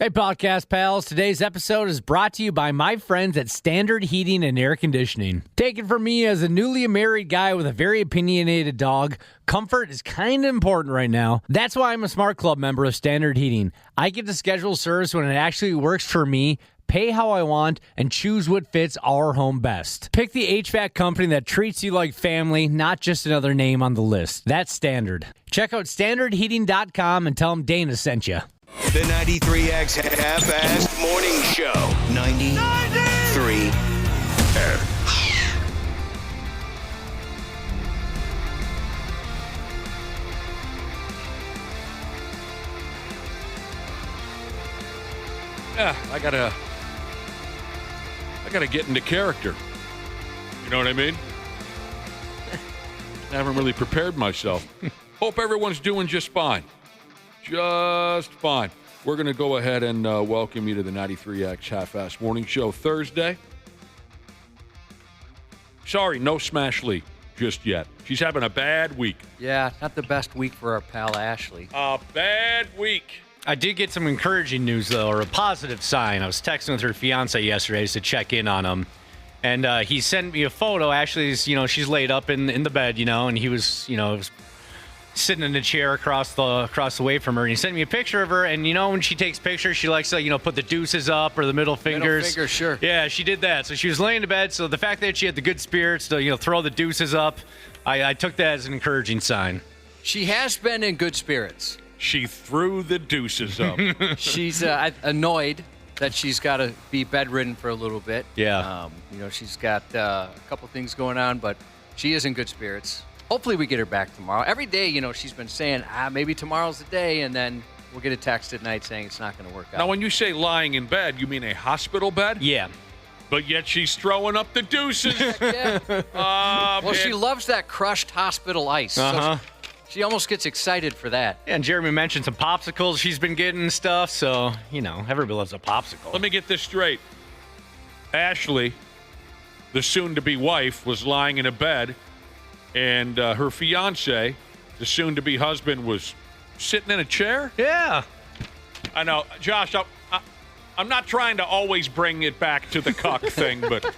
Hey, podcast pals. Today's episode is brought to you by my friends at Standard Heating and Air Conditioning. Take it from me, as a newly married guy with a very opinionated dog, comfort is kind of important right now. That's why I'm a Smart Club member of Standard Heating. I get to schedule service when it actually works for me, pay how I want, and choose what fits our home best. Pick the HVAC company that treats you like family, not just another name on the list. That's Standard. Check out standardheating.com and tell them Dana sent you. The 93X Half-Assed Morning Show. 93. Yeah, I gotta get into character. You know what I mean? I haven't really prepared myself. Hope everyone's doing just fine. Just fine. We're going to go ahead and welcome you to the 93X Half-Assed Morning Show Thursday. Sorry, no Smash Lee just yet. She's having a bad week. Yeah, not the best week for our pal Ashley. A bad week. I did get some encouraging news, though, or a positive sign. I was texting with her fiance yesterday just to check in on him. And he sent me a photo. Ashley's, she's laid up in the bed, and he was, sitting in a chair across the way from her, and he sent me a picture of her. And when she takes pictures, she likes to put the deuces up or the middle fingers. Middle finger, sure. Yeah, she did that. So she was laying in bed. So the fact that she had the good spirits to throw the deuces up, I took that as an encouraging sign. She has been in good spirits. She threw the deuces up. She's annoyed that she's got to be bedridden for a little bit. Yeah. She's got a couple things going on, but she is in good spirits. Hopefully we get her back tomorrow. Every day, she's been saying, maybe tomorrow's the day, and then we'll get a text at night saying it's not going to work out. Now, when you say lying in bed, you mean a hospital bed? Yeah. But yet she's throwing up the deuces. Yeah. Well, man. she loves that crushed hospital ice. Uh-huh. So she almost gets excited for that. Yeah, and Jeremy mentioned some popsicles she's been getting and stuff, so, everybody loves a popsicle. Let me get this straight. Ashley, the soon-to-be wife, was lying in a bed, and her fiancé, the soon-to-be husband, was sitting in a chair? Yeah. I know. Josh, I'm not trying to always bring it back to the cuck thing, but...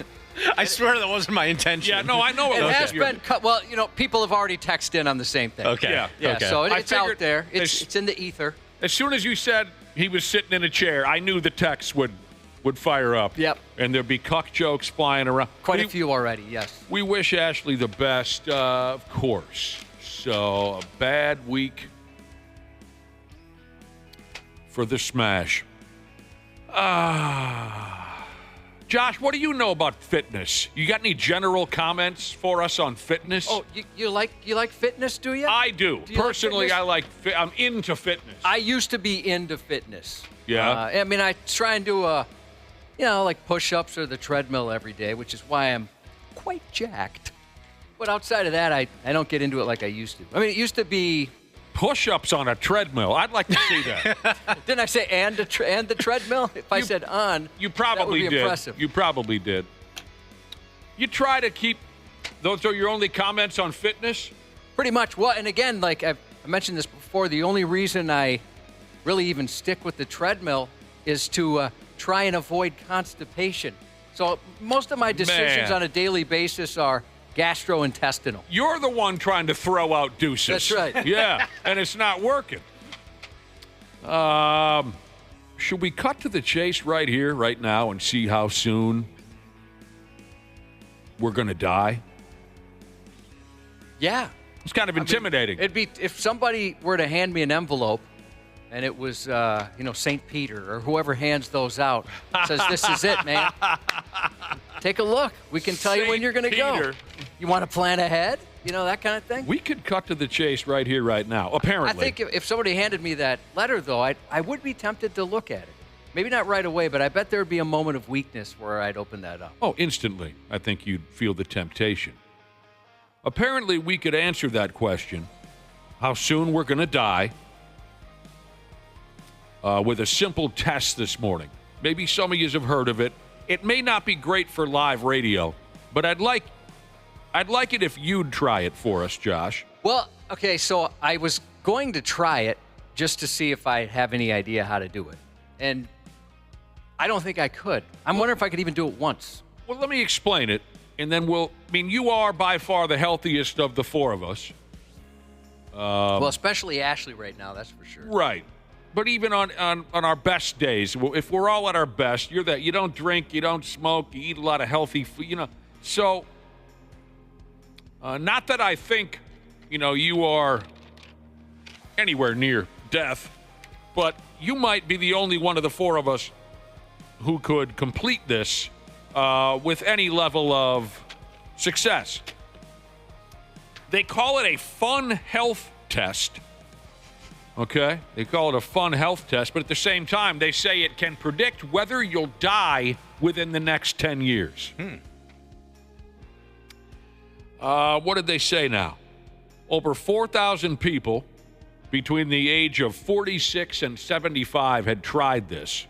I swear that wasn't my intention. Yeah, no, I know it It wasn't. has been cut. Well, people have already texted in on the same thing. Okay. Yeah. Okay. So I it's figured out there. as- It's in the ether. As soon as you said he was sitting in a chair, I knew the text would fire up. Yep. And there'd be cuck jokes flying around. Quite a few already, yes. We wish Ashley the best, of course. So, a bad week for the Smash. Josh, what do you know about fitness? You got any general comments for us on fitness? Oh, you like fitness, do you? I do. Do you like Personally, fitness? I'm into fitness. I used to be into fitness. Yeah? I try and do like push-ups or the treadmill every day, which is why I'm quite jacked. But outside of that, I don't get into it like I used to. I mean, it used to be... Push-ups on a treadmill. I'd like to see that. Didn't I say and the treadmill? If I said on, You probably that would be did. impressive. You probably did. You try to keep... Those are your only comments on fitness? Pretty much. Well, and again, like I mentioned this before, the only reason I really even stick with the treadmill is to try and avoid constipation. So most of my decisions Man. on a daily basis are gastrointestinal. You're the one trying to throw out deuces. That's right. Yeah, and it's not working. Should we cut to the chase right here, right now, and see how soon we're going to die? Yeah. It's kind of intimidating. It'd be if somebody were to hand me an envelope and it was, St. Peter or whoever hands those out, says, this is it, man. Take a look. We can tell you when St. you're going to go. Peter. You want to plan ahead? That kind of thing? We could cut to the chase right here, right now, apparently. I think if somebody handed me that letter, though, I would be tempted to look at it. Maybe not right away, but I bet there would be a moment of weakness where I'd open that up. Oh, instantly. I think you'd feel the temptation. Apparently, we could answer that question, how soon we're going to die, with a simple test this morning. Maybe some of you have heard of it. It may not be great for live radio, but I'd like it if you'd try it for us, Josh. Well, okay, so I was going to try it just to see if I have any idea how to do it. And I don't think I could. I'm wondering if I could even do it once. Well, let me explain it, and then you are by far the healthiest of the four of us. Well, especially Ashley right now, that's for sure. Right. But even on our best days, if we're all at our best, you're that. You don't drink, you don't smoke, you eat a lot of healthy food, So, not that I think, you are anywhere near death, but you might be the only one of the four of us who could complete this with any level of success. They call it a fun health test. Okay? They call it a fun health test, but at the same time, they say it can predict whether you'll die within the next 10 years. What did they say now? Over 4,000 people between the age of 46 and 75 have tried this,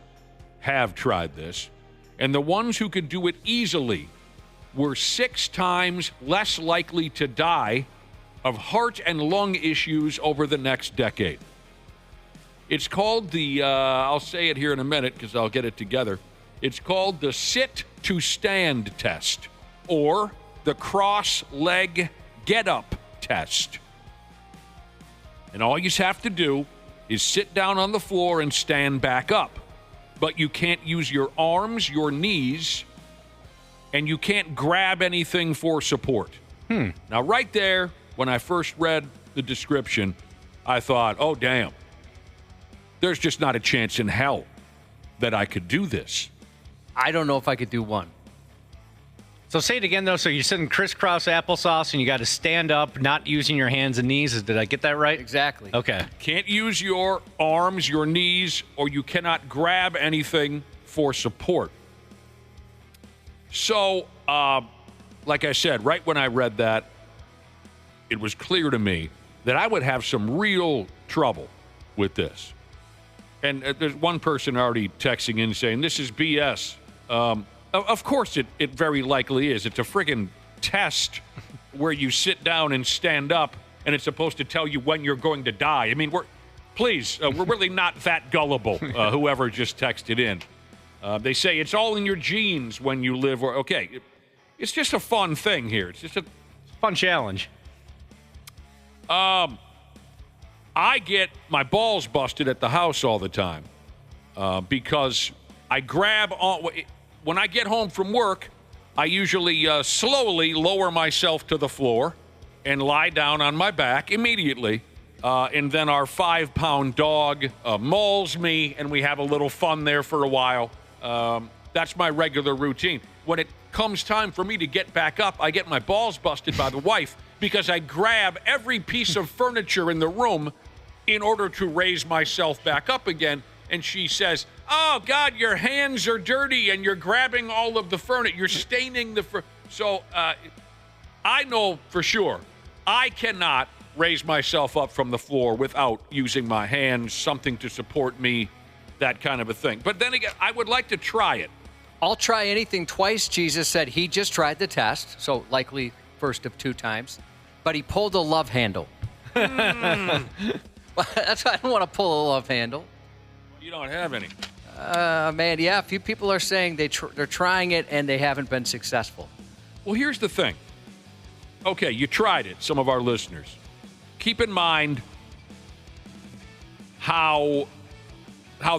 and the ones who could do it easily were 6 times less likely to die of heart and lung issues over the next decade. It's called I'll say it here in a minute because I'll get it together. It's called the sit-to-stand test, or the cross-leg get-up test. And all you have to do is sit down on the floor and stand back up. But you can't use your arms, your knees, and you can't grab anything for support. Now, right there, when I first read the description, I thought, oh, damn. There's just not a chance in hell that I could do this. I don't know if I could do one. So say it again, though. So you're sitting crisscross applesauce, and you got to stand up, not using your hands and knees. Did I get that right? Exactly. Okay. Can't use your arms, your knees, or you cannot grab anything for support. So, like I said, right when I read that, it was clear to me that I would have some real trouble with this. And there's one person already texting in saying, this is BS. Of course it very likely is. It's a friggin' test where you sit down and stand up, and it's supposed to tell you when you're going to die. I mean, we're really not that gullible, whoever just texted in. They say it's all in your genes when you live. It's just a fun thing here. It's just a fun challenge. I get my balls busted at the house all the time because I grab on. When I get home from work, I usually slowly lower myself to the floor and lie down on my back immediately. And then our 5-pound dog mauls me, and we have a little fun there for a while. That's my regular routine. When it comes time for me to get back up, I get my balls busted by the wife because I grab every piece of furniture in the room in order to raise myself back up again. And she says, oh, God, your hands are dirty and you're grabbing all of the furniture. You're staining the furniture. So I know for sure I cannot raise myself up from the floor without using my hands, something to support me, that kind of a thing. But then again, I would like to try it. I'll try anything twice. Jesus said he just tried the test, so likely first of 2 times, but he pulled a love handle. That's why I don't want to pull a love handle. You don't have any. Man, yeah, a few people are saying they're trying it and they haven't been successful. Well, here's the thing. Okay, you tried it, some of our listeners. Keep in mind how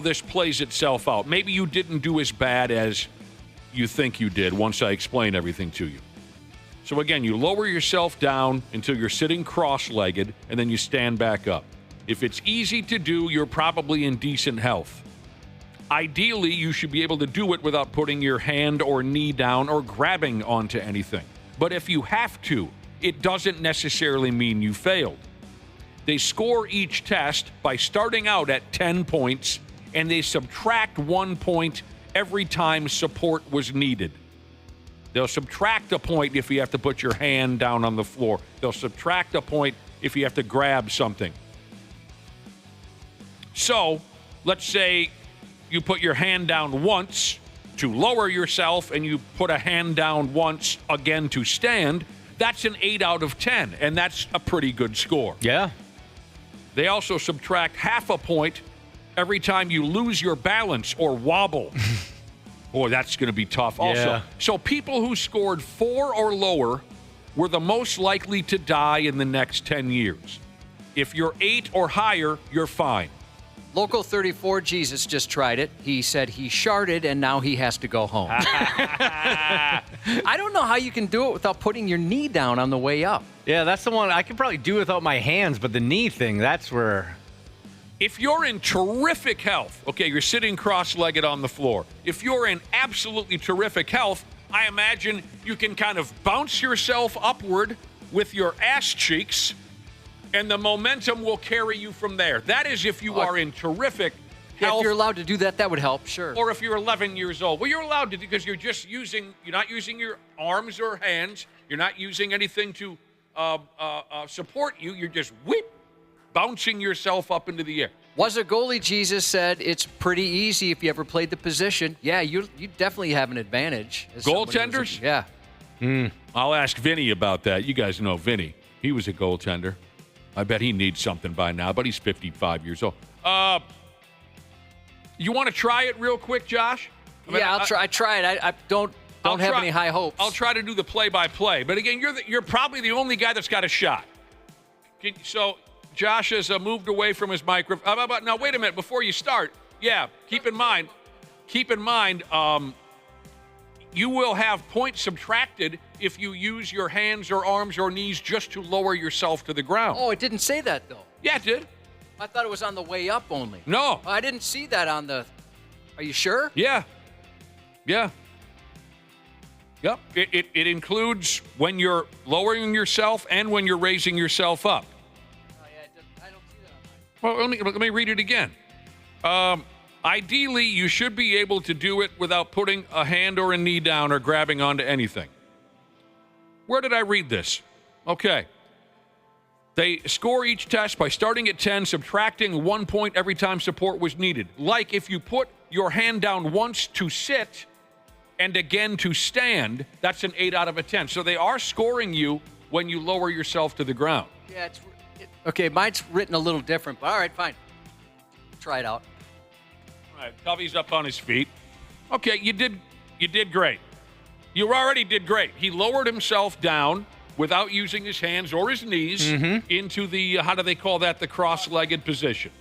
this plays itself out. Maybe you didn't do as bad as you think you did once I explain everything to you. So again, you lower yourself down until you're sitting cross-legged, and then you stand back up. If it's easy to do, you're probably in decent health. Ideally, you should be able to do it without putting your hand or knee down or grabbing onto anything. But if you have to, it doesn't necessarily mean you failed. They score each test by starting out at 10 points, and they subtract 1 point every time support was needed. They'll subtract a point if you have to put your hand down on the floor. They'll subtract a point if you have to grab something. So, let's say you put your hand down once to lower yourself, and you put a hand down once again to stand. That's an 8 out of 10, and that's a pretty good score. Yeah. They also subtract half a point every time you lose your balance or wobble. Boy, that's going to be tough also. Yeah. So people who scored 4 or lower were the most likely to die in the next 10 years. If you're 8 or higher, you're fine. Local 34 Jesus just tried it. He said he sharted and now he has to go home. I don't know how you can do it without putting your knee down on the way up. Yeah, that's the one I could probably do without my hands, but the knee thing, that's where... If you're in terrific health, okay, you're sitting cross-legged on the floor. If you're in absolutely terrific health, I imagine you can kind of bounce yourself upward with your ass cheeks, and the momentum will carry you from there. That is if you are in terrific health. If you're allowed to do that, that would help, sure. Or if you're 11 years old. Well, you're allowed to because you're not using your arms or hands. You're not using anything to support you. You're just bouncing yourself up into the air. Was a goalie, Jesus said, it's pretty easy if you ever played the position. Yeah, you definitely have an advantage. Goaltenders? Yeah. I'll ask Vinny about that. You guys know Vinny. He was a goaltender. I bet he needs something by now, but he's 55 years old. You want to try it real quick, Josh? I'll try. I try it. I don't have any high hopes. I'll try to do the play-by-play. But again, you're probably the only guy that's got a shot. So Josh has moved away from his microphone. Now, wait a minute. Before you start, keep in mind, you will have points subtracted if you use your hands or arms or knees just to lower yourself to the ground. Oh, it didn't say that, though. Yeah, it did. I thought it was on the way up only. No. I didn't see that on the... Are you sure? Yeah. Yep. It includes when you're lowering yourself and when you're raising yourself up. Oh, yeah, I don't see that on mine. Well, let me read it again. Ideally, you should be able to do it without putting a hand or a knee down or grabbing onto anything. Where did I read this? Okay. They score each test by starting at 10, subtracting 1 point every time support was needed. Like if you put your hand down once to sit and again to stand, that's an 8 out of a 10. So they are scoring you when you lower yourself to the ground. Yeah, okay, mine's written a little different, but all right, fine. Try it out. All right, Covey's up on his feet. Okay, you did great. You already did great. He lowered himself down without using his hands or his knees into the, how do they call that, the cross-legged position.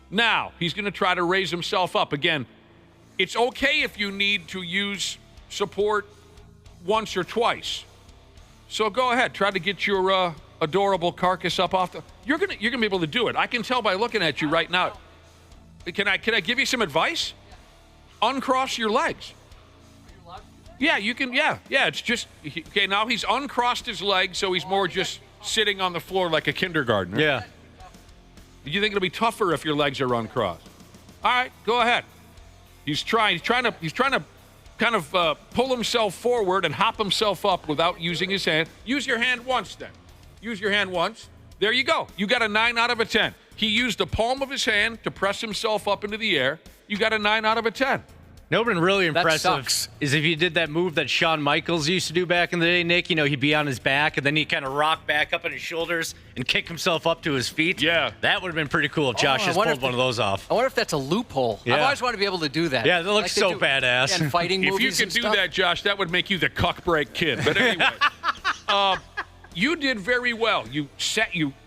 Now, he's going to try to raise himself up. Again, it's okay if you need to use support once or twice. So go ahead, try to get your adorable carcass up off the... You're gonna be able to do it. I can tell by looking at you right now. Can I give you some advice? Uncross your legs. Yeah, you can. Yeah. It's just okay. Now he's uncrossed his legs, so he's more just sitting on the floor like a kindergartner. Yeah. Do you think it'll be tougher if your legs are uncrossed? All right, go ahead. He's trying to kind of pull himself forward and hop himself up without using his hand. Use your hand once, then. Use your hand once. There you go. You got a 9 out of a 10. He used the palm of his hand to press himself up into the air. You got a 9 out of a 10. You know, been really impressive sucks. is if you did that move that Shawn Michaels used to do back in the day, Nick. You know, he'd be on his back and then he'd kind of rock back up on his shoulders and kick himself up to his feet. Yeah. That would have been pretty cool if Josh just pulled one of those off. I wonder if that's a loophole. Yeah. I've always wanted to be able to do that. Yeah, that looks so badass. And fighting If you movies could and do stuff. that, Josh, that would make you the cuck break kid. But anyway, you did very well. You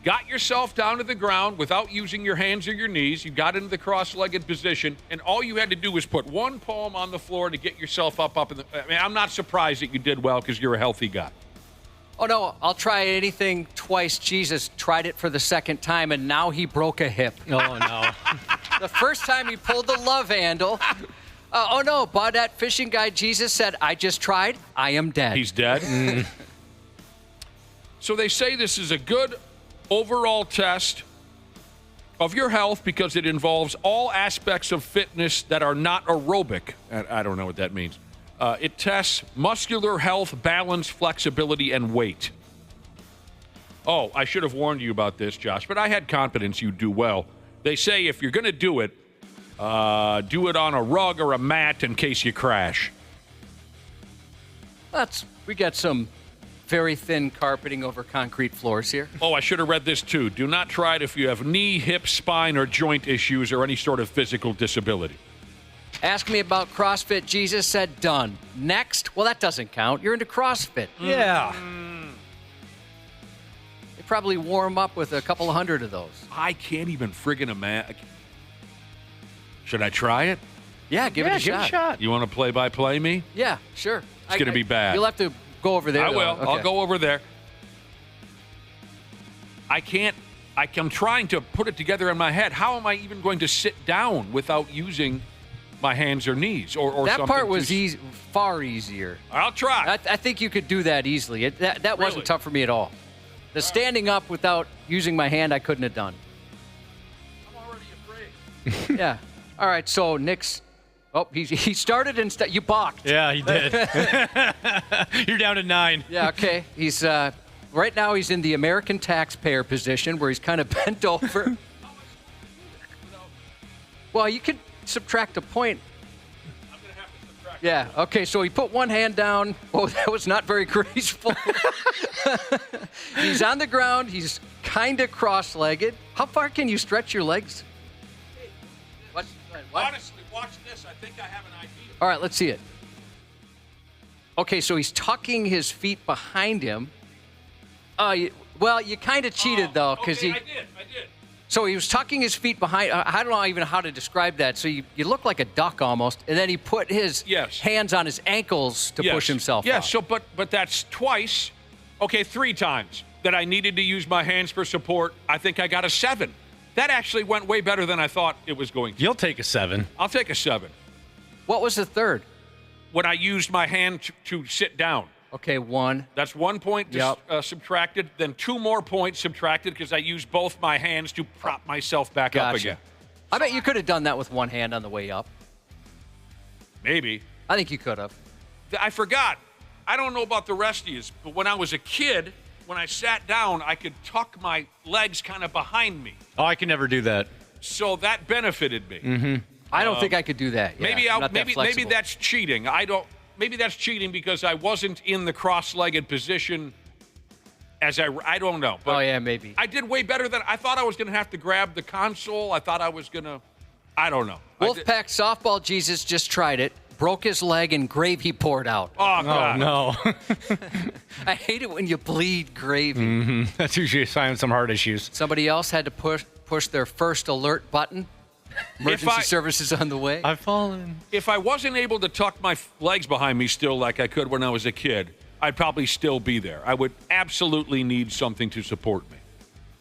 got yourself down to the ground without using your hands or your knees. You got into the cross-legged position, and all you had to do was put one palm on the floor to get yourself up. I mean, I'm not surprised that you did well because you're a healthy guy. Oh, no, I'll try anything twice. Jesus tried it for the second time, and now he broke a hip. Oh, no. The first time he pulled the love handle. Oh, no, Baudette fishing guy Jesus said, I just tried. I am dead. He's dead? So they say this is a good overall test of your health because it involves all aspects of fitness that are not aerobic. I don't know what that means. It tests muscular health, balance, flexibility, and weight. Oh, I should have warned you about this, Josh, but I had confidence you'd do well. They say if you're going to do it on a rug or a mat in case you crash. We got some very thin carpeting over concrete floors here. Oh, I should have read this too. Do not try it if you have knee, hip, spine, or joint issues or any sort of physical disability. Ask me about CrossFit. Jesus said done. Next. Well, that doesn't count. You're into CrossFit. Yeah. They probably warm up with a couple of hundred of those. I can't even friggin' imagine. Should I try it? Yeah, give it a shot. You want to play-by-play me? Yeah, sure. It's going to be bad. You'll have to go over there. I will. Okay. I'll go over there. I can't. I'm trying to put it together in my head. How am I even going to sit down without using my hands or knees or that something? part was far easier. I'll try. I think you could do that easily. That Really? wasn't tough for me at all. The standing up without using my hand, I couldn't have done. I'm already afraid. Yeah. All right. So Nick's. Oh, he started and you balked. Yeah, he did. You're down to 9. Yeah. Okay. He's right now. He's in the American taxpayer position where he's kind of bent over. Well, you could subtract a point. I'm going to have to subtract. Yeah. Okay. So he put one hand down. Oh, that was not very graceful. He's on the ground. He's kind of cross-legged. How far can you stretch your legs? What? Honestly, watch this. I think I have an idea. All right, let's see it. Okay, so he's tucking his feet behind him. Well, you kind of cheated, though, because I did. So he was tucking his feet behind. I don't know even how to describe that. So you look like a duck almost, and then he put his hands on his ankles to push himself Yeah, up. so but that's twice. Okay, 3 times that I needed to use my hands for support. I think I got a 7. That actually went way better than I thought it was going to. You'll take a 7. I'll take a 7. What was the third? When I used my hand to sit down. Okay, 1. That's 1 point subtracted. Then 2 more points subtracted because I used both my hands to prop myself back up again. I bet you could have done that with one hand on the way up. Maybe. I think you could have. I forgot. I don't know about the rest of you, but when I was a kid, when I sat down, I could tuck my legs kind of behind me. Oh, I can never do that. So that benefited me. I don't think I could do that. Yeah, Maybe that's cheating. Maybe that's cheating because I wasn't in the cross-legged position as I don't know. But oh yeah, maybe. I did way better than I thought I was going to have to grab the console. I thought I was going to I don't know. Wolfpack softball Jesus just tried it. Broke his leg and gravy poured out. Oh, God. no. I hate it when you bleed gravy. That's usually a sign of some heart issues. Somebody else had to push their first alert button. Emergency services on the way. I've fallen. If I wasn't able to tuck my legs behind me still like I could when I was a kid, I'd probably still be there. I would absolutely need something to support me.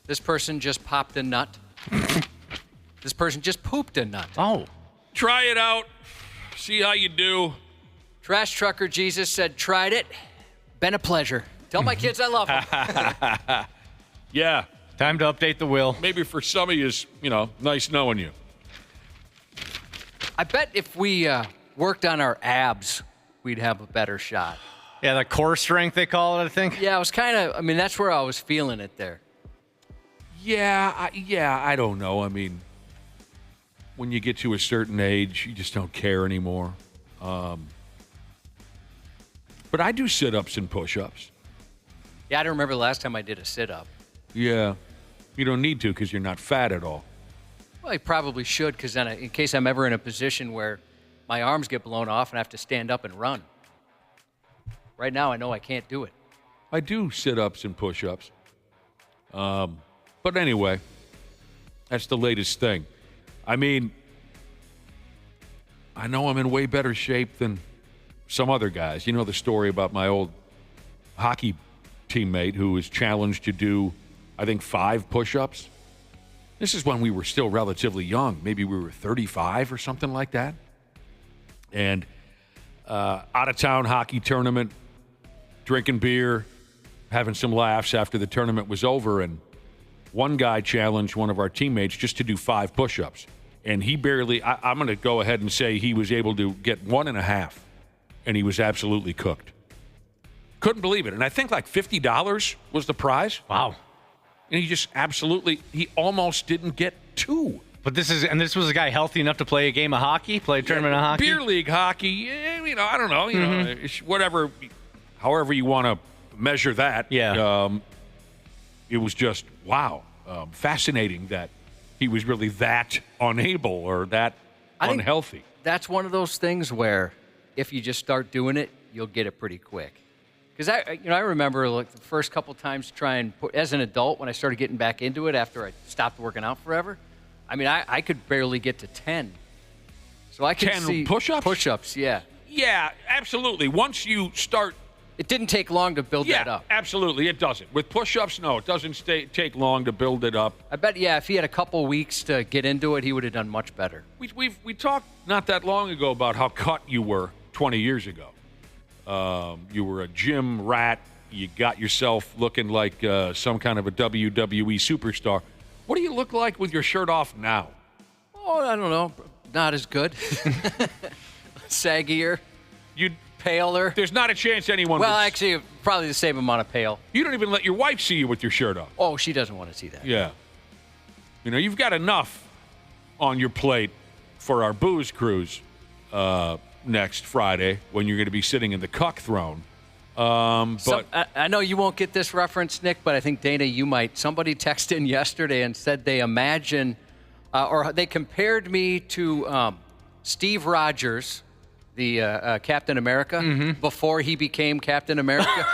This person just popped a nut. This person just pooped a nut. Oh. Try it out. See how you do. Trash Trucker Jesus said, tried it. Been a pleasure. Tell my kids I love them. Yeah. Time to update the will. Maybe for some of you, nice knowing you. I bet if we worked on our abs, we'd have a better shot. Yeah, the core strength they call it, I think. Yeah, it was that's where I was feeling it there. Yeah, I don't know. I mean, when you get to a certain age, you just don't care anymore. But I do sit-ups and push-ups. Yeah, I don't remember the last time I did a sit-up. Yeah. You don't need to because you're not fat at all. Well, I probably should because then in case I'm ever in a position where my arms get blown off and I have to stand up and run. Right now, I know I can't do it. I do sit-ups and push-ups. But anyway, that's the latest thing. I mean, I know I'm in way better shape than some other guys. You know the story about my old hockey teammate who was challenged to do, I think, 5 push-ups. This is when we were still relatively young. Maybe we were 35 or something like that. And out-of-town hockey tournament, drinking beer, having some laughs after the tournament was over. And one guy challenged one of our teammates just to do 5 push-ups. And he barely, I'm going to go ahead and say he was able to get 1.5. And he was absolutely cooked. Couldn't believe it. And I think like $50 was the prize. Wow. And he almost didn't get 2. But this was a guy healthy enough to play a game of hockey, play a tournament of hockey? Beer league hockey, I don't know, whatever, however you want to measure that. Yeah. It was just, wow, fascinating that he was really that unable or that unhealthy. That's one of those things where if you just start doing it, you'll get it pretty quick. Because I remember like the first couple times as an adult when I started getting back into it after I stopped working out forever. I mean, I could barely get to 10. So I could 10 see push-ups? Push-ups, yeah. Yeah, absolutely. Once you start. It didn't take long to build that up. Absolutely, it doesn't. With push-ups, no, it doesn't take long to build it up. I bet, if he had a couple weeks to get into it, he would have done much better. We talked not that long ago about how cut you were 20 years ago. You were a gym rat. You got yourself looking like some kind of a WWE superstar. What do you look like with your shirt off now? Oh, I don't know. Not as good. Saggier. Paler. There's not a chance anyone Well, would... actually, probably the same amount of pale. You don't even let your wife see you with your shirt off. Oh, she doesn't want to see that. Yeah. You know, you've got enough on your plate for our booze cruise next Friday when you're going to be sitting in the cuck throne. But I know you won't get this reference, Nick, but I think, Dana, you might. Somebody texted in yesterday and said they imagine, or they compared me to Steve Rogers, the Captain America, before he became Captain America.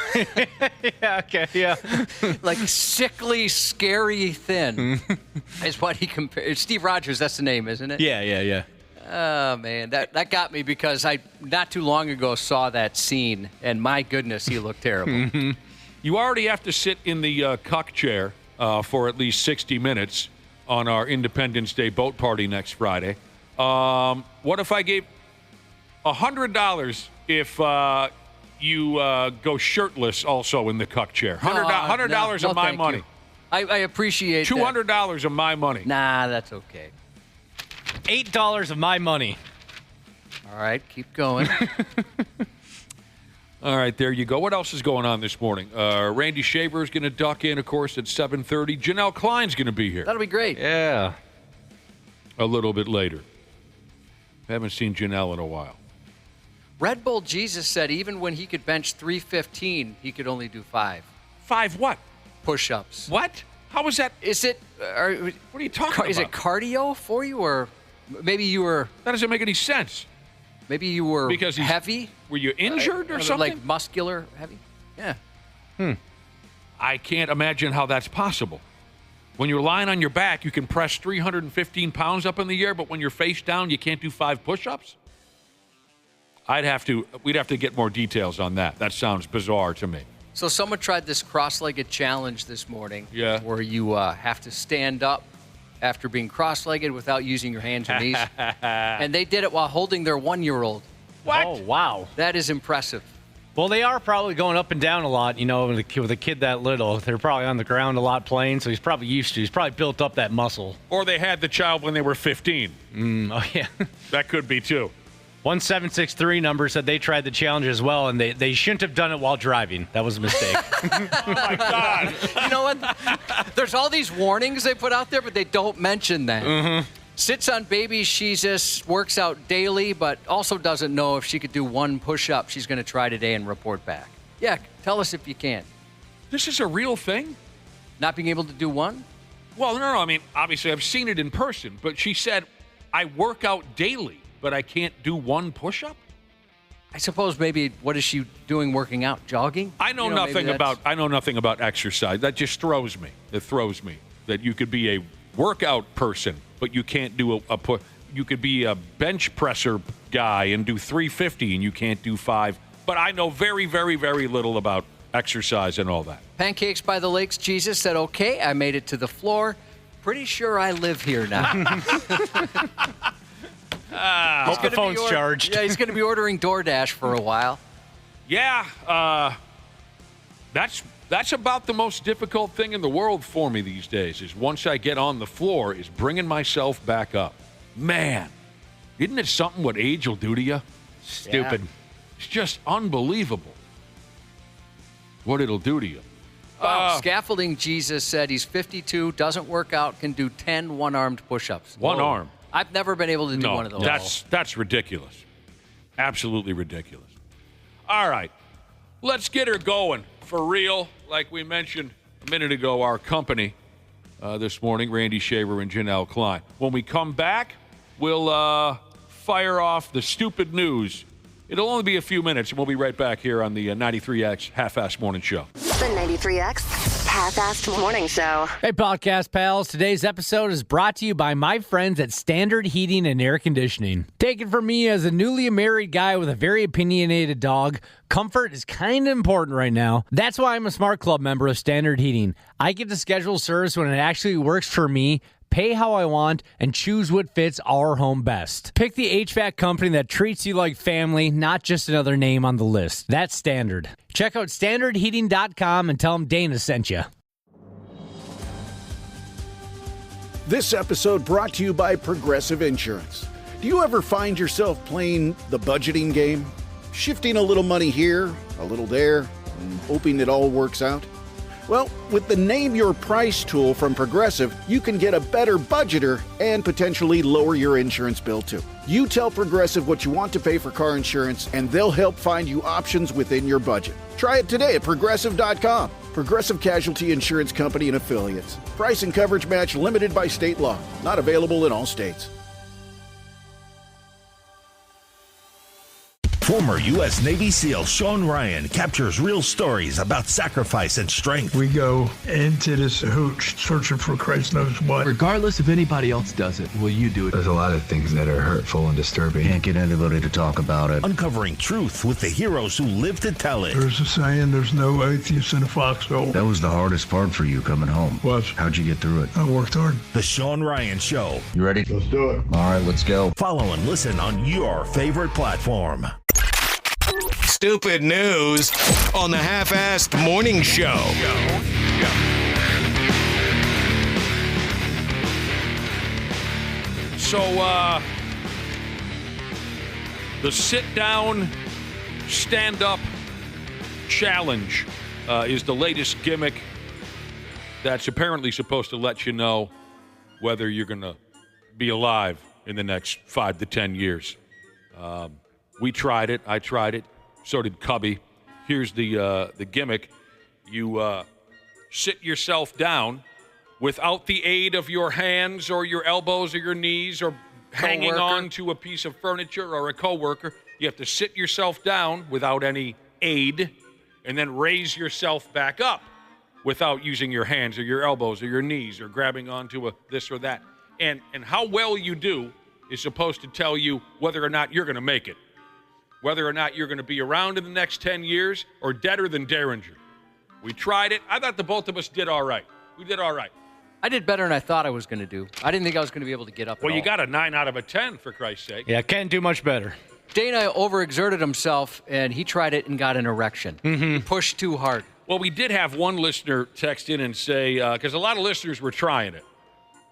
Yeah, okay, yeah. Like sickly, scary, thin is what he compared. Steve Rogers, that's the name, isn't it? Yeah. Oh, man, that got me because I not too long ago saw that scene, and my goodness, he looked terrible. you already have to sit in the cuck chair for at least 60 minutes on our Independence Day boat party next Friday. What if I gave $100 if you go shirtless also in the cuck chair? $100 of my money. I appreciate $200 of my money. Nah, that's okay. $8 of my money. All right, keep going. All right, there you go. What else is going on this morning? Randy Shaver is going to duck in, of course, at 7:30. Janel Klein's going to be here. That'll be great. Yeah. A little bit later. Haven't seen Janelle in a while. Red Bull Jesus said even when he could bench 315, he could only do 5. 5 what? Push-ups. What? How is that? Is it? What are you talking about? Is it cardio for you, or maybe you were? That doesn't make any sense. Maybe you were because heavy. Were you injured or something? Like muscular heavy? Yeah. I can't imagine how that's possible. When you're lying on your back, you can press 315 pounds up in the air, but when you're face down, you can't do 5 push-ups? We'd have to get more details on that. That sounds bizarre to me. So someone tried this cross-legged challenge this morning. Yeah. Where you have to stand up after being cross-legged without using your hands or knees. And they did it while holding their 1-year-old. What? Oh, wow. That is impressive. Well, they are probably going up and down a lot, with a kid that little. They're probably on the ground a lot playing, so he's probably used to. He's probably built up that muscle. Or they had the child when they were 15. Oh, yeah. That could be, too. 1763 number said they tried the challenge as well, and they shouldn't have done it while driving. That was a mistake. Oh, my God. You know what? There's all these warnings they put out there, but they don't mention that. Sits on baby Jesus, works out daily, but also doesn't know if she could do 1 push-up. She's going to try today and report back. Yeah, tell us if you can. This is a real thing? Not being able to do 1? Well, no. I mean, obviously, I've seen it in person, but she said, I work out daily, but I can't do 1 push-up? I suppose maybe what is she doing working out? Jogging? I know nothing about exercise. That just throws me. It throws me that you could be a workout person, but you can't do a push. You could be a bench presser guy and do 350 and you can't do 5. But I know very, very, very little about exercise and all that. Pancakes by the Lakes Jesus said, okay, I made it to the floor. Pretty sure I live here now. Hope the phone's charged. Yeah, he's going to be ordering DoorDash for a while. Yeah, that's about the most difficult thing in the world for me these days, is once I get on the floor, is bringing myself back up. Man, isn't it something what age will do to you? Stupid. Yeah. It's just unbelievable what it'll do to you. Wow, Scaffolding Jesus said he's 52, doesn't work out, can do 10 one-armed push-ups. One arm. I've never been able to do one of those. That's ridiculous. Absolutely ridiculous. All right, let's get her going for real, like we mentioned a minute ago, our company this morning, Randy Shaver and Janel Klein. When we come back, we'll fire off the stupid news. It'll only be a few minutes, and we'll be right back here on the 93X Half-Assed Morning Show. The 93X Half-Assed Morning Show. Hey, podcast pals. Today's episode is brought to you by my friends at Standard Heating and Air Conditioning. Take it from me as a newly married guy with a very opinionated dog, comfort is kind of important right now. That's why I'm a Smart Club member of Standard Heating. I get to schedule service when it actually works for me, pay how I want, and choose what fits our home best. Pick the HVAC company that treats you like family, not just another name on the list. That's Standard. Check out standardheating.com and tell them Dana sent you. This episode brought to you by Progressive Insurance. Do you ever find yourself playing the budgeting game? Shifting a little money here, a little there, and hoping it all works out? Well, with the Name Your Price tool from Progressive, you can get a better budgeter and potentially lower your insurance bill too. You tell Progressive what you want to pay for car insurance, and they'll help find you options within your budget. Try it today at Progressive.com. Progressive Casualty Insurance Company and Affiliates. Price and coverage match limited by state law. Not available in all states. Former U.S. Navy SEAL Sean Ryan captures real stories about sacrifice and strength. We go into this hooch searching for Christ knows what. Regardless if anybody else does it, will you do it? There's a lot of things that are hurtful and disturbing. Can't get anybody to talk about it. Uncovering truth with the heroes who live to tell it. There's a saying, there's no atheist in a foxhole. That was the hardest part for you coming home. Was. How'd you get through it? I worked hard. The Sean Ryan Show. You ready? Let's do it. All right, let's go. Follow and listen on your favorite platform. Stupid news on the Half-Assed Morning Show. So, the sit-down, stand-up challenge is the latest gimmick that's apparently supposed to let you know whether you're going to be alive in the next 5 to 10 years. We tried it. I tried it. So did Cubby. Here's the gimmick. You sit yourself down without the aid of your hands or your elbows or your knees or hanging on to a piece of furniture or a coworker. You have to sit yourself down without any aid and then raise yourself back up without using your hands or your elbows or your knees or grabbing onto a this or that. And how well you do is supposed to tell you whether or not you're going to make it. Whether or not you're going to be around in the next 10 years or deader than Derringer. We tried it. I thought the both of us did all right. We did all right. I did better than I thought I was going to do. I didn't think I was going to be able to get up. Well, you got a 9 out of a 10, for Christ's sake. Yeah, can't do much better. Dana overexerted himself, and he tried it and got an erection. He pushed too hard. Well, we did have one listener text in and say, because a lot of listeners were trying it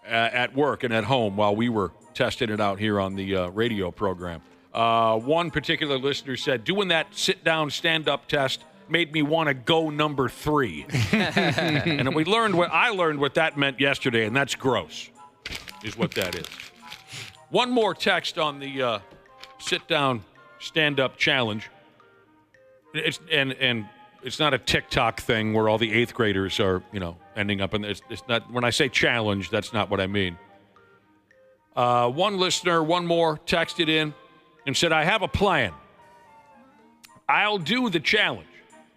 at work and at home while we were testing it out here on the radio program. One particular listener said, doing that sit-down, stand-up test made me want to go number 3. And I learned what that meant yesterday, and that's gross, is what that is. One more text on the sit-down, stand-up challenge. It's not a TikTok thing where all the 8th graders are, ending up in this. It's not. When I say challenge, that's not what I mean. One listener, one more, texted in and said, I have a plan. I'll do the challenge,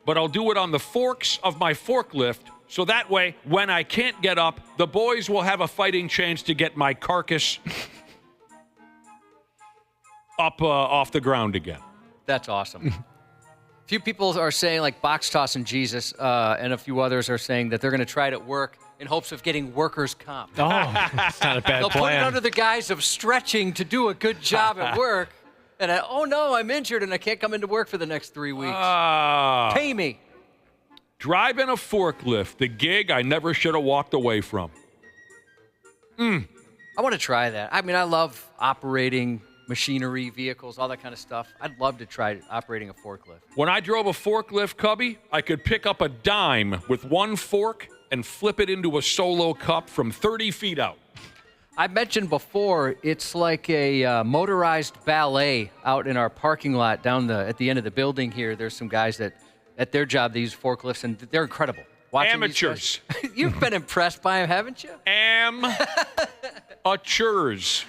but I'll do it on the forks of my forklift, so that way, when I can't get up, the boys will have a fighting chance to get my carcass up off the ground again. That's awesome. A few people are saying, like Box Tossing Jesus, and a few others are saying that they're going to try it at work in hopes of getting workers' comp. Oh, that's not a bad They'll plan. put it under the guise of stretching to do a good job at work. And I'm injured and I can't come into work for the next 3 weeks. Pay me. Driving a forklift, the gig I never should have walked away from. I want to try that. I mean, I love operating machinery, vehicles, all that kind of stuff. I'd love to try operating a forklift. When I drove a forklift, Cubby, I could pick up a dime with one fork and flip it into a solo cup from 30 feet out. I mentioned before, it's like a motorized ballet out in our parking lot down at the end of the building here. There's some guys that at their job, they use forklifts, and they're incredible. Watching Amateurs. You've been impressed by them, haven't you? Amateurs.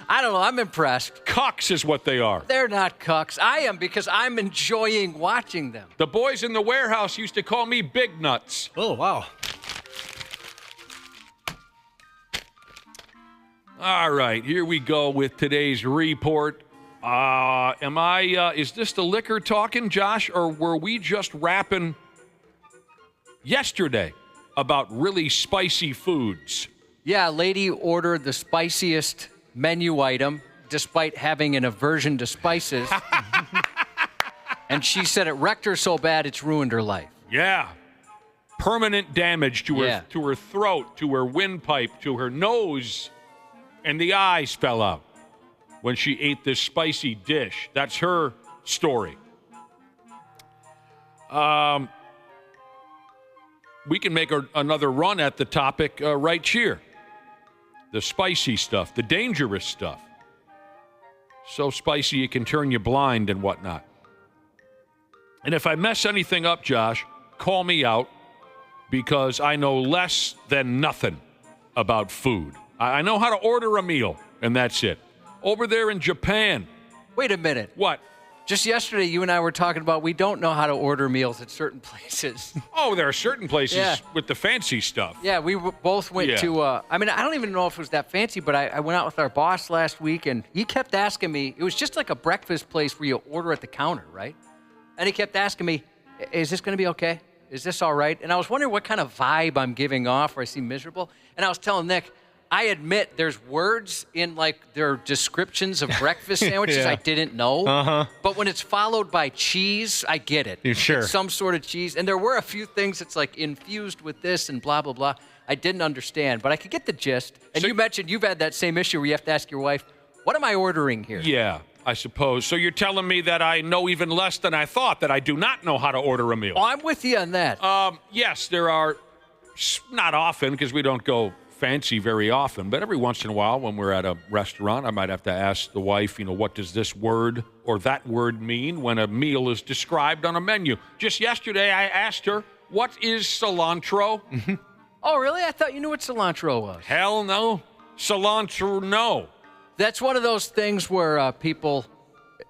I don't know. I'm impressed. Cucks is what they are. They're not cucks. I am, because I'm enjoying watching them. The boys in the warehouse used to call me Big Nuts. Oh, wow. All right, here we go with today's report. Is this the liquor talking, Josh, or were we just rapping yesterday about really spicy foods? Yeah, a lady ordered the spiciest menu item despite having an aversion to spices. And she said it wrecked her so bad it's ruined her life. Yeah. Permanent damage to her throat, to her windpipe, to her nose, and the eyes fell out when she ate this spicy dish. That's her story. We can make another run at the topic right here. The spicy stuff, the dangerous stuff. So spicy it can turn you blind and whatnot. And if I mess anything up, Josh, call me out, because I know less than nothing about food. I know how to order a meal, and that's it. Over there in Japan. Wait a minute. What? Just yesterday, you and I were talking about we don't know how to order meals at certain places. Oh, there are certain places with the fancy stuff. Yeah, we both went to, I don't even know if it was that fancy, but I went out with our boss last week, and he kept asking me, it was just like a breakfast place where you order at the counter, right? And he kept asking me, is this going to be okay? Is this all right? And I was wondering what kind of vibe I'm giving off, or I seem miserable. And I was telling Nick, I admit there's words in like their descriptions of breakfast sandwiches I didn't know. Uh-huh. But when it's followed by cheese, I get it. Sure. It's some sort of cheese. And there were a few things that's like infused with this and blah, blah, blah. I didn't understand, but I could get the gist. And you mentioned you've had that same issue where you have to ask your wife, what am I ordering here? Yeah, I suppose. So you're telling me that I know even less than I thought, that I do not know how to order a meal. Oh, I'm with you on that. Yes, there are, not often, because we don't go fancy very often, but every once in a while when we're at a restaurant, I might have to ask the wife, what does this word or that word mean when a meal is described on a menu. Just yesterday, I asked her, what is cilantro? Oh, really? I thought you knew what cilantro was. Hell no. Cilantro, no. That's one of those things where people,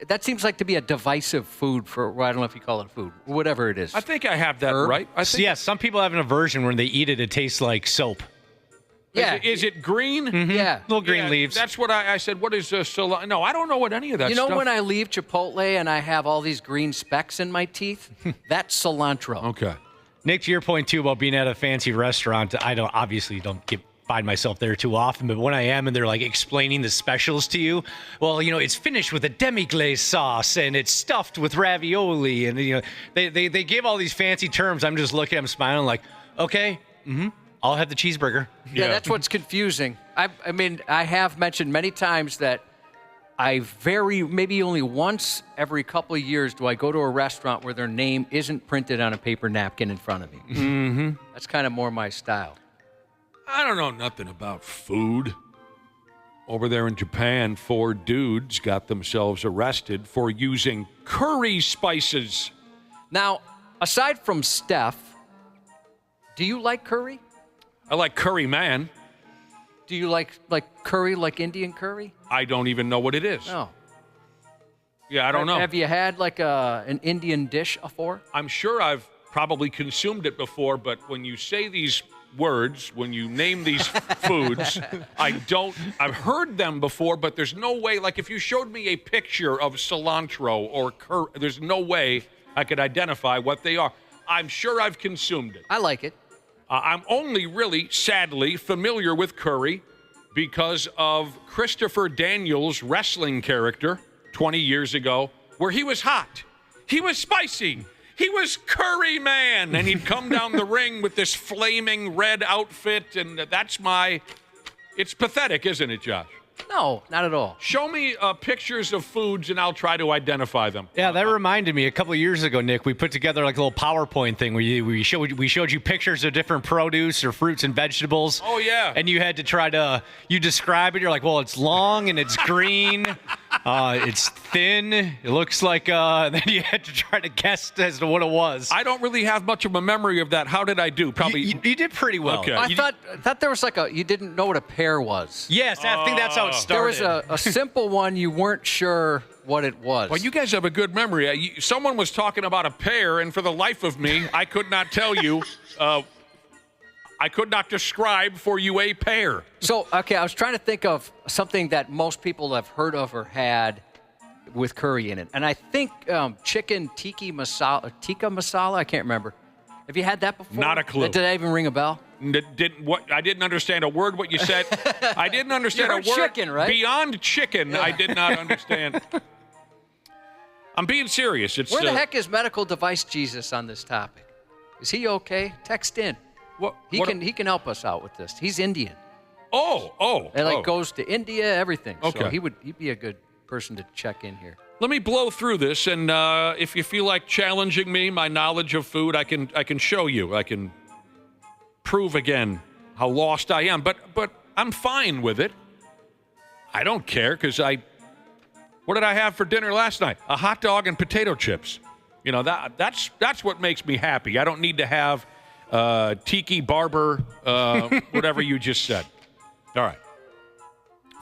that seems like to be a divisive food for, well, I don't know if you call it food, whatever it is. I think I have that right. Some people have an aversion when they eat it, it tastes like soap. Yeah. Is it green? Mm-hmm. Yeah. Little green leaves. That's what I said. What is cilantro? No, I don't know what any of that stuff. When I leave Chipotle and I have all these green specks in my teeth? That's cilantro. Okay. Nick, to your point, too, about being at a fancy restaurant, I obviously don't find myself there too often, but when I am and they're like explaining the specials to you, well, it's finished with a demi-glace sauce and it's stuffed with ravioli, and they give all these fancy terms. I'm just looking, I'm smiling like, okay, I'll have the cheeseburger. Yeah, that's what's confusing. I have mentioned many times that maybe only once every couple of years do I go to a restaurant where their name isn't printed on a paper napkin in front of me. Mm-hmm. That's kind of more my style. I don't know nothing about food. Over there in Japan, 4 dudes got themselves arrested for using curry spices. Now, aside from Steph, do you like curry? I like curry, man. Do you like curry, like Indian curry? I don't even know what it is. No. Yeah, I don't know. Have you had like an Indian dish before? I'm sure I've probably consumed it before, but when you say these words, when you name these foods, I've heard them before, but there's no way, like if you showed me a picture of cilantro or curry, there's no way I could identify what they are. I'm sure I've consumed it. I like it. I'm only really, sadly, familiar with curry because of Christopher Daniels' wrestling character 20 years ago, where he was hot. He was spicy. He was Curry Man. And he'd come down the ring with this flaming red outfit, and it's pathetic, isn't it, Josh? No, not at all. Show me pictures of foods, and I'll try to identify them. Yeah, that reminded me. A couple of years ago, Nick, we put together like a little PowerPoint thing where we showed you pictures of different produce or fruits and vegetables. Oh, yeah. And you had to you describe it. You're like, well, it's long and it's green. It's thin. It looks like then you had to try to guess as to what it was. I don't really have much of a memory of that. How did I do? Probably You did pretty well. Okay. I thought there was you didn't know what a pear was. Yes, I think that's how it started. There was a simple one you weren't sure what it was. Well, you guys have a good memory. Someone was talking about a pear, and for the life of me, I could not tell you. I could not describe for you a pear. So, okay, I was trying to think of something that most people have heard of or had with curry in it. And I think chicken tikka masala, I can't remember. Have you had that before? Not a clue. Did that even ring a bell? I didn't understand a word what you said. I didn't understand a word. Chicken, right? Beyond chicken, yeah. I did not understand. I'm being serious. Where the heck is medical device Jesus on this topic? Is he okay? Text in. He can help us out with this. He's Indian. And goes to India, everything. Okay. So he'd be a good person to check in here. Let me blow through this, and if you feel like challenging me, my knowledge of food, I can show you. I can prove again how lost I am. But I'm fine with it. I don't care because what did I have for dinner last night? A hot dog and potato chips. You know that's what makes me happy. I don't need to have tiki barber, whatever you just said. All right.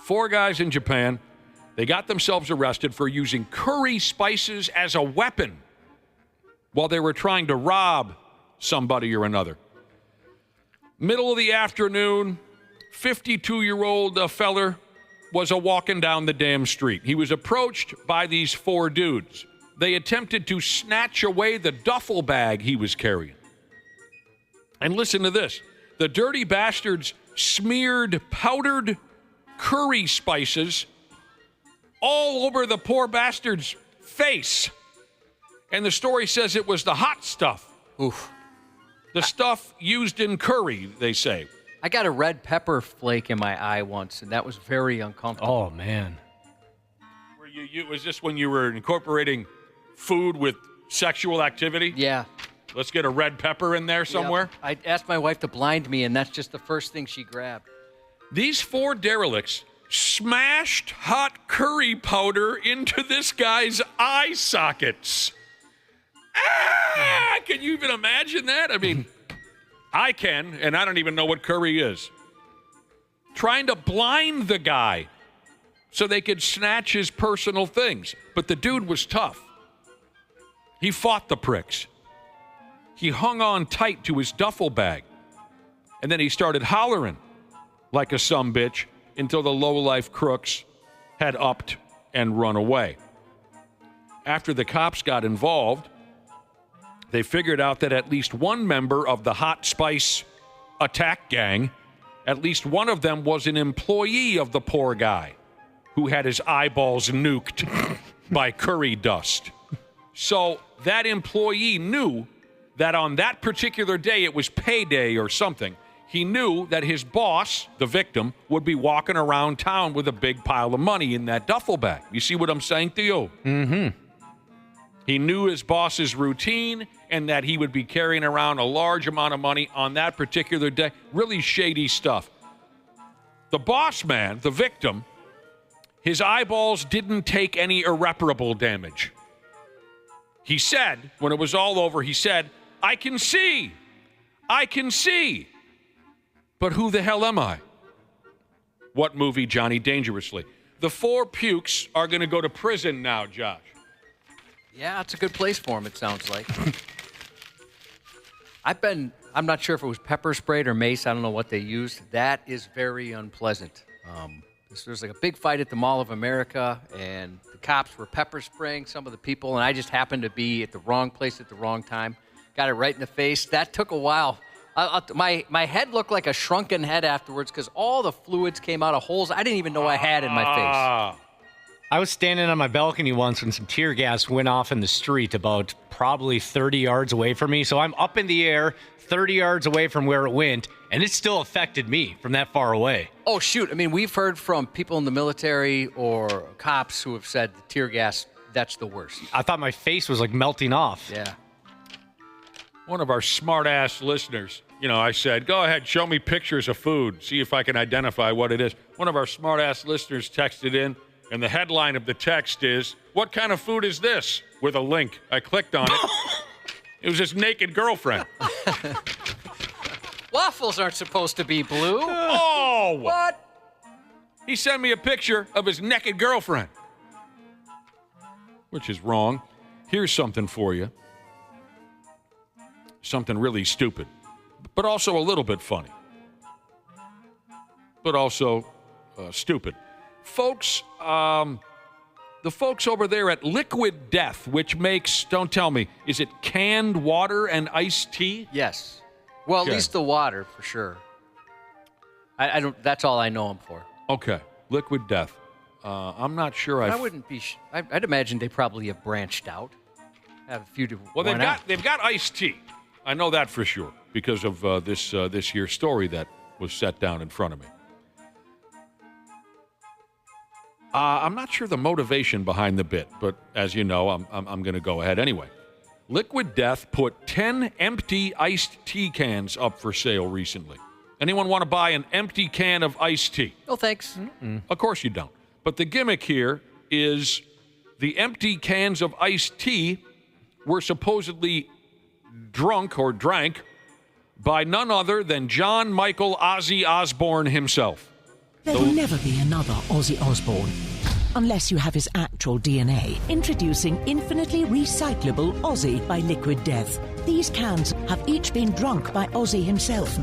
4 guys in Japan, they got themselves arrested for using curry spices as a weapon while they were trying to rob somebody or another. Middle of the afternoon, 52-year-old feller was walking down the damn street. He was approached by these 4 dudes. They attempted to snatch away the duffel bag he was carrying. And listen to this. The dirty bastards smeared powdered curry spices all over the poor bastard's face. And the story says it was the hot stuff. Oof. The stuff used in curry, they say. I got a red pepper flake in my eye once, and that was very uncomfortable. Oh, man. Was this when you were incorporating food with sexual activity? Yeah. Let's get a red pepper in there somewhere. Yep. I asked my wife to blind me, and that's just the first thing she grabbed. These 4 derelicts smashed hot curry powder into this guy's eye sockets. Can you even imagine that? I mean, I can, and I don't even know what curry is. Trying to blind the guy so they could snatch his personal things. But the dude was tough. He fought the pricks. He hung on tight to his duffel bag. And then he started hollering like a sumbitch until the lowlife crooks had upped and run away. After the cops got involved, they figured out that at least one member of the hot spice attack gang, at least one of them was an employee of the poor guy who had his eyeballs nuked by curry dust. So that employee knew that on that particular day, it was payday or something. He knew that his boss, the victim, would be walking around town with a big pile of money in that duffel bag. You see what I'm saying, Theo? Mm-hmm. He knew his boss's routine and that he would be carrying around a large amount of money on that particular day. Really shady stuff. The boss man, the victim, his eyeballs didn't take any irreparable damage. He said, when it was all over, he said, I can see. But who the hell am I? What movie, Johnny Dangerously? The 4 pukes are going to go to prison now, Josh. Yeah, it's a good place for him, it sounds like. I'm not sure if it was pepper sprayed or mace. I don't know what they used. That is very unpleasant. There's like a big fight at the Mall of America, and the cops were pepper spraying some of the people, and I just happened to be at the wrong place at the wrong time. Got it right in the face. That took a while. My head looked like a shrunken head afterwards because all the fluids came out of holes I didn't even know I had in my face. I was standing on my balcony once when some tear gas went off in the street about probably 30 yards away from me. So I'm up in the air 30 yards away from where it went, and it still affected me from that far away. Oh, shoot. I mean, we've heard from people in the military or cops who have said the tear gas, that's the worst. I thought my face was like melting off. Yeah. One of our smart-ass listeners, I said, go ahead, show me pictures of food, see if I can identify what it is. One of our smart-ass listeners texted in, And the headline of the text is, "What kind of food is this?" with a link. I clicked on it. It was his naked girlfriend. Waffles aren't supposed to be blue. Oh! What? He sent me a picture of his naked girlfriend, which is wrong. Here's something for you. Something really stupid, but also a little bit funny, but also stupid. Folks, the folks over there at Liquid Death, which makes, don't tell me, is it canned water and iced tea? Yes. Well, Okay. at least the water, for sure. I don't. That's all I know him for. Okay, Liquid Death. I'm not sure. I wouldn't be. I'd imagine they probably have branched out. Have a few to. Well, they've got iced tea. I know that for sure because of this year's story that was set down in front of me. I'm not sure the motivation behind the bit, but as you know, I'm going to go ahead anyway. Liquid Death put 10 empty iced tea cans up for sale recently. Anyone want to buy an empty can of iced tea? No, thanks. Of course you don't. But the gimmick here is the empty cans of iced tea were supposedly drunk or drank by none other than John Michael Ozzy Osbourne himself. There will never be another Ozzy Osbourne unless you have his actual DNA. Introducing infinitely recyclable Ozzy by Liquid Death. These cans have each been drunk by Ozzy himself.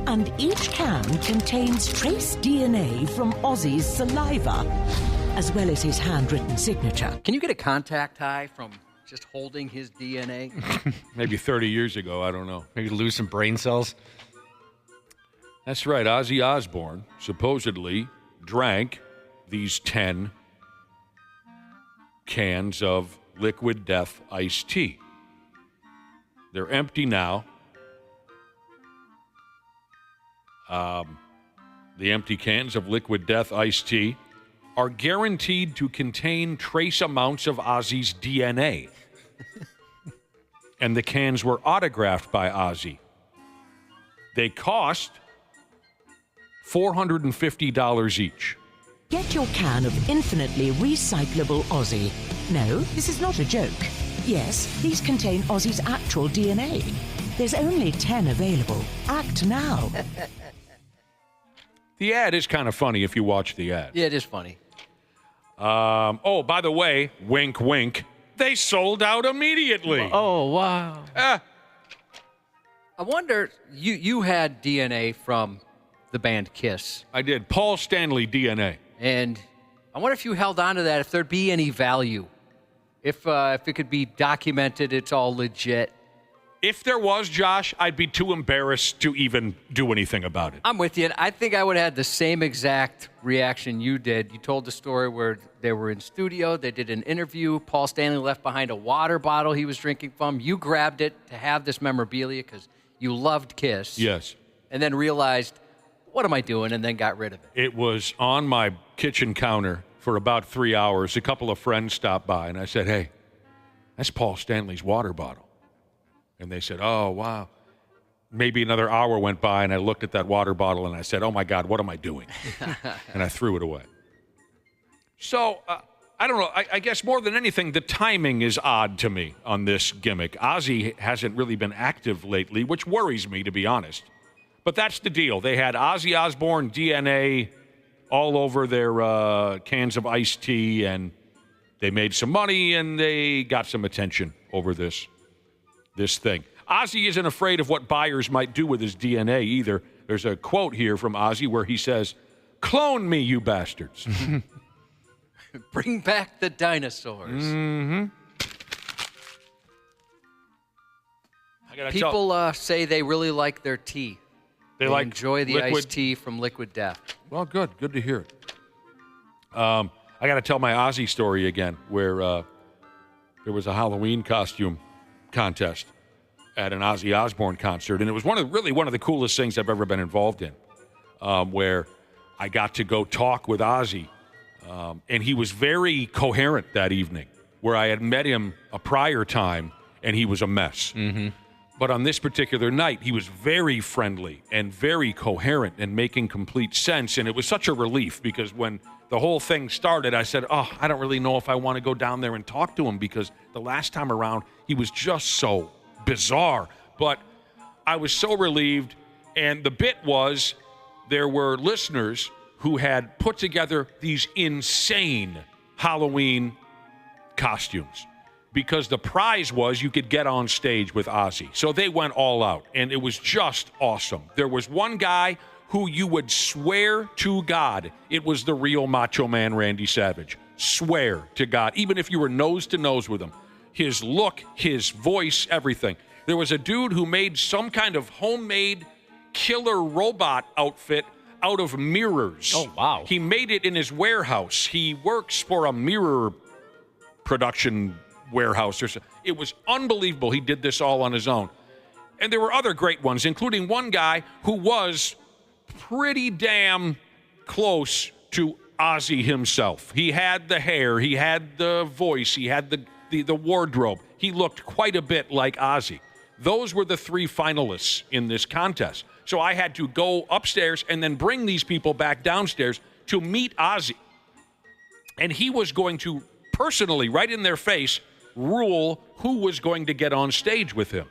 And each can contains trace DNA from Ozzy's saliva, as well as his handwritten signature. Can you get a contact high from just holding his DNA? Maybe 30 years ago, I don't know. Maybe lose some brain cells. That's right. Ozzy Osbourne supposedly drank these 10 cans of Liquid Death iced tea. They're empty now. The empty cans of Liquid Death iced tea are guaranteed to contain trace amounts of Ozzy's DNA. And the cans were autographed by Ozzy. They cost $450 each. Get your can of infinitely recyclable Ozzy. No, this is not a joke. Yes, these contain Ozzy's actual DNA. There's only 10 available. Act now. The ad is kind of funny if you watch the ad. Yeah, it is funny. Oh, by the way, wink, wink, they sold out immediately. Oh, wow. Ah, I wonder, you had DNA from the band Kiss. I did. Paul Stanley DNA. And I wonder if you held on to that, if there'd be any value. If it could be documented, it's all legit. If there was, Josh, I'd be too embarrassed to even do anything about it. I'm with you. And I think I would have had the same exact reaction you did. You told the story where they were in studio. They did an interview. Paul Stanley left behind a water bottle he was drinking from. You grabbed it to have this memorabilia because you loved Kiss. Yes. And then realized, what am I doing? And then got rid of it. It was on my kitchen counter for about 3 hours. A couple of friends stopped by, and I said, hey, that's Paul Stanley's water bottle. And they said, oh, wow. Maybe another hour went by, and I looked at that water bottle, and I said, oh, my God, what am I doing? And I threw it away. So, I don't know. I guess more than anything, the timing is odd to me on this gimmick. Ozzy hasn't really been active lately, which worries me, to be honest. But that's the deal. They had Ozzy Osbourne DNA all over their cans of iced tea, and they made some money, and they got some attention over this thing. Ozzy isn't afraid of what buyers might do with his DNA either. There's a quote here from Ozzy where he says, clone me, you bastards. Bring back the dinosaurs. Mm-hmm. People say they really like their tea. They like enjoy the liquid iced tea from Liquid Death. Well, good. Good to hear it. I got to tell my Ozzy story again, where there was a Halloween costume contest at an Ozzy Osbourne concert, and it was one of the coolest things I've ever been involved in, where I got to go talk with Ozzy, and he was very coherent that evening, where I had met him a prior time, and he was a mess. Mm-hmm. But on this particular night, he was very friendly and very coherent and making complete sense. And it was such a relief because when the whole thing started, I said, oh, I don't really know if I want to go down there and talk to him because the last time around, he was just so bizarre. But I was so relieved. And the bit was there were listeners who had put together these insane Halloween costumes because the prize was you could get on stage with Ozzy. So they went all out, and it was just awesome. There was one guy who you would swear to God it was the real Macho Man Randy Savage. Swear to God, even if you were nose to nose with him. His look, his voice, everything. There was a dude who made some kind of homemade killer robot outfit out of mirrors. Oh, wow. He made it in his warehouse. He works for a mirror production warehouse or so. It was unbelievable. He did this all on his own. And there were other great ones, including one guy who was pretty damn close to Ozzy himself. He had the hair, he had the voice, he had the wardrobe. He looked quite a bit like Ozzy. Those were the 3 finalists in this contest. So I had to go upstairs and then bring these people back downstairs to meet Ozzy. And he was going to personally, right in their face, rule who was going to get on stage with him.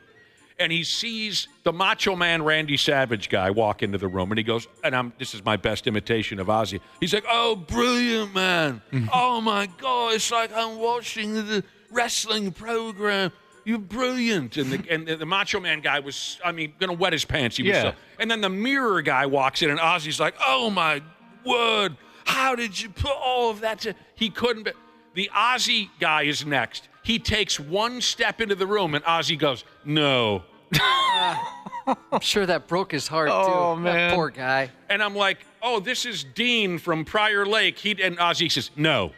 And he sees the Macho Man Randy Savage guy walk into the room, and he goes, and this is my best imitation of Ozzy. He's like, oh, brilliant, man. Oh, my God, it's like I'm watching the wrestling program. You're brilliant. And the Macho Man guy was, going to wet his pants. He was and then the mirror guy walks in, and Ozzy's like, oh, my word, how did you put all of that to... He couldn't... The Ozzy guy is next. He takes one step into the room, and Ozzy goes, no. I'm sure that broke his heart, too. Oh, man. That poor guy. And I'm like, oh, this is Dean from Prior Lake. And Ozzy says, no.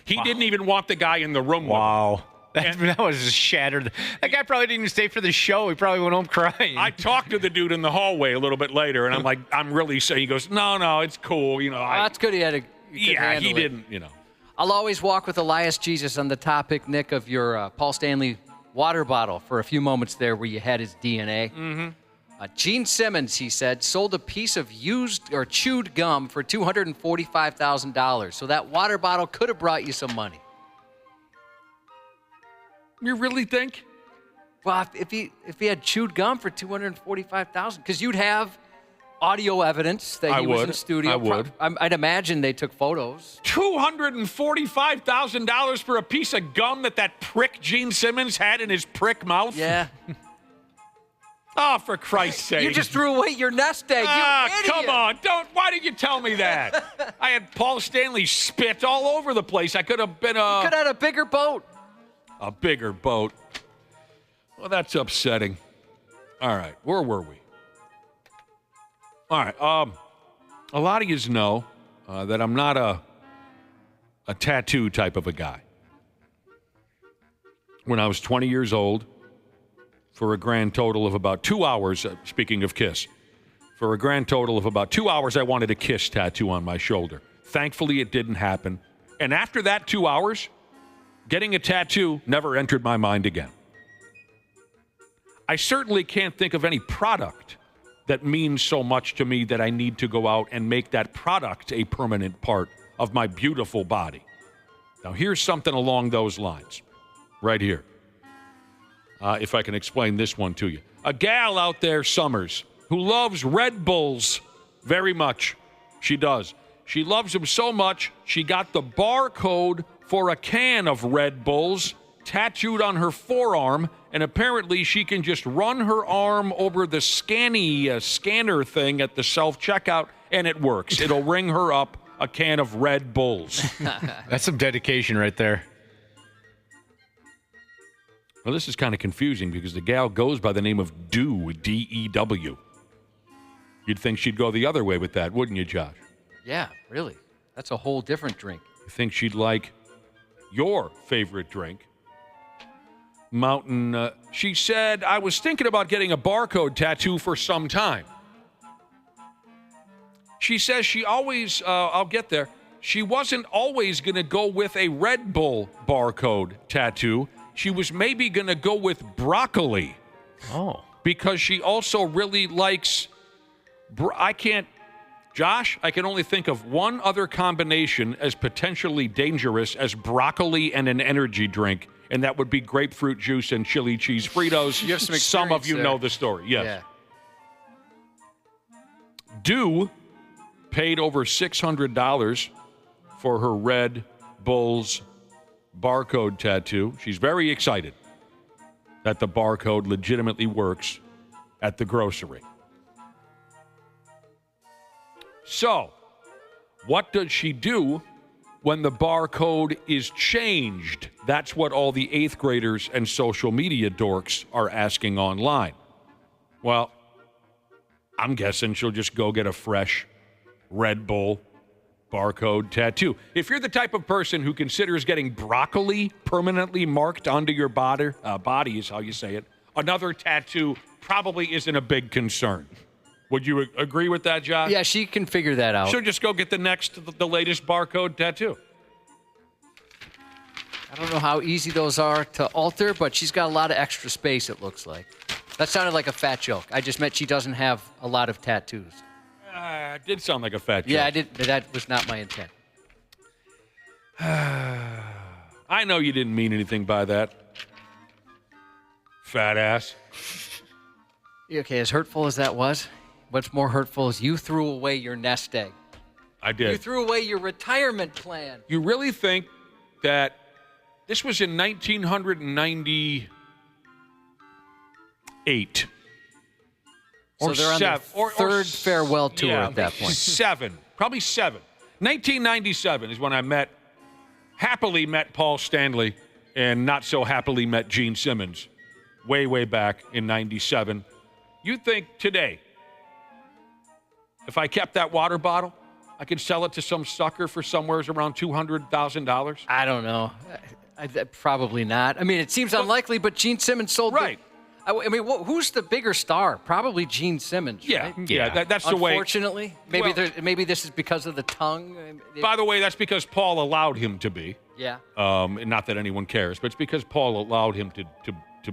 He didn't even want the guy in the room with him. That was just shattered. That guy probably didn't even stay for the show. He probably went home crying. I talked to the dude in the hallway a little bit later, and I'm like, I'm really sorry. He goes, no, it's cool. That's good. He didn't, I'll always walk with Elias Jesus on the topic, Nick, of your Paul Stanley water bottle for a few moments there where you had his DNA. Mm-hmm. Gene Simmons, he said, sold a piece of used or chewed gum for $245,000. So that water bottle could have brought you some money. You really think? Well, if he had chewed gum for $245,000, because you'd have audio evidence that he was in the studio. I would. I'd imagine they took photos. $245,000 for a piece of gum that prick Gene Simmons had in his prick mouth? Yeah. Oh, for Christ's sake. You just threw away your nest egg. You idiot. Come on. Why did you tell me that? I had Paul Stanley spit all over the place. I could have been You could have had a bigger boat. A bigger boat. Well, that's upsetting. All right. Where were we? All right. A lot of yous know that I'm not a tattoo type of a guy. When I was 20 years old, for a grand total of about 2 hours, speaking of Kiss, for a grand total of about 2 hours, I wanted a Kiss tattoo on my shoulder. Thankfully, it didn't happen. And after that 2 hours, getting a tattoo never entered my mind again. I certainly can't think of any product that means so much to me that I need to go out and make that product a permanent part of my beautiful body. Now, here's something along those lines, right here. If I can explain this one to you. A gal out there, Summers, who loves Red Bulls very much. She does. She loves them so much, she got the barcode for a can of Red Bulls tattooed on her forearm, and apparently she can just run her arm over the scanner thing at the self-checkout, and it works. It'll ring her up a can of Red Bulls. That's some dedication right there. Well, this is kind of confusing because the gal goes by the name of Dew, D-E-W. You'd think she'd go the other way with that, wouldn't you, Josh? Yeah, really. That's a whole different drink. You think she'd like your favorite drink? Mountain. She said, I was thinking about getting a barcode tattoo for some time. She says she always, I'll get there, she wasn't always going to go with a Red Bull barcode tattoo. She was maybe going to go with broccoli Oh. Because she also really likes, Josh, I can only think of one other combination as potentially dangerous as broccoli and an energy drink, and that would be grapefruit juice and chili cheese Fritos. You have some of you there. know the story, yes. Yeah. Dew paid over $600 for her Red Bulls barcode tattoo. She's very excited that the barcode legitimately works at the grocery. So, what does she do when the barcode is changed? That's what all the 8th graders and social media dorks are asking online. Well, I'm guessing she'll just go get a fresh Red Bull barcode tattoo. If you're the type of person who considers getting broccoli permanently marked onto your body is how you say it, another tattoo probably isn't a big concern. Would you agree with that, Josh? Yeah, she can figure that out. She'll just go get the latest barcode tattoo. I don't know how easy those are to alter, but she's got a lot of extra space, it looks like. That sounded like a fat joke. I just meant she doesn't have a lot of tattoos. It did sound like a fat joke. Yeah, I did. That was not my intent. I know you didn't mean anything by that. Fat ass. Okay, as hurtful as that was, what's more hurtful is you threw away your nest egg. I did. You threw away your retirement plan. You really think that this was in 1998? So they're on their third farewell tour at that point. Probably seven. 1997 is when I happily met Paul Stanley and not so happily met Gene Simmons way, way back in 97. You think today, if I kept that water bottle, I could sell it to some sucker for somewhere around $200,000? I don't know. Probably not. I mean, it seems unlikely, but Gene Simmons sold right. I mean, who's the bigger star? Probably Gene Simmons. Yeah, right? yeah. That's the way. Unfortunately, maybe this is because of the tongue. By the way, that's because Paul allowed him to be. Yeah. Not that anyone cares, but it's because Paul allowed him to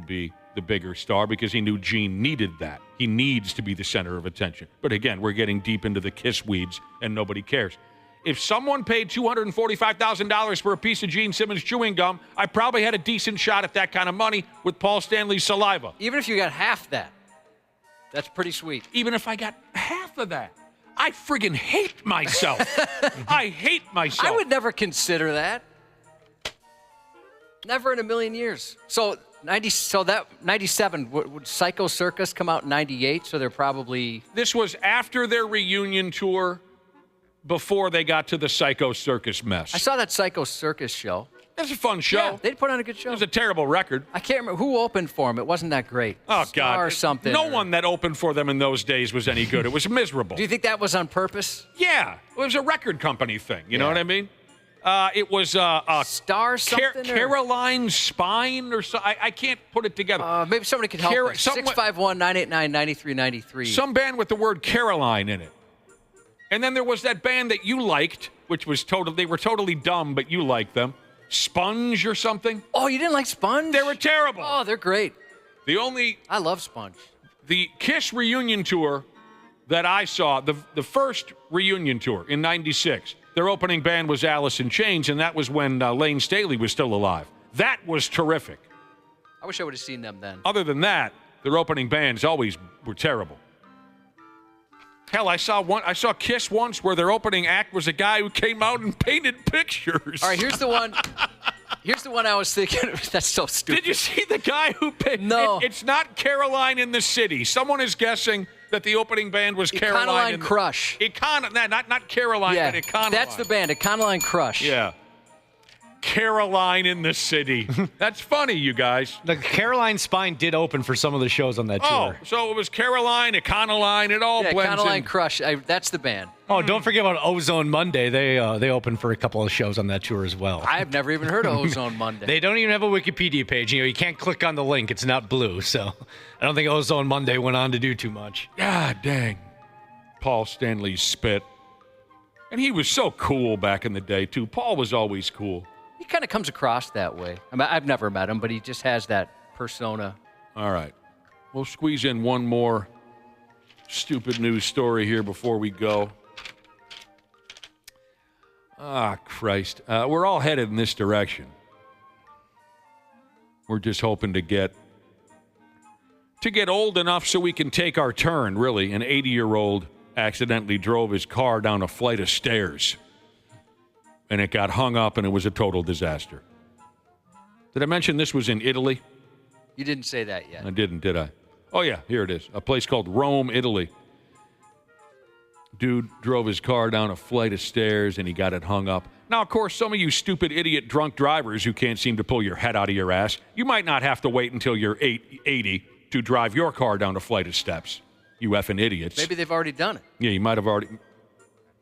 be the bigger star because he knew Gene needed that. He needs to be the center of attention. But again, we're getting deep into the kiss weeds, and nobody cares. If someone paid $245,000 for a piece of Gene Simmons chewing gum, I probably had a decent shot at that kind of money with Paul Stanley's saliva. Even if you got half that, that's pretty sweet. Even if I got half of that, I friggin' hate myself. I hate myself. I would never consider that. Never in a million years. So 97, would Psycho Circus come out in 98? So they're probably... This was after their reunion tour, before they got to the Psycho Circus mess. I saw that Psycho Circus show. It was a fun show. Yeah, they put on a good show. It was a terrible record. I can't remember who opened for them. It wasn't that great. Oh, Star God. Or something. No one that opened for them in those days was any good. It was miserable. Do you think that was on purpose? Yeah. It was a record company thing. You know what I mean? It was Star something? Caroline Spine or so. I can't put it together. Maybe somebody could help us. 651-989-9393. Some band with the word Caroline in it. And then there was that band that you liked, which was they were totally dumb, but you liked them. Sponge or something. Oh, you didn't like Sponge? They were terrible. Oh, they're great. I love Sponge. The Kiss reunion tour that I saw, the first reunion tour in 96, their opening band was Alice in Chains, and that was when Lane Staley was still alive. That was terrific. I wish I would have seen them then. Other than that, their opening bands always were terrible. Hell, I saw Kiss once where their opening act was a guy who came out and painted pictures. All right, here's the one. Here's the one I was thinking. That's so stupid. Did you see the guy who painted? No. It's not Caroline in the City. Someone is guessing that the opening band was Caroline. Crush. Not Caroline, but Econoline. That's the band, Econoline Crush. Yeah. Caroline in the City. That's funny, you guys. The Caroline Spine did open for some of the shows on that tour. Oh, so it was Caroline, Econoline, it all blends Econoline in. Crush. That's the band. Oh, don't forget about Ozone Monday. They opened for a couple of shows on that tour as well. I've never even heard of Ozone Monday. They don't even have a Wikipedia page. You can't click on the link. It's not blue. So I don't think Ozone Monday went on to do too much. God dang. Paul Stanley spit. And he was so cool back in the day, too. Paul was always cool. He kind of comes across that way. I mean, I've never met him, but he just has that persona. All right. We'll squeeze in one more stupid news story here before we go. Ah, Christ. We're all headed in this direction. We're just hoping to get old enough so we can take our turn, really. An 80-year-old accidentally drove his car down a flight of stairs, and it got hung up, and it was a total disaster. Did I mention this was in Italy? You didn't say that yet. I didn't, did I? Oh, yeah, here it is. A place called Rome, Italy. Dude drove his car down a flight of stairs, and he got it hung up. Now, of course, some of you stupid, idiot, drunk drivers who can't seem to pull your head out of your ass, you might not have to wait until you're 80 to drive your car down a flight of steps. You effing idiots. Maybe they've already done it. Yeah, you might have already.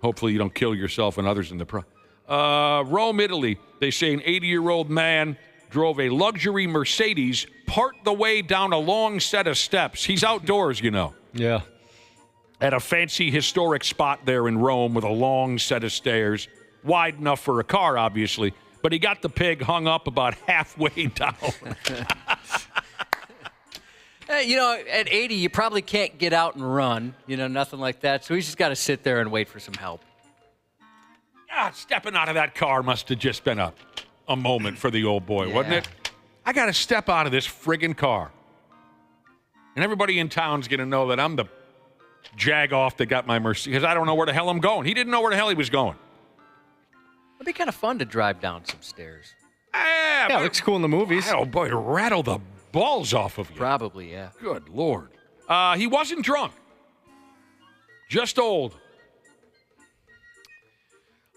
Hopefully you don't kill yourself and others in the Rome, Italy. They say an 80-year-old man drove a luxury Mercedes part the way down a long set of steps. He's outdoors, you know. Yeah. At a fancy historic spot there in Rome with a long set of stairs, wide enough for a car, obviously. But he got the pig hung up about halfway down. You know, at 80, you probably can't get out and run, nothing like that. So he's just got to sit there and wait for some help. Stepping out of that car must have just been a moment for the old boy, wasn't it? I got to step out of this friggin' car. And everybody in town's going to know that I'm the jag-off that got my Mercedes, because I don't know where the hell I'm going. He didn't know where the hell he was going. It'd be kind of fun to drive down some stairs. Yeah, it looks cool in the movies. Oh, boy, to rattle the balls off of you. Probably, yeah. Good Lord. He wasn't drunk. Just old.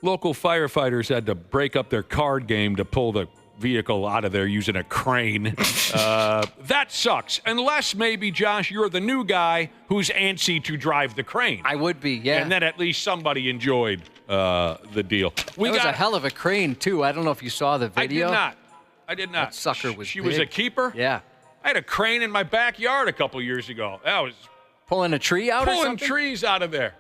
Local firefighters had to break up their card game to pull the vehicle out of there using a crane. That sucks. Unless maybe, Josh, you're the new guy who's antsy to drive the crane. I would be, yeah. And then at least somebody enjoyed the deal. That was a hell of a crane, too. I don't know if you saw the video. I did not. That sucker was She big. was a keeper? Yeah. I had a crane in my backyard a couple years ago. That was pulling a tree out or something? Pulling trees out of there.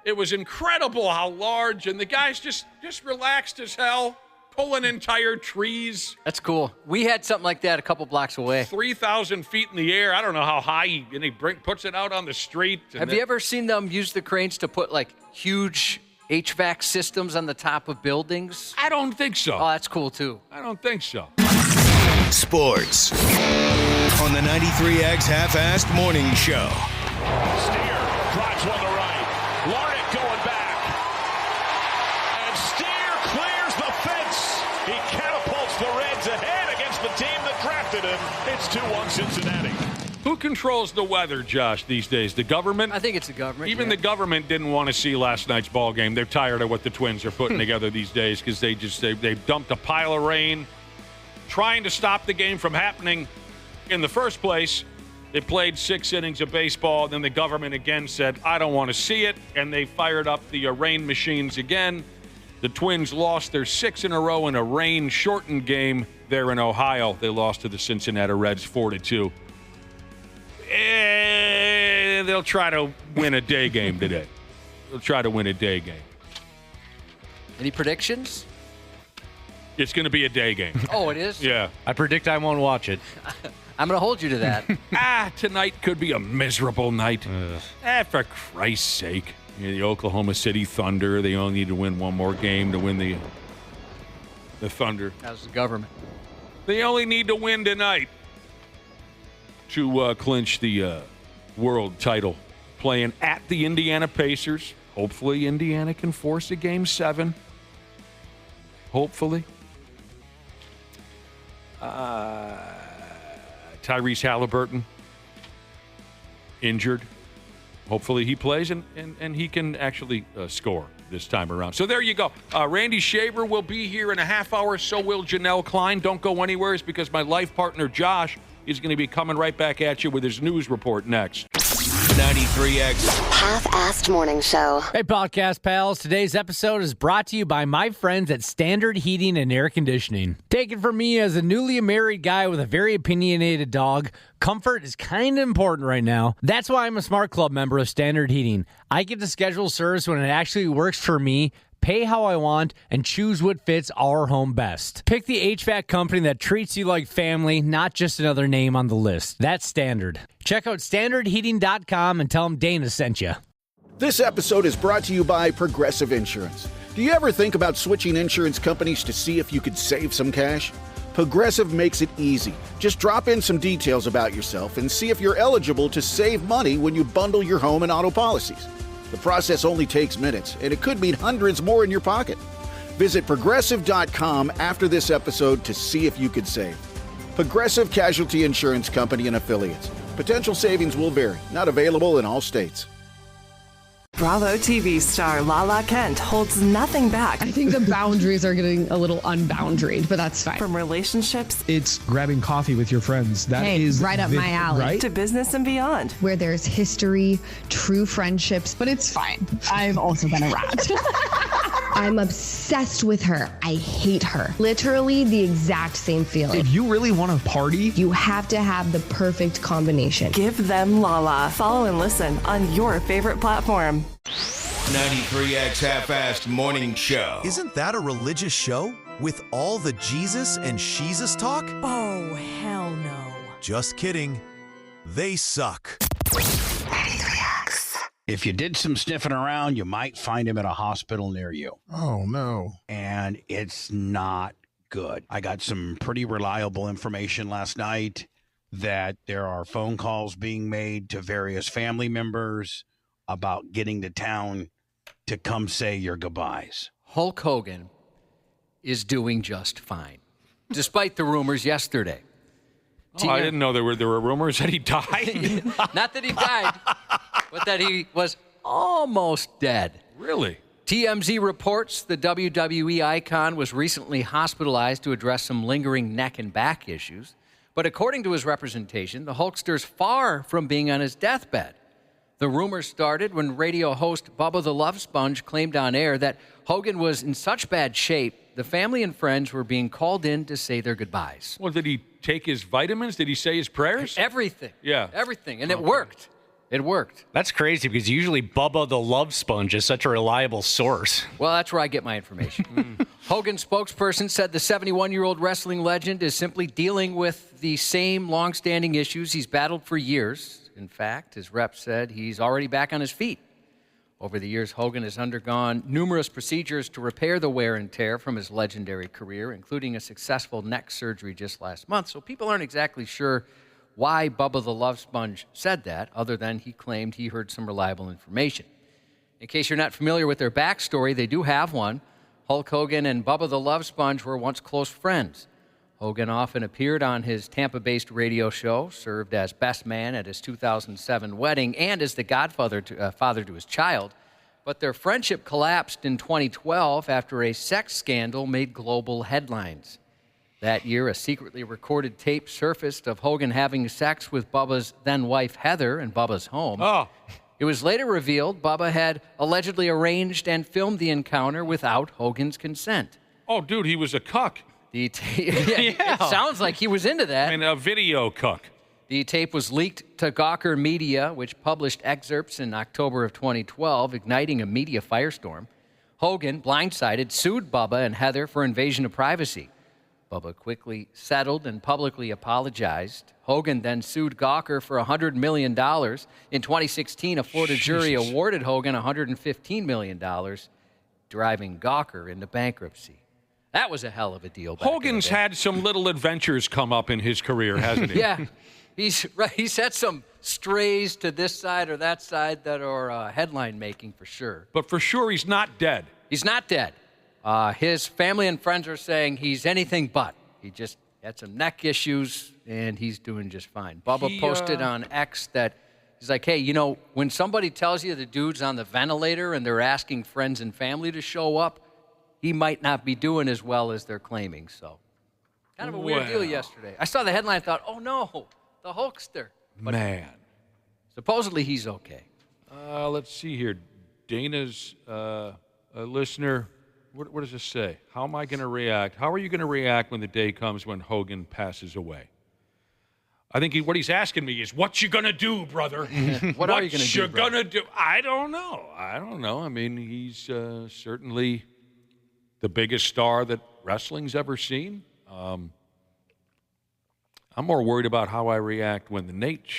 It was incredible how large, and the guy's just relaxed as hell, pulling entire trees. That's cool. We had something like that a couple blocks away. 3,000 feet in the air. I don't know how high he puts it out on the street. Have you ever seen them use the cranes to put, like, huge HVAC systems on the top of buildings? I don't think so. Oh, that's cool, too. I don't think so. Sports on the 93X Half-Assed Morning Show. Steer drives one to right. Larnach going back. And Steer clears the fence. He catapults the Reds ahead against the team that drafted him. It's 2-1 Cincinnati. Who controls the weather, Josh, these days? The government? I think it's the government. Even the government didn't want to see last night's ball game. They're tired of what the Twins are putting together these days because they dumped a pile of rain trying to stop the game from happening in the first place. They played 6 innings of baseball. Then the government again said, I don't want to see it. And they fired up the rain machines again. The Twins lost their 6 in a row in a rain-shortened game there in Ohio. They lost to the Cincinnati Reds 4-2. They'll try to win a day game today. They'll try to win a day game. Any predictions? It's going to be a day game. Oh, it is? Yeah. I predict I won't watch it. I'm going to hold you to that. Tonight could be a miserable night. For Christ's sake. The Oklahoma City Thunder, they only need to win one more game to win the Thunder. How's the government? They only need to win tonight to clinch the world title. Playing at the Indiana Pacers. Hopefully Indiana can force a Game 7. Hopefully. Tyrese Halliburton injured. Hopefully he plays and he can actually score this time around. So there you go. Randy Shaver will be here in a half hour. So will Janel Klein. Don't go anywhere. It's because my life partner Josh is going to be coming right back at you with his news report next. 93X Half-Assed Morning Show. Hey, podcast pals. Today's episode is brought to you by my friends at Standard Heating and Air Conditioning. Take it from me as a newly married guy with a very opinionated dog. Comfort is kind of important right now. That's why I'm a Smart Club member of Standard Heating. I get to schedule service when it actually works for me, pay how I want, and choose what fits our home best. Pick the HVAC company that treats you like family, not just another name on the list. That's Standard. Check out standardheating.com and tell them Dana sent you. This episode is brought to you by Progressive Insurance. Do you ever think about switching insurance companies to see if you could save some cash? Progressive makes it easy. Just drop in some details about yourself and see if you're eligible to save money when you bundle your home and auto policies. The process only takes minutes, and it could mean hundreds more in your pocket. Visit Progressive.com after this episode to see if you could save. Progressive Casualty Insurance Company and Affiliates. Potential savings will vary. Not available in all states. Bravo TV star Lala Kent holds nothing back. I think the boundaries are getting a little unboundaried, but that's fine. From relationships, it's grabbing coffee with your friends. That is right up my alley. Right? To business and beyond. Where there's history, true friendships, but it's fine. I've also been a rat. I'm obsessed with her. I hate her. Literally the exact same feeling. If you really want to party, you have to have the perfect combination. Give them Lala. Follow and listen on your favorite platform. 93X Half-Assed Morning Show. Isn't that a religious show? With all the Jesus and Sheezus talk? Oh, hell no. Just kidding. They suck. 93X. If you did some sniffing around, you might find him at a hospital near you. Oh, no. And it's not good. I got some pretty reliable information last night that there are phone calls being made to various family members about getting to town to come say your goodbyes. Hulk Hogan is doing just fine, despite the rumors yesterday. Oh, I didn't know there were rumors that he died. Not that he died, but that he was almost dead. Really? TMZ reports the WWE icon was recently hospitalized to address some lingering neck and back issues. But according to his representation, the Hulkster's far from being on his deathbed. The rumors started when radio host Bubba the Love Sponge claimed on air that Hogan was in such bad shape, the family and friends were being called in to say their goodbyes. Well, did he take his vitamins? Did he say his prayers? Everything. Yeah. Everything. And it worked. It worked. That's crazy because usually Bubba the Love Sponge is such a reliable source. Well, that's where I get my information. Hogan's spokesperson said the 71-year-old wrestling legend is simply dealing with the same long-standing issues he's battled for years. In fact, his rep said he's already back on his feet. Over the years, Hogan has undergone numerous procedures to repair the wear and tear from his legendary career, including a successful neck surgery just last month. So people aren't exactly sure why Bubba the Love Sponge said that, other than he claimed he heard some reliable information. In case you're not familiar with their backstory, they do have one. Hulk Hogan and Bubba the Love Sponge were once close friends. Hogan often appeared on his Tampa-based radio show, served as best man at his 2007 wedding, and as the godfather father to his child. But their friendship collapsed in 2012 after a sex scandal made global headlines. That year, a secretly recorded tape surfaced of Hogan having sex with Bubba's then-wife Heather in Bubba's home. Oh. It was later revealed Bubba had allegedly arranged and filmed the encounter without Hogan's consent. Oh, dude, he was a cuck. It sounds like he was into that. I mean, a video cuck. The tape was leaked to Gawker Media, which published excerpts in October of 2012, igniting a media firestorm. Hogan, blindsided, sued Bubba and Heather for invasion of privacy. Bubba quickly settled and publicly apologized. Hogan then sued Gawker for $100 million. In 2016, a Florida jury awarded Hogan $115 million, driving Gawker into bankruptcy. That was a hell of a deal. Hogan's had some little adventures come up in his career, hasn't he? Yeah. He's had some strays to this side or that side that are headline making for sure. But for sure, he's not dead. He's not dead. His family and friends are saying he's anything but. He just had some neck issues, and he's doing just fine. Bubba posted on X that he's like, hey, you know, when somebody tells you the dude's on the ventilator and they're asking friends and family to show up, he might not be doing as well as they're claiming. So kind of a weird deal yesterday. I saw the headline and thought, oh, no, the Hulkster. But man. Supposedly he's okay. Let's see here. Dana's a listener. What does this say? How am I going to react? How are you going to react when the day comes when Hogan passes away? I think what he's asking me is, what you going to do, brother? What are you going to do, I don't know. I mean, he's certainly the biggest star that wrestling's ever seen. I'm more worried about how I react when the Nate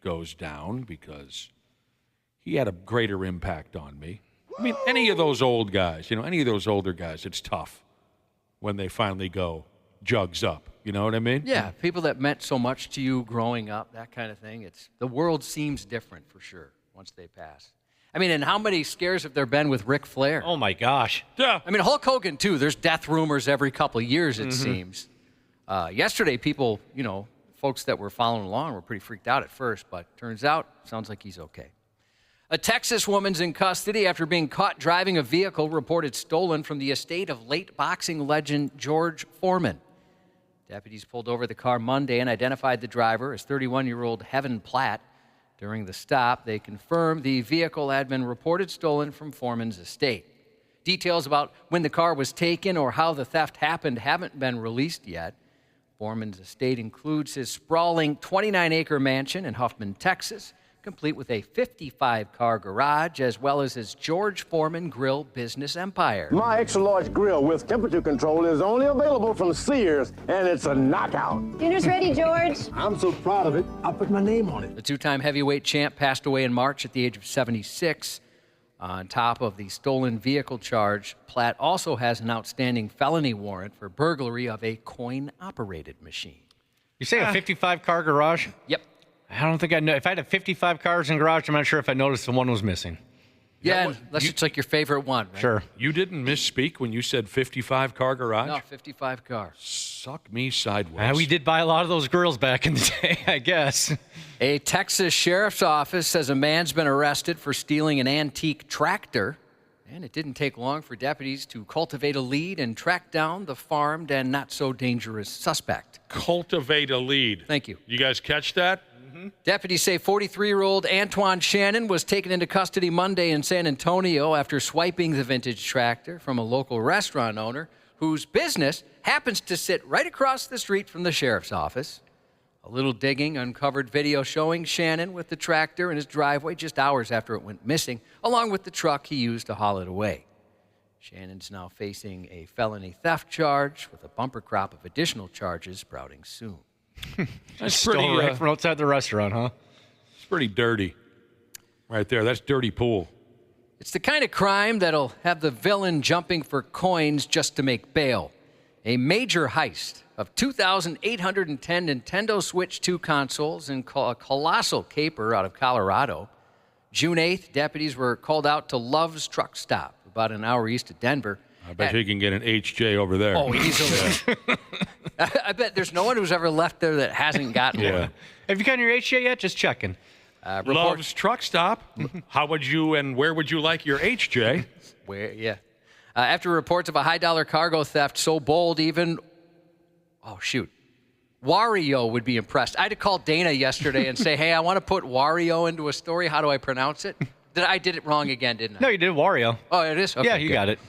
goes down because he had a greater impact on me. I mean, any of those old guys, any of those older guys, it's tough when they finally go jugs up. You know what I mean? Yeah, people that meant so much to you growing up, that kind of thing. The world seems different for sure once they pass. I mean, and how many scares have there been with Ric Flair? Oh, my gosh. Yeah. I mean, Hulk Hogan, too. There's death rumors every couple of years, it seems. Yesterday, people, folks that were following along were pretty freaked out at first, but turns out, sounds like he's okay. A Texas woman's in custody after being caught driving a vehicle reported stolen from the estate of late boxing legend George Foreman. Deputies pulled over the car Monday and identified the driver as 31-year-old Heaven Platt. During the stop, they confirmed the vehicle had been reported stolen from Foreman's estate. Details about when the car was taken or how the theft happened haven't been released yet. Foreman's estate includes his sprawling 29-acre mansion in Huffman, Texas, complete with a 55-car garage, as well as his George Foreman Grill business empire. My extra-large grill with temperature control is only available from Sears, and it's a knockout. Dinner's ready, George. I'm so proud of it, I put my name on it. The two-time heavyweight champ passed away in March at the age of 76. On top of the stolen vehicle charge, Platt also has an outstanding felony warrant for burglary of a coin-operated machine. You say a 55-car garage? Yep. I don't think I know. If I had 55 cars in the garage, I'm not sure if I noticed the one was missing. Yeah, unless it's like your favorite one, right? Sure. You didn't misspeak when you said 55-car garage? No, 55 cars. Suck me sideways. We did buy a lot of those grills back in the day, I guess. A Texas sheriff's office says a man's been arrested for stealing an antique tractor, and it didn't take long for deputies to cultivate a lead and track down the farmed and not-so-dangerous suspect. Cultivate a lead. Thank you. You guys catch that? Deputies say 43-year-old Antoine Shannon was taken into custody Monday in San Antonio after swiping the vintage tractor from a local restaurant owner whose business happens to sit right across the street from the sheriff's office. A little digging uncovered video showing Shannon with the tractor in his driveway just hours after it went missing, along with the truck he used to haul it away. Shannon's now facing a felony theft charge with a bumper crop of additional charges sprouting soon. That's pretty right from outside the restaurant, huh? It's pretty dirty. Right there. That's dirty pool. It's the kind of crime that'll have the villain jumping for coins just to make bail. A major heist of 2,810 Nintendo Switch 2 consoles and a colossal caper out of Colorado. June 8th, deputies were called out to Love's Truck Stop, about an hour east of Denver. I bet he can get an HJ over there. Oh, easily. I bet there's no one who's ever left there that hasn't gotten one. Have you gotten your HJ yet? Just checking. Love's Truck Stop. How would you and where would you like your HJ? After reports of a high-dollar cargo theft so bold, even Wario would be impressed. I had to call Dana yesterday and say, hey, I want to put Wario into a story. How do I pronounce it? I did it wrong again, didn't I? No, you did Wario. Oh, it is? Okay, yeah, you got it.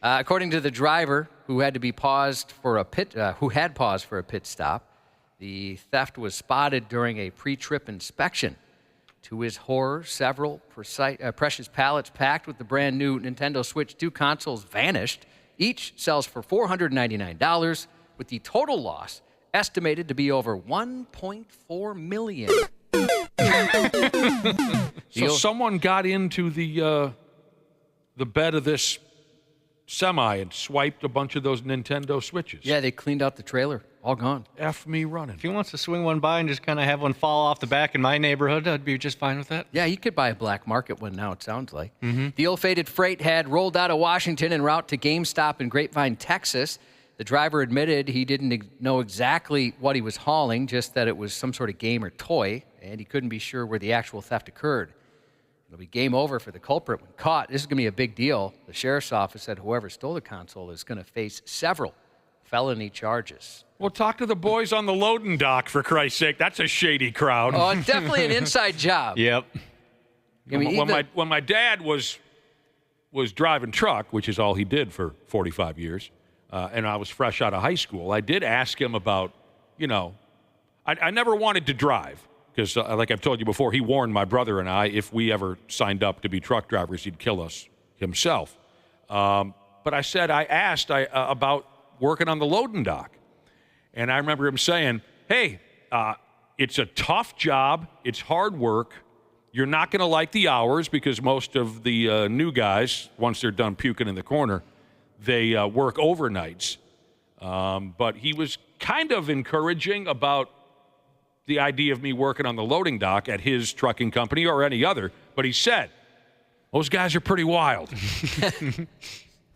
According to the driver, who had paused for a pit stop, the theft was spotted during a pre-trip inspection. To his horror, several precious pallets packed with the brand new Nintendo Switch 2 consoles vanished. Each sells for $499, with the total loss estimated to be over $1.4 million. So someone got into the bed of this semi and swiped a bunch of those Nintendo Switches. Yeah, they cleaned out the trailer. All gone. F me running. If he wants to swing one by and just kind of have one fall off the back in my neighborhood, I'd be just fine with that. Yeah, you could buy a black market one now, it sounds like. The ill-fated freight had rolled out of Washington en route to GameStop in Grapevine, Texas. The driver admitted he didn't know exactly what he was hauling, just that it was some sort of game or toy, and he couldn't be sure where the actual theft occurred. It'll be game over for the culprit when caught. This is going to be a big deal. The sheriff's office said whoever stole the console is going to face several felony charges. Well, talk to the boys on the loading dock, for Christ's sake. That's a shady crowd. Oh, definitely an inside job. Yep. I mean, when my dad was driving truck, which is all he did for 45 years, and I was fresh out of high school, I did ask him about, I never wanted to drive. Because, like I've told you before, he warned my brother and I, if we ever signed up to be truck drivers, he'd kill us himself. But I asked about working on the loading dock. And I remember him saying, hey, it's a tough job. It's hard work. You're not going to like the hours because most of the new guys, once they're done puking in the corner, they work overnights. But he was kind of encouraging about the idea of me working on the loading dock at his trucking company or any other. But he said, those guys are pretty wild.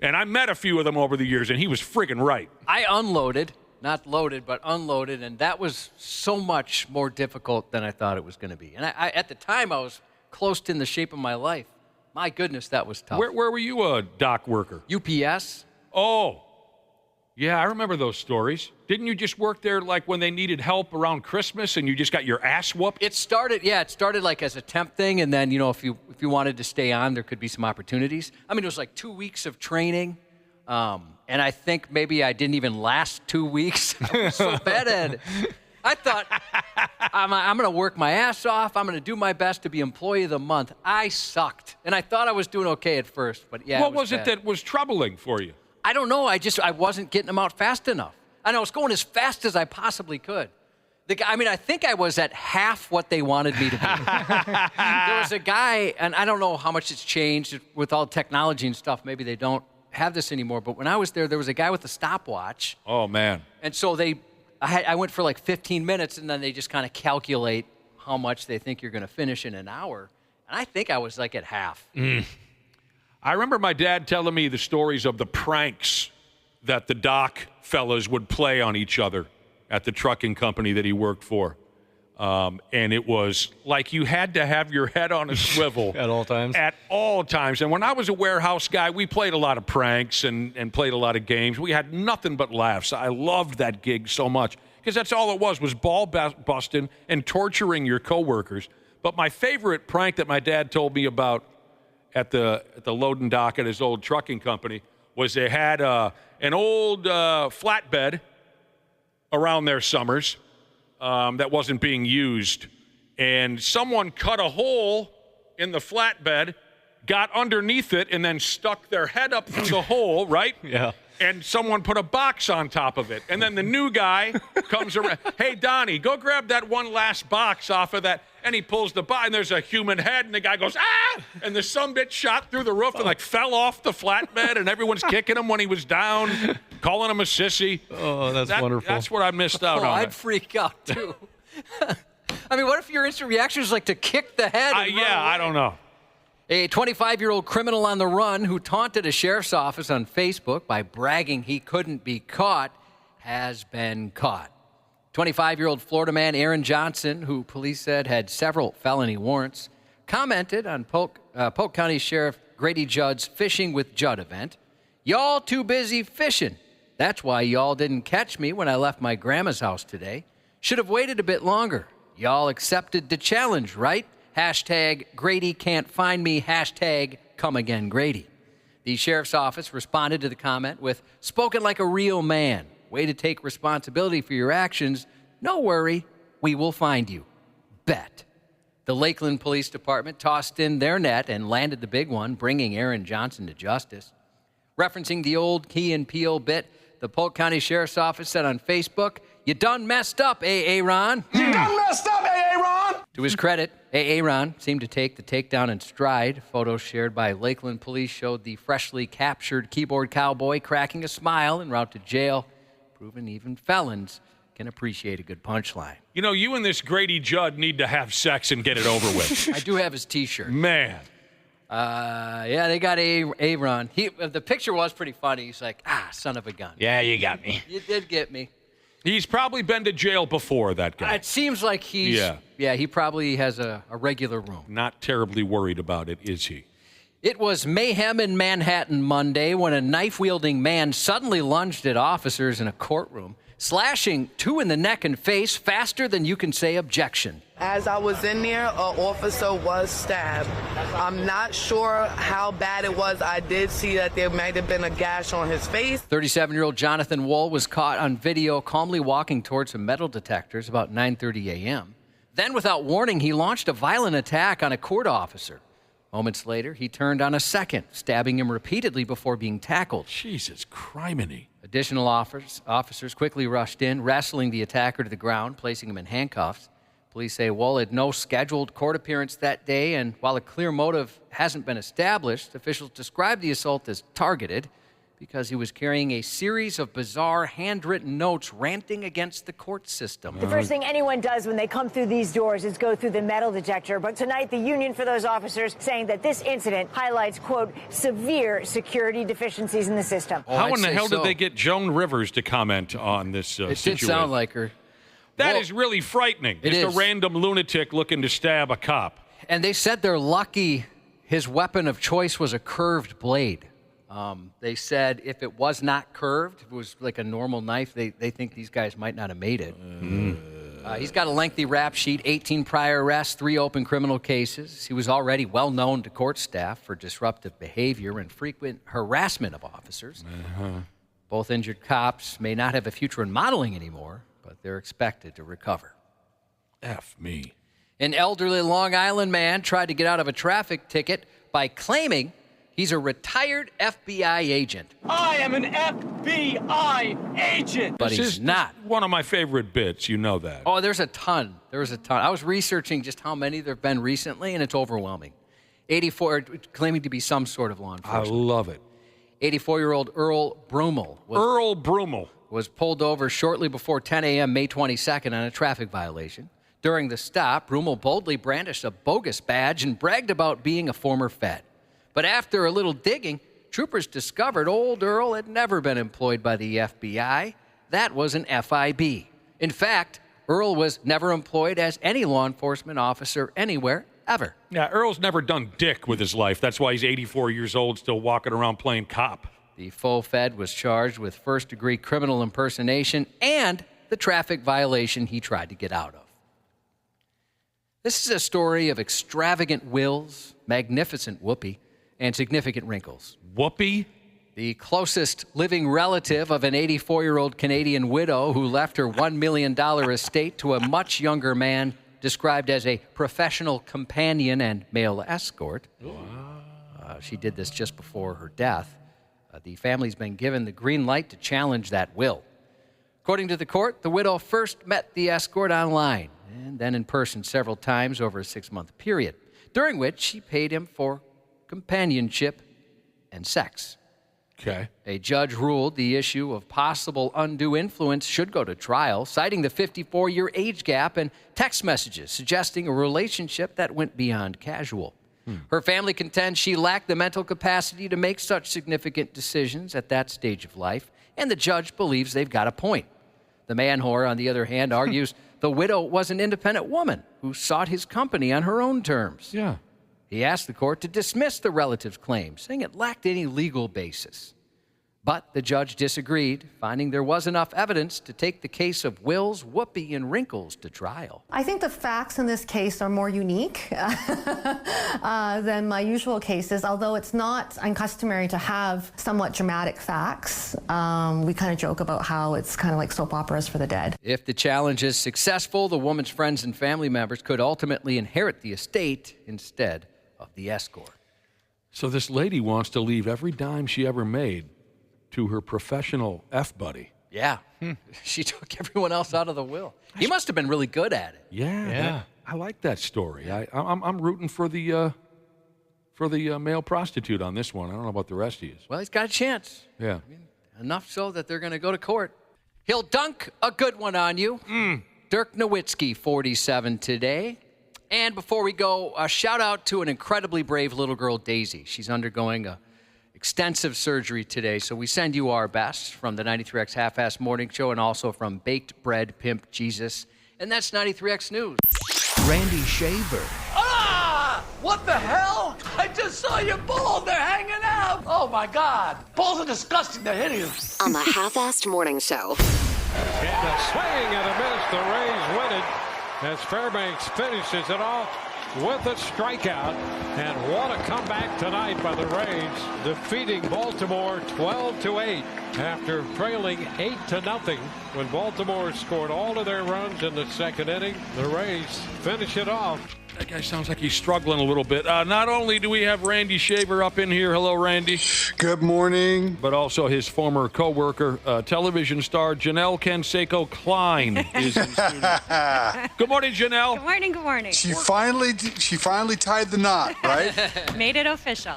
And I met a few of them over the years, and he was friggin' right. I unloaded, not loaded, but unloaded, and that was so much more difficult than I thought it was going to be. And I at the time, I was close to in the shape of my life. My goodness, that was tough. Where were you a dock worker? UPS. Oh, yeah, I remember those stories. Didn't you just work there like when they needed help around Christmas and you just got your ass whooped? It started like as a temp thing, and then, if you wanted to stay on, there could be some opportunities. I mean, it was like 2 weeks of training, and I think maybe I didn't even last 2 weeks. I was so bad at it. I thought, I'm going to work my ass off. I'm going to do my best to be employee of the month. I sucked, and I thought I was doing okay at first, but yeah. What was it that was troubling for you? I don't know. I wasn't getting them out fast enough. And I was going as fast as I possibly could. I think I was at half what they wanted me to be. There was a guy, and I don't know how much it's changed with all technology and stuff. Maybe they don't have this anymore. But when I was there was a guy with a stopwatch. Oh, man. And so I went for like 15 minutes, and then they just kind of calculate how much they think you're going to finish in an hour. And I think I was like at half. I remember my dad telling me the stories of the pranks that the dock fellas would play on each other at the trucking company that he worked for. And it was like you had to have your head on a swivel. At all times? At all times. And when I was a warehouse guy, we played a lot of pranks and played a lot of games. We had nothing but laughs. I loved that gig so much because that's all it was ball busting and torturing your coworkers. But my favorite prank that my dad told me about at the loading dock at his old trucking company was they had an old flatbed around their summers that wasn't being used. And someone cut a hole in the flatbed, got underneath it, and then stuck their head up through the hole, right? Yeah. And someone put a box on top of it. And then the new guy comes around. Hey, Donnie, go grab that one last box off of that. And he pulls the box, and there's a human head, and the guy goes, ah! And the sumbitch shot through the roof and, fell off the flatbed, and everyone's kicking him when he was down, calling him a sissy. Oh, that's wonderful. That's what I missed out on. I'd freak out, too. I mean, what if your instant reaction is like to kick the head? I don't know. A 25-year-old criminal on the run who taunted a sheriff's office on Facebook by bragging he couldn't be caught has been caught. 25-year-old Florida man Aaron Johnson, who police said had several felony warrants, commented on Polk County Sheriff Grady Judd's Fishing with Judd event. Y'all too busy fishing. That's why y'all didn't catch me when I left my grandma's house today. Should have waited a bit longer. Y'all accepted the challenge, right? Hashtag Grady can't find me. Hashtag come again Grady. The sheriff's office responded to the comment with, spoken like a real man. Way to take responsibility for your actions. No worry, we will find you. Bet. The Lakeland Police Department tossed in their net and landed the big one, bringing Aaron Johnson to justice. Referencing the old Key and Peele bit, the Polk County Sheriff's Office said on Facebook, you done messed up, A.A. Ron. You done messed up, A.A. Ron. To his credit, A.A. Ron seemed to take the takedown in stride. Photos shared by Lakeland police showed the freshly captured keyboard cowboy cracking a smile en route to jail, proving even felons can appreciate a good punchline. You know, you and this Grady Judd need to have sex and get it over with. I do have his T-shirt. Man. Yeah, they got A. Ron. The picture was pretty funny. He's like, son of a gun. Yeah, you got me. You did get me. He's probably been to jail before, that guy. It seems like he probably has a regular room. Not terribly worried about it, is he? It was mayhem in Manhattan Monday when a knife-wielding man suddenly lunged at officers in a courtroom, slashing two in the neck and face faster than you can say objection. As I was in there, an officer was stabbed. I'm not sure how bad it was. I did see that there might have been a gash on his face. 37-year-old Jonathan Wool was caught on video calmly walking towards some metal detectors about 9:30 a.m. Then, without warning, he launched a violent attack on a court officer. Moments later, he turned on a second, stabbing him repeatedly before being tackled. Jesus criminy. Additional officers quickly rushed in, wrestling the attacker to the ground, placing him in handcuffs. Police say Wohl had no scheduled court appearance that day, and while a clear motive hasn't been established, officials described the assault as targeted because he was carrying a series of bizarre handwritten notes ranting against the court system. The first thing anyone does when they come through these doors is go through the metal detector. But tonight, the union for those officers saying that this incident highlights, quote, severe security deficiencies in the system. How in the hell did they get Joan Rivers to comment on this situation? It did sound like her. That is really frightening. Just a random lunatic looking to stab a cop. And they said they're lucky his weapon of choice was a curved blade. They said if it was not curved, if it was like a normal knife, they think these guys might not have made it. He's got a lengthy rap sheet, 18 prior arrests, 3 open criminal cases. He was already well known to court staff for disruptive behavior and frequent harassment of officers. Both injured cops may not have a future in modeling anymore, but they're expected to recover. F me. An elderly Long Island man tried to get out of a traffic ticket by claiming he's a retired FBI agent. I am an FBI agent. But he's not. One of my favorite bits. You know that. Oh, there's a ton. I was researching just how many there have been recently, and it's overwhelming. 84, claiming to be some sort of law enforcement. I love it. 84-year-old Earl Brummel. Was pulled over shortly before 10 a.m. May 22nd on a traffic violation. During the stop, Brummel boldly brandished a bogus badge and bragged about being a former Fed. But after a little digging, troopers discovered old Earl had never been employed by the FBI. That was an FIB. In fact, Earl was never employed as any law enforcement officer anywhere, ever. Yeah, Earl's never done dick with his life. That's why he's 84 years old, still walking around playing cop. The faux Fed was charged with first-degree criminal impersonation and the traffic violation he tried to get out of. This is a story of extravagant wills, magnificent whoopee, and significant wrinkles. Whoopee? The closest living relative of an 84-year-old Canadian widow who left her $1 million estate to a much younger man described as a professional companion and male escort. She did this just before her death. The family's been given the green light to challenge that will. According to the court, the widow first met the escort online and then in person several times over a 6-month period, during which she paid him for companionship and sex. Okay. A judge ruled the issue of possible undue influence should go to trial, citing the 54-year age gap and text messages suggesting a relationship that went beyond casual. Her family contends she lacked the mental capacity to make such significant decisions at that stage of life, and the judge believes they've got a point. The man whore, on the other hand, argues the widow was an independent woman who sought his company on her own terms. Yeah. He asked the court to dismiss the relative's claim, saying it lacked any legal basis. But the judge disagreed, finding there was enough evidence to take the case of wills, whoopee, and wrinkles to trial. I think the facts in this case are more unique than my usual cases, although it's not uncustomary to have somewhat dramatic facts. We kind of joke about how it's kind of like soap operas for the dead. If the challenge is successful, the woman's friends and family members could ultimately inherit the estate instead of the escort. So this lady wants to leave every dime she ever made to her professional F-buddy. Yeah. She took everyone else out of the will. He must have been really good at it. Yeah. I like that story. I'm rooting for the male prostitute on this one. I don't know about the rest of you. Well, he's got a chance. Yeah. Enough so that they're going to go to court. He'll dunk a good one on you. Dirk Nowitzki, 47 today. And before we go, a shout out to an incredibly brave little girl, Daisy. She's undergoing extensive surgery today, so we send you our best from the 93X Half-Assed Morning Show and also from Baked Bread Pimp Jesus. And that's 93X News. Randy Shaver. What the hell? I just saw your balls. They're hanging out. Oh, my God. Balls are disgusting. They're hideous. On the Half-Assed Morning Show. And a swing and a miss. The Rays win it as Fairbanks finishes it off with a strikeout. And what a comeback tonight by the Rays, defeating Baltimore 12-8 after trailing 8-0 when Baltimore scored all of their runs in the second inning. The Rays finish it off That guy sounds like he's struggling a little bit. Not only do we have Randy Shaver up in here. Hello, Randy. Good morning. But also his former co-worker, television star Janel Klein is in studio. Good morning, Janelle. Good morning, good morning. She finally tied the knot, right? Made it official.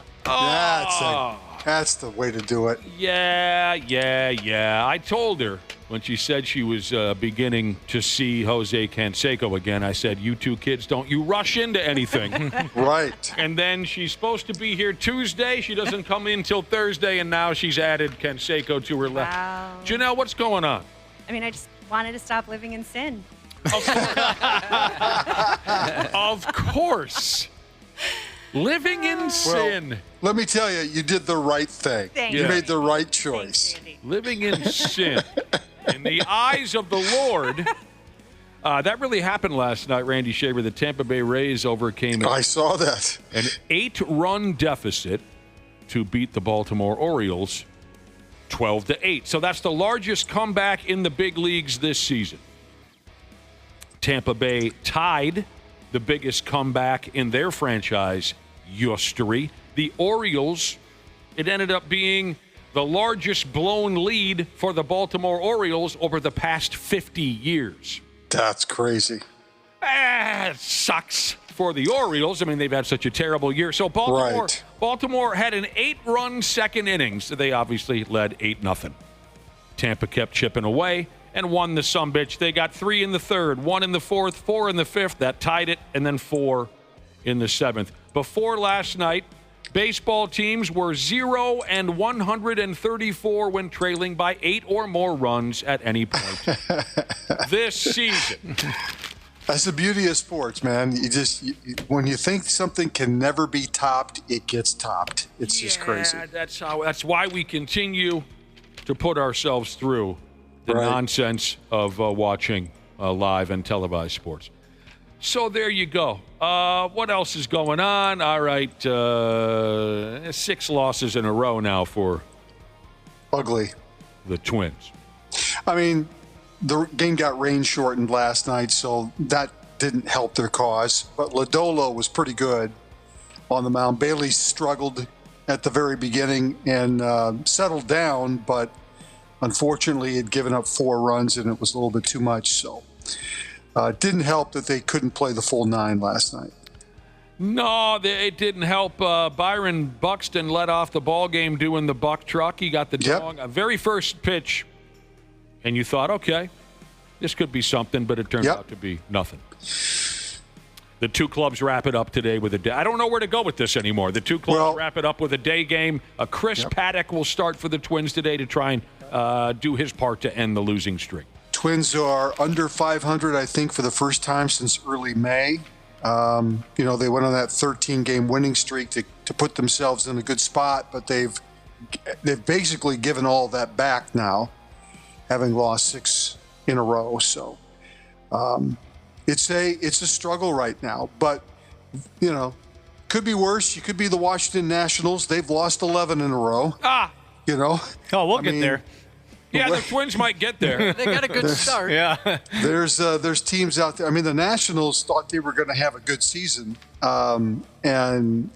That's the way to do it. Yeah. I told her when she said she was beginning to see Jose Canseco again, I said, you two kids, don't you rush into anything. Right. And then she's supposed to be here Tuesday. She doesn't come in until Thursday, and now she's added Canseco to her list. Wow. Janelle, what's going on? I mean, I just wanted to stop living in sin. Of course. Living in sin. Let me tell you, you did the right thing. You made the right choice. Living in sin. In the eyes of the Lord. That really happened last night, Randy Shaver. The Tampa Bay Rays overcame I saw that. An 8-run deficit to beat the Baltimore Orioles 12-8. So that's the largest comeback in the big leagues this season. Tampa Bay tied the biggest comeback in their franchise history. The Orioles, it ended up being the largest blown lead for the Baltimore Orioles over the past 50 years. That's crazy. It sucks for the Orioles. I mean, they've had such a terrible year. So Baltimore had an 8-run second innings. They obviously led 8-0. Tampa kept chipping away and won the sumbitch. They got 3 in the third, 1 in the fourth, 4 in the fifth. That tied it, and then 4 in the seventh. Before last night, baseball teams were 0-134 when trailing by 8 or more runs at any point this season. That's the beauty of sports, man. When you think something can never be topped, it gets topped. It's just crazy. That's why we continue to put ourselves through the nonsense of watching live and televised sports. So there you go. What else is going on? All right, 6 losses in a row now for ugly the Twins. I mean, the game got rain shortened last night, so that didn't help their cause. But Lodolo was pretty good on the mound. Bailey struggled at the very beginning and settled down, but unfortunately had given up 4 runs, and it was a little bit too much. So it didn't help that they couldn't play the full 9 last night. No, it didn't help. Byron Buxton led off the ball game doing the buck truck. He got the dong. Very first pitch, and you thought, okay, this could be something, but it turned out to be nothing. The two clubs wrap it up today with a day. I don't know where to go with this anymore. The two clubs wrap it up with a day game. Chris Paddock will start for the Twins today to try and do his part to end the losing streak. Twins are under 500, I think, for the first time since early May. They went on that 13-game winning streak to put themselves in a good spot, but they've basically given all that back now, having lost 6 in a row. So it's a struggle right now, but could be worse. You could be the Washington Nationals. They've lost 11 in a row. We'll get there. Yeah, the Twins might get there. They got a good start. Yeah. There's teams out there. I mean, the Nationals thought they were going to have a good season, and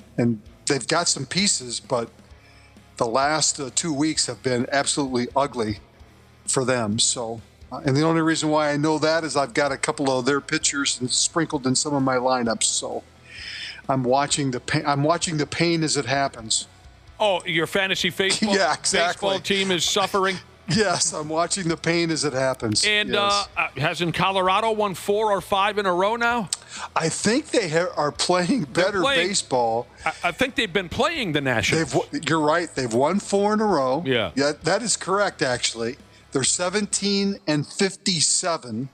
they've got some pieces, but the last 2 weeks have been absolutely ugly for them. So, and the only reason why I know that is I've got a couple of their pitchers sprinkled in some of my lineups. So, I'm watching the pain as it happens. Oh, your fantasy baseball team is suffering. Yes, I'm watching the pain as it happens. And hasn't Colorado won 4 or 5 in a row now? I think they are playing better baseball. I think they've been playing the Nationals. You're right. They've won 4 in a row. Yeah, that is correct, actually. They're 17-57.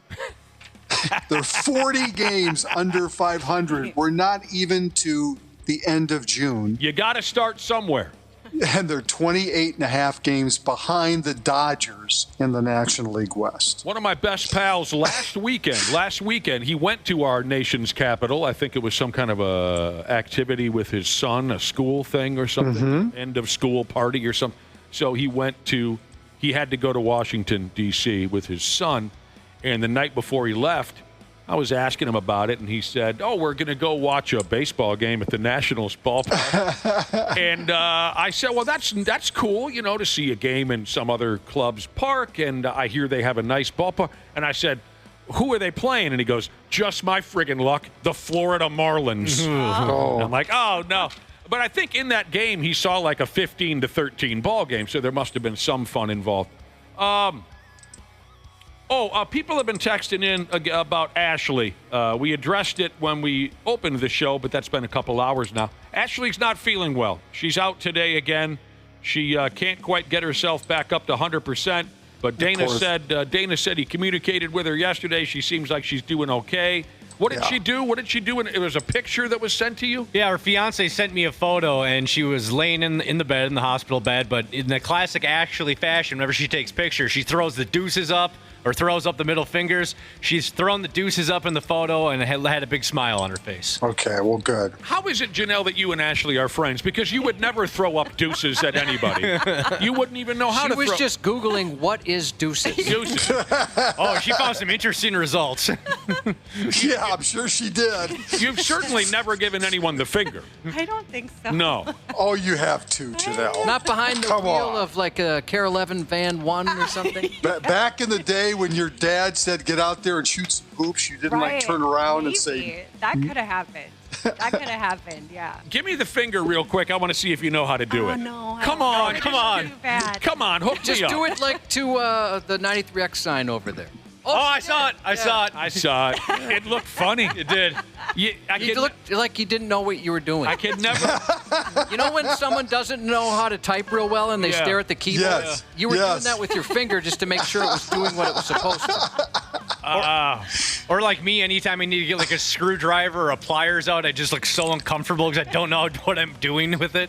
They're 40 games under 500. We're not even to the end of June. You got to start somewhere. And they're 28.5 games behind the Dodgers in the National League West. One of my best pals last weekend, he went to our nation's capital. I think it was some kind of a activity with his son, a school thing or something, end of school party or something. So he had to go to Washington, D.C. with his son. And the night before he left, I was asking him about it, and he said, "Oh, we're going to go watch a baseball game at the Nationals ballpark." And I said, "Well, that's cool, to see a game in some other club's park, and I hear they have a nice ballpark." And I said, "Who are they playing?" And he goes, "Just my friggin' luck, the Florida Marlins." Oh. I'm like, "Oh, no." But I think in that game, he saw like a 15-13 ball game, so there must have been some fun involved. People have been texting in about Ashley. We addressed it when we opened the show, but that's been a couple hours now. Ashley's not feeling well. She's out today again. She can't quite get herself back up to 100%. But Dana said he communicated with her yesterday. She seems like she's doing okay. What did she do? What did she do? It was a picture that was sent to you? Yeah, her fiance sent me a photo, and she was laying in the bed, in the hospital bed. But in the classic Ashley fashion, whenever she takes pictures, she throws the deuces up or throws up the middle fingers. She's thrown the deuces up in the photo and had a big smile on her face. Okay, well, good. How is it, Janelle, that you and Ashley are friends? Because you would never throw up deuces at anybody. You wouldn't even know how to throw. She was just Googling what is deuces. Deuces. Oh, she found some interesting results. Yeah, I'm sure she did. You've certainly never given anyone the finger. I don't think so. No. Oh, you have to, Janelle. Not behind the wheel of like a Care 11 Van 1 or something? Back in the day when your dad said get out there and shoot some hoops, you didn't like turn around and say... That could have happened. That could have happened, yeah. Give me the finger real quick. I want to see if you know how to do it. No. Come on. Too bad. Come on, hook Just me up. do it like to the 93X sign over there. Oh, I saw it. I saw it. It looked funny. It did. You looked like you didn't know what you were doing. I could never. You know when someone doesn't know how to type real well and they stare at the keyboard? Yes. You were doing that with your finger just to make sure it was doing what it was supposed to. Or like me, anytime I need to get like a screwdriver or a pliers out, I just look so uncomfortable because I don't know what I'm doing with it.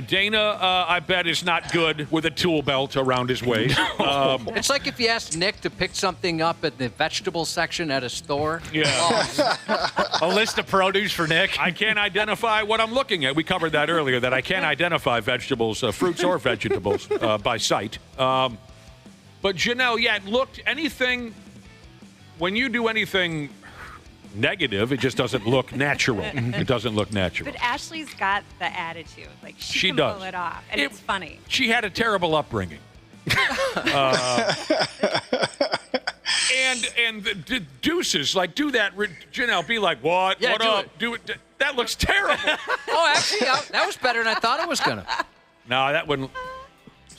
Dana, I bet, is not good with a tool belt around his waist. It's like if you asked Nick to pick something up at the vegetable section at a store. Yeah. A list of produce for Nick. I can't identify what I'm looking at. We covered that earlier, that I can't identify vegetables, fruits or vegetables, by sight. But Janelle, it looked anything, when you do anything negative, it just doesn't look natural. It doesn't look natural. But Ashley's got the attitude. Like, she can does. pull it off. And it's funny. She had a terrible upbringing. And the deuces, like, do that. Janelle, be like, what? Yeah, what do up? it. Do it. That looks terrible. Actually, that was better than I thought it was going to. No, that wouldn't.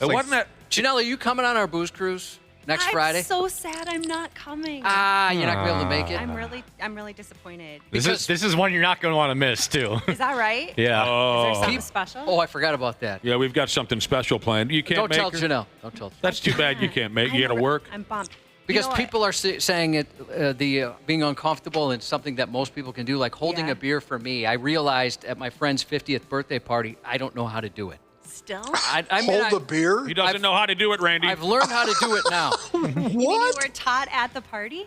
It wasn't that. Janelle, are you coming on our booze cruise next Friday? I'm so sad I'm not coming. You're not going to be able to make it? I'm really disappointed. This is one you're not going to want to miss, too. Is that right? Yeah. Is there something special? Oh, I forgot about that. Yeah, we've got something special planned. You can't Don't make tell her? Janelle. Don't tell. That's too bad you can't make it. You got to work. I'm bummed. Because people are saying it, being uncomfortable and something that most people can do, like holding a beer for me. I realized at my friend's 50th birthday party, I don't know how to do it. Still? Hold the beer? He doesn't know how to do it, Randy. I've learned how to do it now. What? You were taught at the party?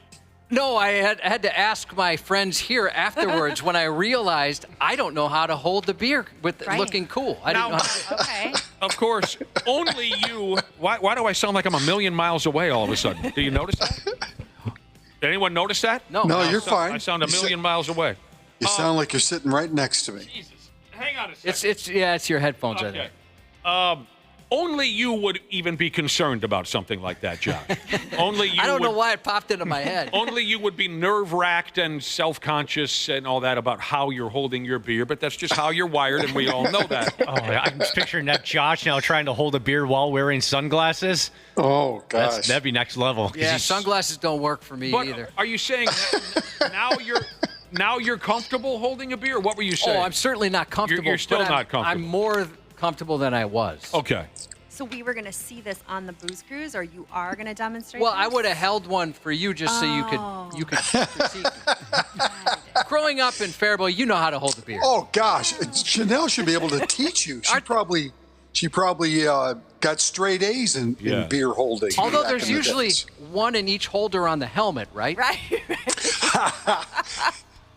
No, I had to ask my friends here afterwards when I realized I don't know how to hold the beer with looking cool. I didn't know how to. Okay. Of course, only you. Why do I sound like I'm a million miles away all of a sudden? Do you notice that? Did anyone notice that? No, you're fine. I sound a million miles away. You sound like you're sitting right next to me. Jesus. Hang on a second. It's your headphones. Okay. I think. Only you would even be concerned about something like that, Josh. Only you. I don't know why it popped into my head. Only you would be nerve-wracked and self-conscious and all that about how you're holding your beer, but that's just how you're wired, and we all know that. Oh, I'm just picturing that Josh now trying to hold a beer while wearing sunglasses. Oh, gosh. That'd be next level. Yeah, sunglasses don't work for me either. Are you saying now you're comfortable holding a beer? What were you saying? Oh, I'm certainly not comfortable. You're still but not comfortable. I'm more comfortable than I was. Okay. So we were going to see this on the booze cruise, or you are going to demonstrate Well, this? I would have held one for you just so you could critique. Growing up in Faribault, you know how to hold a beer. Oh gosh, Janelle should be able to teach you. She probably got straight A's in beer holding. Although there's usually one in each holder on the helmet, right? Right.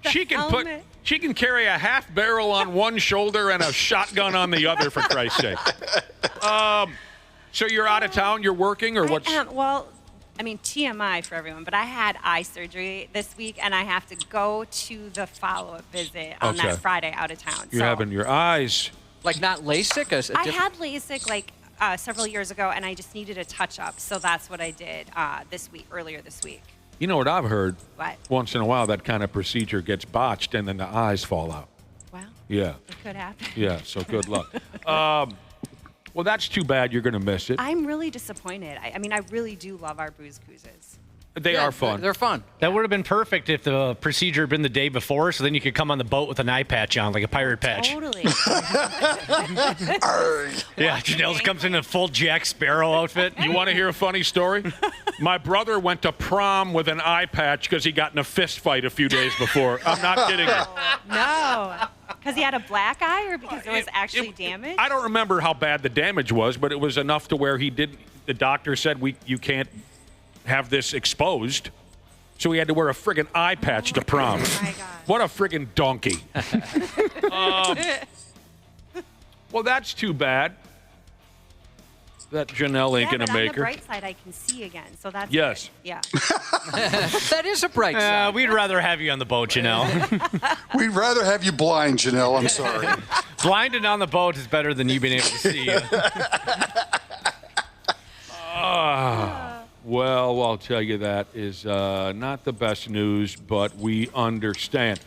She can carry a half barrel on one shoulder and a shotgun on the other, for Christ's sake. So you're out of town, you're working, or what's? Well, I mean, TMI for everyone, but I had eye surgery this week, and I have to go to the follow-up visit on that Friday out of town. You're having your eyes. Like not LASIK? I had LASIK like several years ago, and I just needed a touch-up, so that's what I did earlier this week. You know what I've heard? What? Once in a while, that kind of procedure gets botched, and then the eyes fall out. Well, yeah. It could happen. Yeah, so good luck. Well, that's too bad. You're going to miss it. I'm really disappointed. I mean, I really do love our booze cruises. They are fun. They're fun. That would have been perfect if the procedure had been the day before, so then you could come on the boat with an eye patch on, like a pirate patch. Totally. Yeah, Janelle comes in a full Jack Sparrow outfit. You want to hear a funny story? My brother went to prom with an eye patch because he got in a fist fight a few days before. I'm not kidding you. No. Because he had a black eye or because there was actually damage? I don't remember how bad the damage was, but it was enough to where the doctor said, you can't have this exposed. So he had to wear a friggin' eye patch to prom. Oh, my God. What a friggin' donkey. Well, that's too bad. That Janelle ain't going to make her. On the bright side, I can see again, so that's yes. good. Yeah. That is a bright side. We'd rather have you on the boat, Janelle. We'd rather have you blind, Janelle. I'm sorry. Blind and on the boat is better than you being able to see. Well, I'll tell you that is not the best news, but we understand.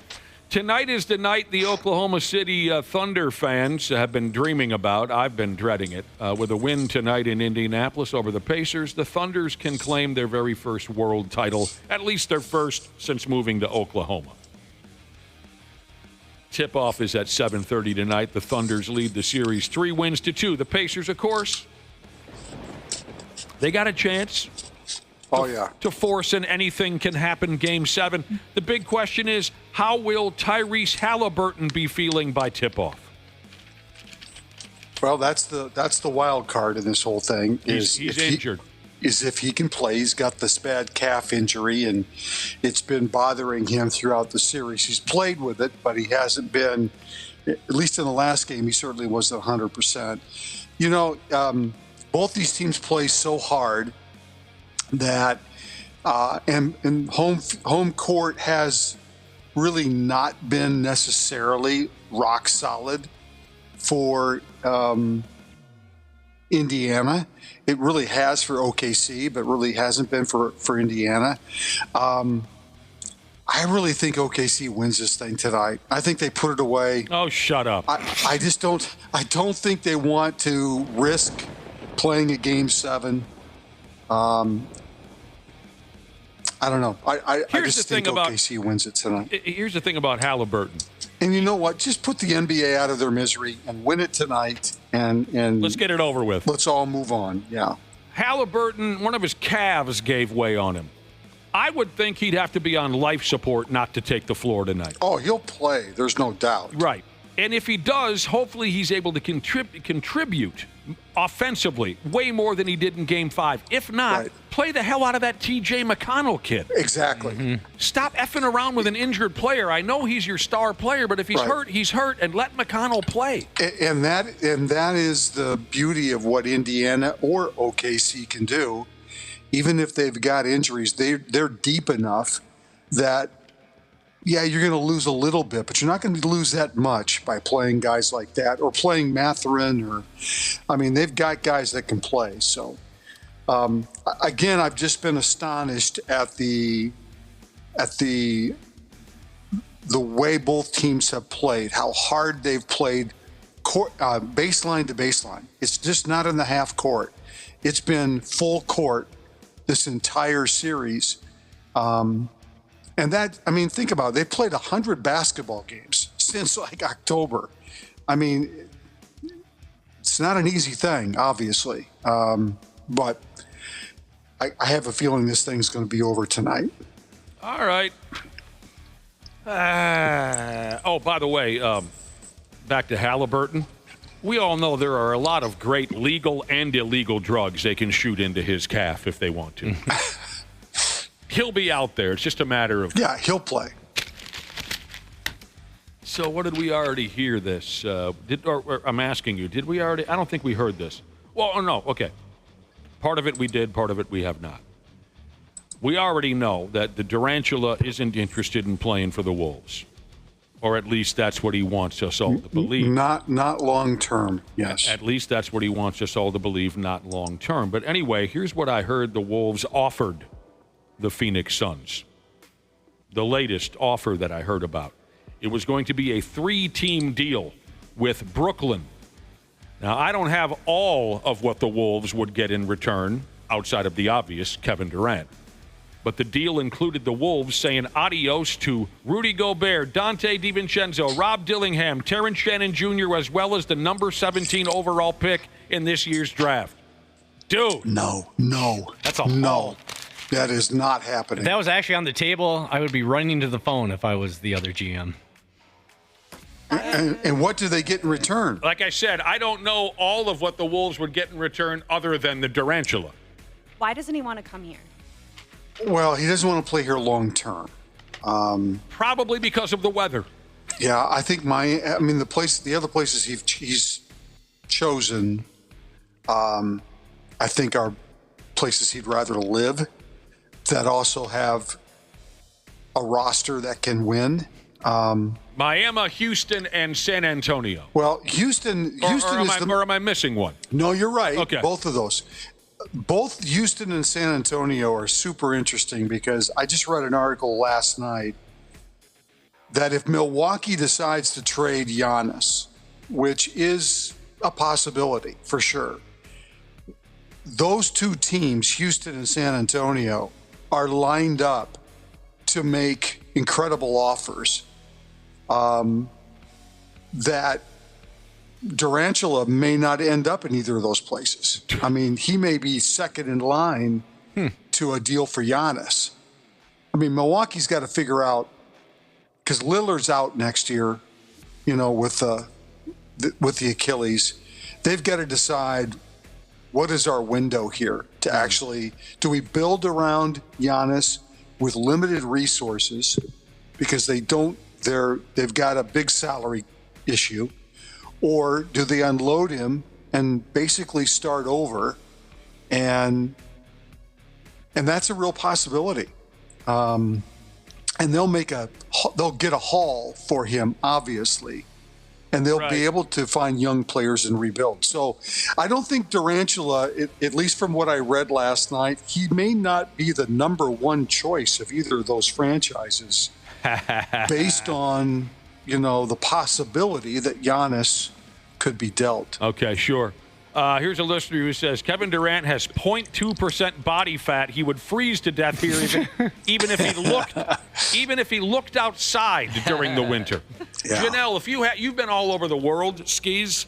Tonight is the night the Oklahoma City Thunder fans have been dreaming about. I've been dreading it. With a win tonight in Indianapolis over the Pacers, the Thunders can claim their very first world title, at least their first since moving to Oklahoma. Tip-off is at 7:30 tonight. The Thunders lead the series 3-2. The Pacers, of course, they got a chance to force an anything can happen Game 7. The big question is, how will Tyrese Halliburton be feeling by tip-off? Well, that's the wild card in this whole thing. He's injured. If he can play. He's got this bad calf injury, and it's been bothering him throughout the series. He's played with it, but he hasn't been, at least in the last game, he certainly wasn't 100%. You know, both these teams play so hard that and home court has really not been necessarily rock solid for Indiana. It really has for OKC, but really hasn't been for Indiana. I really think OKC wins this thing tonight. I think they put it away. Oh, shut up. I just don't. I don't think they want to risk playing a Game 7. I don't know. I just think OKC wins it tonight. Here's the thing about Halliburton. And you know what? Just put the NBA out of their misery and win it tonight. And let's get it over with. Let's all move on. Yeah. Halliburton, one of his calves gave way on him. I would think he'd have to be on life support not to take the floor tonight. Oh, he'll play. There's no doubt. Right. And if he does, hopefully he's able to contribute offensively way more than he did in Game 5. If not, play the hell out of that T.J. McConnell kid. Exactly. Mm-hmm. Stop effing around with an injured player. I know he's your star player, but if he's hurt, he's hurt, and let McConnell play. And that is the beauty of what Indiana or OKC can do. Even if they've got injuries, they're deep enough that, yeah, you're going to lose a little bit, but you're not going to lose that much by playing guys like that or playing Mathurin they've got guys that can play. So, again, I've just been astonished at the way both teams have played, how hard they've played baseline to baseline. It's just not in the half court. It's been full court this entire series. And that, think about it. They played 100 basketball games since October. It's not an easy thing, obviously. But I have a feeling this thing's going to be over tonight. All right. By the way, back to Halliburton. We all know there are a lot of great legal and illegal drugs they can shoot into his calf if they want to. He'll be out there. It's just a matter of... Yeah, he'll play. So what did we already hear this? I'm asking you, did we already... I don't think we heard this. Well, no, okay. Part of it we did, part of it we have not. we already know that the Durantula isn't interested in playing for the Wolves. Or at least that's what he wants us all to believe. Not long term, yes. At least that's what he wants us all to believe, not long term. But anyway, here's what I heard the Wolves offered the Phoenix Suns. The latest offer that I heard about. It was going to be a 3-team deal with Brooklyn. Now, I don't have all of what the Wolves would get in return, outside of the obvious, Kevin Durant. But the deal included the Wolves saying adios to Rudy Gobert, Dante DiVincenzo, Rob Dillingham, Terrence Shannon Jr., as well as the number 17 overall pick in this year's draft. Dude. No. That's a no. That is not happening. If that was actually on the table, I would be running to the phone if I was the other GM. And what do they get in return? Like I said, I don't know all of what the Wolves would get in return other than the Durantula. Why doesn't he want to come here? Well, he doesn't want to play here long term. Probably because of the weather. Yeah, I think the other places he's chosen, I think are places he'd rather live that also have a roster that can win. Miami, Houston, and San Antonio. Well, Houston or am I missing one? No, you're right. Okay. Both of those. Both Houston and San Antonio are super interesting because I just read an article last night that if Milwaukee decides to trade Giannis, which is a possibility for sure, those two teams, Houston and San Antonio, are lined up to make incredible offers that Durantula may not end up in either of those places. I mean, he may be second in line to a deal for Giannis. I mean, Milwaukee's got to figure out, because Lillard's out next year, with the Achilles. They've got to decide, what is our window here to actually, do we build around Giannis with limited resources because they've got a big salary issue, or do they unload him and basically start over? And that's a real possibility. And they'll get a haul for him, obviously, and they'll be able to find young players and rebuild. So I don't think Durantula, at least from what I read last night, he may not be the number one choice of either of those franchises based on, the possibility that Giannis could be dealt. Okay, sure. Here's a listener who says, Kevin Durant has 0.2% body fat. He would freeze to death here even if he looked outside during the winter. Yeah. Janelle, if you've been all over the world, skis,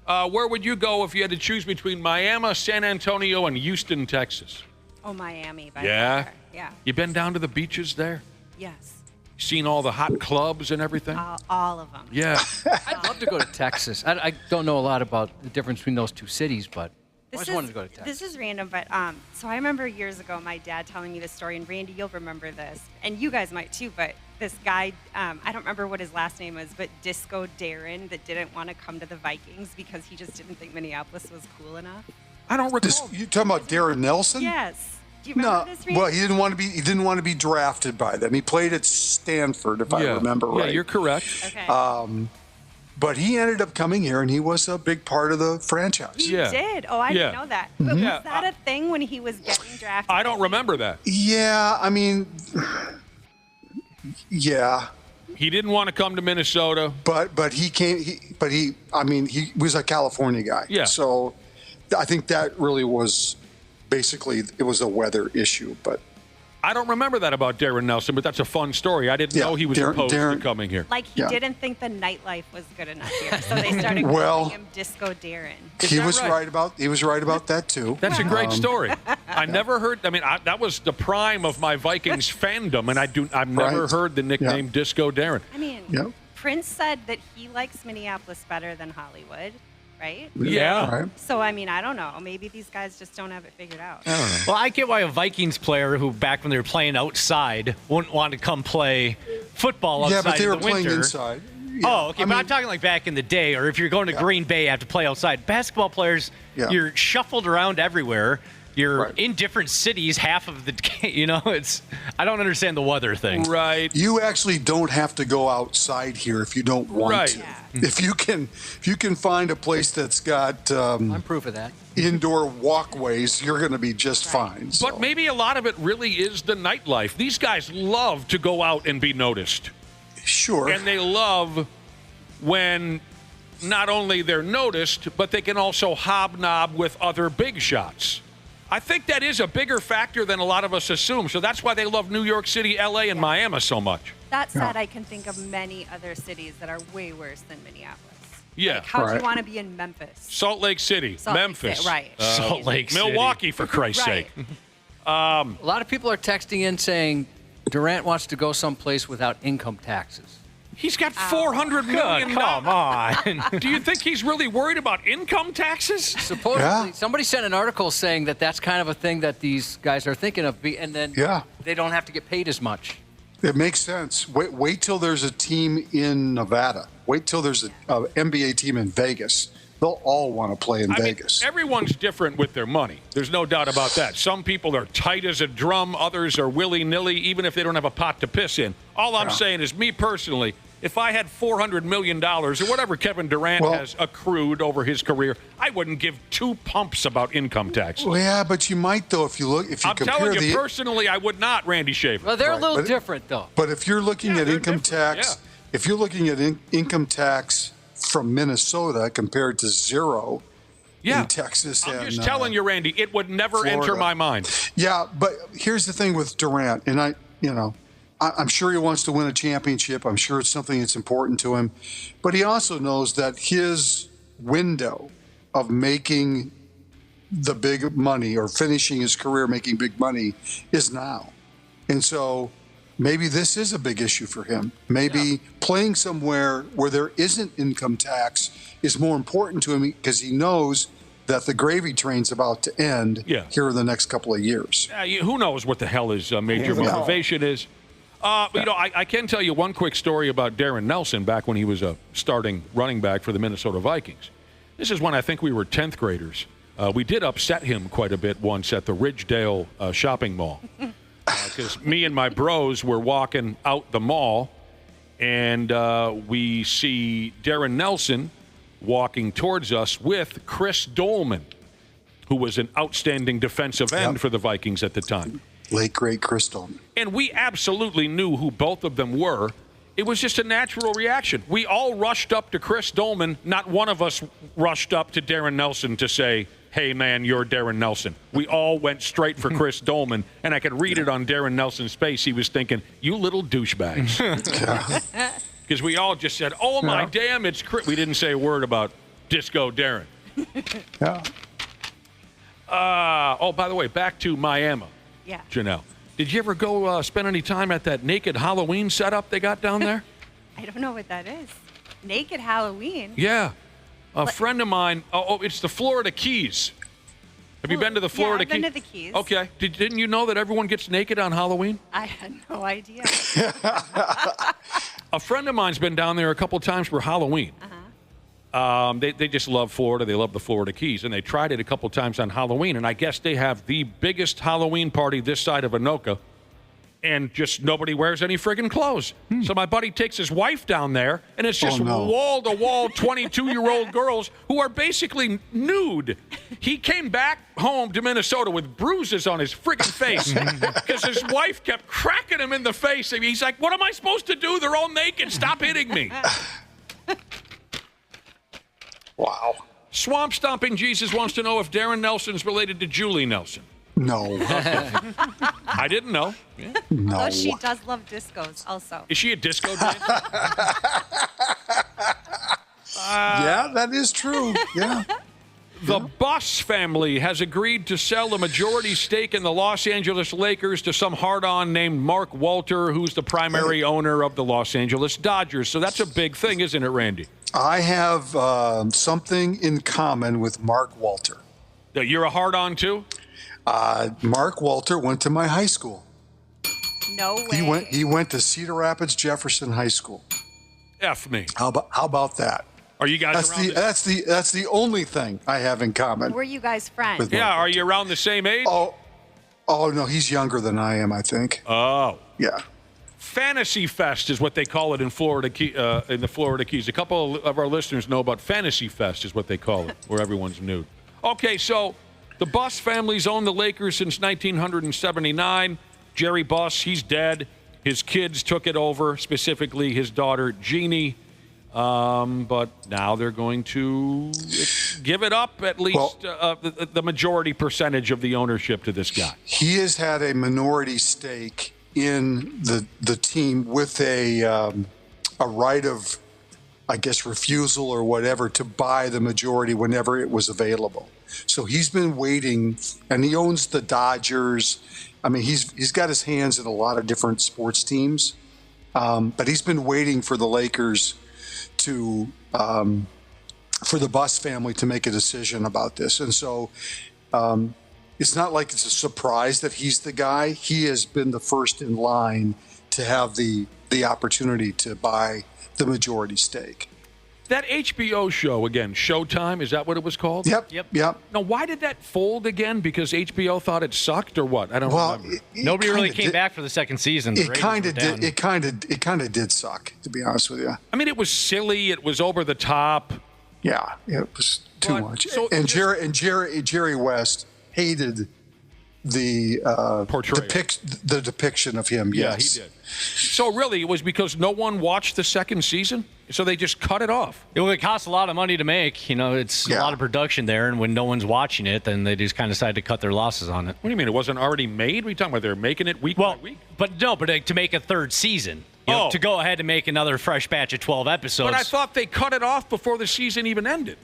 where would you go if you had to choose between Miami, San Antonio, and Houston, Texas? Oh, Miami. By yeah? far. Yeah. You been down to the beaches there? Yes. Seen all the hot clubs and everything? All of them. Yeah. I'd love to go to Texas. I don't know a lot about the difference between those two cities, but I just wanted to go to Texas. This is random, but so I remember years ago my dad telling me this story, and Randy, you'll remember this, and you guys might too, but this guy, I don't remember what his last name was, but Disco Darren, that didn't want to come to the Vikings because he just didn't think Minneapolis was cool enough. I don't recall. You talking about Darren Nelson? Yes. Do you remember this, Randy? Well, he didn't want to be drafted by them. He played at Stanford, if I remember right. Yeah, you're correct. Okay. But he ended up coming here, and he was a big part of the franchise. He did? Oh, I didn't know that. But was that a thing when he was getting drafted? I don't remember that. Yeah, I mean, yeah. He didn't want to come to Minnesota. But he came. He was a California guy. Yeah. So I think that really was basically, it was a weather issue. But I don't remember that about Darren Nelson, but that's a fun story. I didn't know he was opposed to coming here. Like he didn't think the nightlife was good enough here, so they started calling him Disco Darren. He was right about that too. That's a great story. I never heard. I mean, that was the prime of my Vikings fandom, and I've never heard the nickname Disco Darren. I mean, Prince said that he likes Minneapolis better than Hollywood. Right? Yeah. Right. So, I mean, I don't know. Maybe these guys just don't have it figured out. I don't know. Well, I get why a Vikings player who, back when they were playing outside, wouldn't want to come play football outside in the winter. Yeah, but they were playing inside. Yeah. Oh, okay. But I'm talking like back in the day, or if you're going to Green Bay, you have to play outside. Basketball players, you're shuffled around everywhere. You're in different cities half of the I don't understand the weather thing. Right. You actually don't have to go outside here if you don't want to. Yeah. If you can find a place that's got I'm proof of that. indoor walkways, you're going to be just fine. So. But maybe a lot of it really is the nightlife. These guys love to go out and be noticed. Sure. And they love when not only they're noticed, but they can also hobnob with other big shots. I think that is a bigger factor than a lot of us assume. So that's why they love New York City, L.A., and Miami so much. That said, I can think of many other cities that are way worse than Minneapolis. Yeah. Like, how do you want to be in Memphis? Salt Lake City, Salt Lake Memphis. City, right. Salt Lake City. Milwaukee, for Christ's Right. sake. A lot of people are texting in saying Durant wants to go someplace without income taxes. He's got $400 million. Come on. Do you think he's really worried about income taxes? Supposedly, somebody sent an article saying that that's kind of a thing that these guys are thinking of, and then they don't have to get paid as much. It makes sense. Wait till there's a team in Nevada. Wait till there's an NBA team in Vegas. They'll all want to play in Vegas. Mean, everyone's different with their money. There's no doubt about that. Some people are tight as a drum. Others are willy-nilly, even if they don't have a pot to piss in. All I'm saying is, me personally, if I had $400 million or whatever Kevin Durant has accrued over his career, I wouldn't give two pumps about income tax. Well, yeah, but you might, though, if you I'm telling you, personally, I would not, Randy Schaefer. Well, they're a little different, though. But if you're looking at income tax, if you're looking at income tax from Minnesota compared to zero in Texas I'm and just telling you, Randy, it would never Florida. enter my mind. Yeah, but here's the thing with Durant, and I'm sure he wants to win a championship. I'm sure it's something that's important to him. But he also knows that his window of making the big money or finishing his career making big money is now. And so maybe this is a big issue for him. Maybe playing somewhere where there isn't income tax is more important to him because he knows that the gravy train's about to end here in the next couple of years. Who knows what the hell his major motivation is. I can tell you one quick story about Darren Nelson back when he was a starting running back for the Minnesota Vikings. This is when I think we were 10th graders. We did upset him quite a bit once at the Ridgedale shopping mall. Because me and my bros were walking out the mall, and we see Darren Nelson walking towards us with Chris Dolman, who was an outstanding defensive end for the Vikings at the time. Late, great Chris Dolman. And we absolutely knew who both of them were. It was just a natural reaction. We all rushed up to Chris Dolman. Not one of us rushed up to Darren Nelson to say, hey, man, you're Darren Nelson. We all went straight for Chris Dolman, and I could read it on Darren Nelson's face. He was thinking, you little douchebags. Because we all just said, oh, my damn, it's Chris. We didn't say a word about Disco Darren. By the way, back to Miami. Yeah. Janelle, did you ever go spend any time at that naked Halloween setup they got down there? I don't know what that is. Naked Halloween? Yeah. A friend of mine, it's the Florida Keys. Have you been to the Florida Keys? Yeah, I've been to the Keys. Okay. Didn't you know that everyone gets naked on Halloween? I had no idea. A friend of mine's been down there a couple times for Halloween. They just love Florida. They love the Florida Keys. And they tried it a couple times on Halloween. And I guess they have the biggest Halloween party this side of Anoka. And just nobody wears any friggin' clothes. So my buddy takes his wife down there, and it's just wall-to-wall 22-year-old girls who are basically nude. He came back home to Minnesota with bruises on his friggin' face because his wife kept cracking him in the face. And he's like, what am I supposed to do? They're all naked. Stop hitting me. Wow. Swamp Stomping Jesus wants to know if Darren Nelson's related to Julie Nelson. No. I didn't know. Yeah. No. Although she does love discos also. Is she a disco dancer? Yeah, that is true. Yeah. The Buss family has agreed to sell a majority stake in the Los Angeles Lakers to some hard-on named Mark Walter, who's the primary owner of the Los Angeles Dodgers. So that's a big thing, isn't it, Randy? I have something in common with Mark Walter. You're a hard-on, too? Mark Walter went to my high school. No way. He went to Cedar Rapids Jefferson High School. F me. How about that? Are you guys around? That's the only thing I have in common. Were you guys friends? Yeah, are you around the same age? Oh no, he's younger than I am, I think. Oh. Yeah. Fantasy Fest is what they call it in Florida, in the Florida Keys. A couple of our listeners know about Fantasy Fest is what they call it, where everyone's nude. Okay, so the Buss family's owned the Lakers since 1979. Jerry Buss, he's dead. His kids took it over, specifically his daughter, Jeannie. But now they're going to give it up, at least the majority percentage of the ownership to this guy. He has had a minority stake in the team with a right of, I guess, refusal or whatever to buy the majority whenever it was available. So he's been waiting, and he owns the Dodgers. I mean, he's got his hands in a lot of different sports teams, but he's been waiting for the Lakers to for the Buss family to make a decision about this. And so it's not like it's a surprise that he's the guy. He has been the first in line to have the opportunity to buy the majority stake. That HBO show, again, Showtime, is that what it was called? Yep. Now, why did that fold again? Because HBO thought it sucked or what? I don't remember. Nobody really came back for the second season. It kind of did. It kind of did suck, to be honest with you. I mean, it was silly. It was over the top. Yeah, it was too much. And Jerry West hated the depiction of him. Yeah, Yes, he did. So really, it was because no one watched the second season, so they just cut it off. It costs a lot of money to make. You know, it's a lot of production there, and when no one's watching it, then they just kind of decide to cut their losses on it. What do you mean? It wasn't already made? What are you talking about? They're making it week by week? But to make a third season. You know, to go ahead and make another fresh batch of 12 episodes. But I thought they cut it off before the season even ended.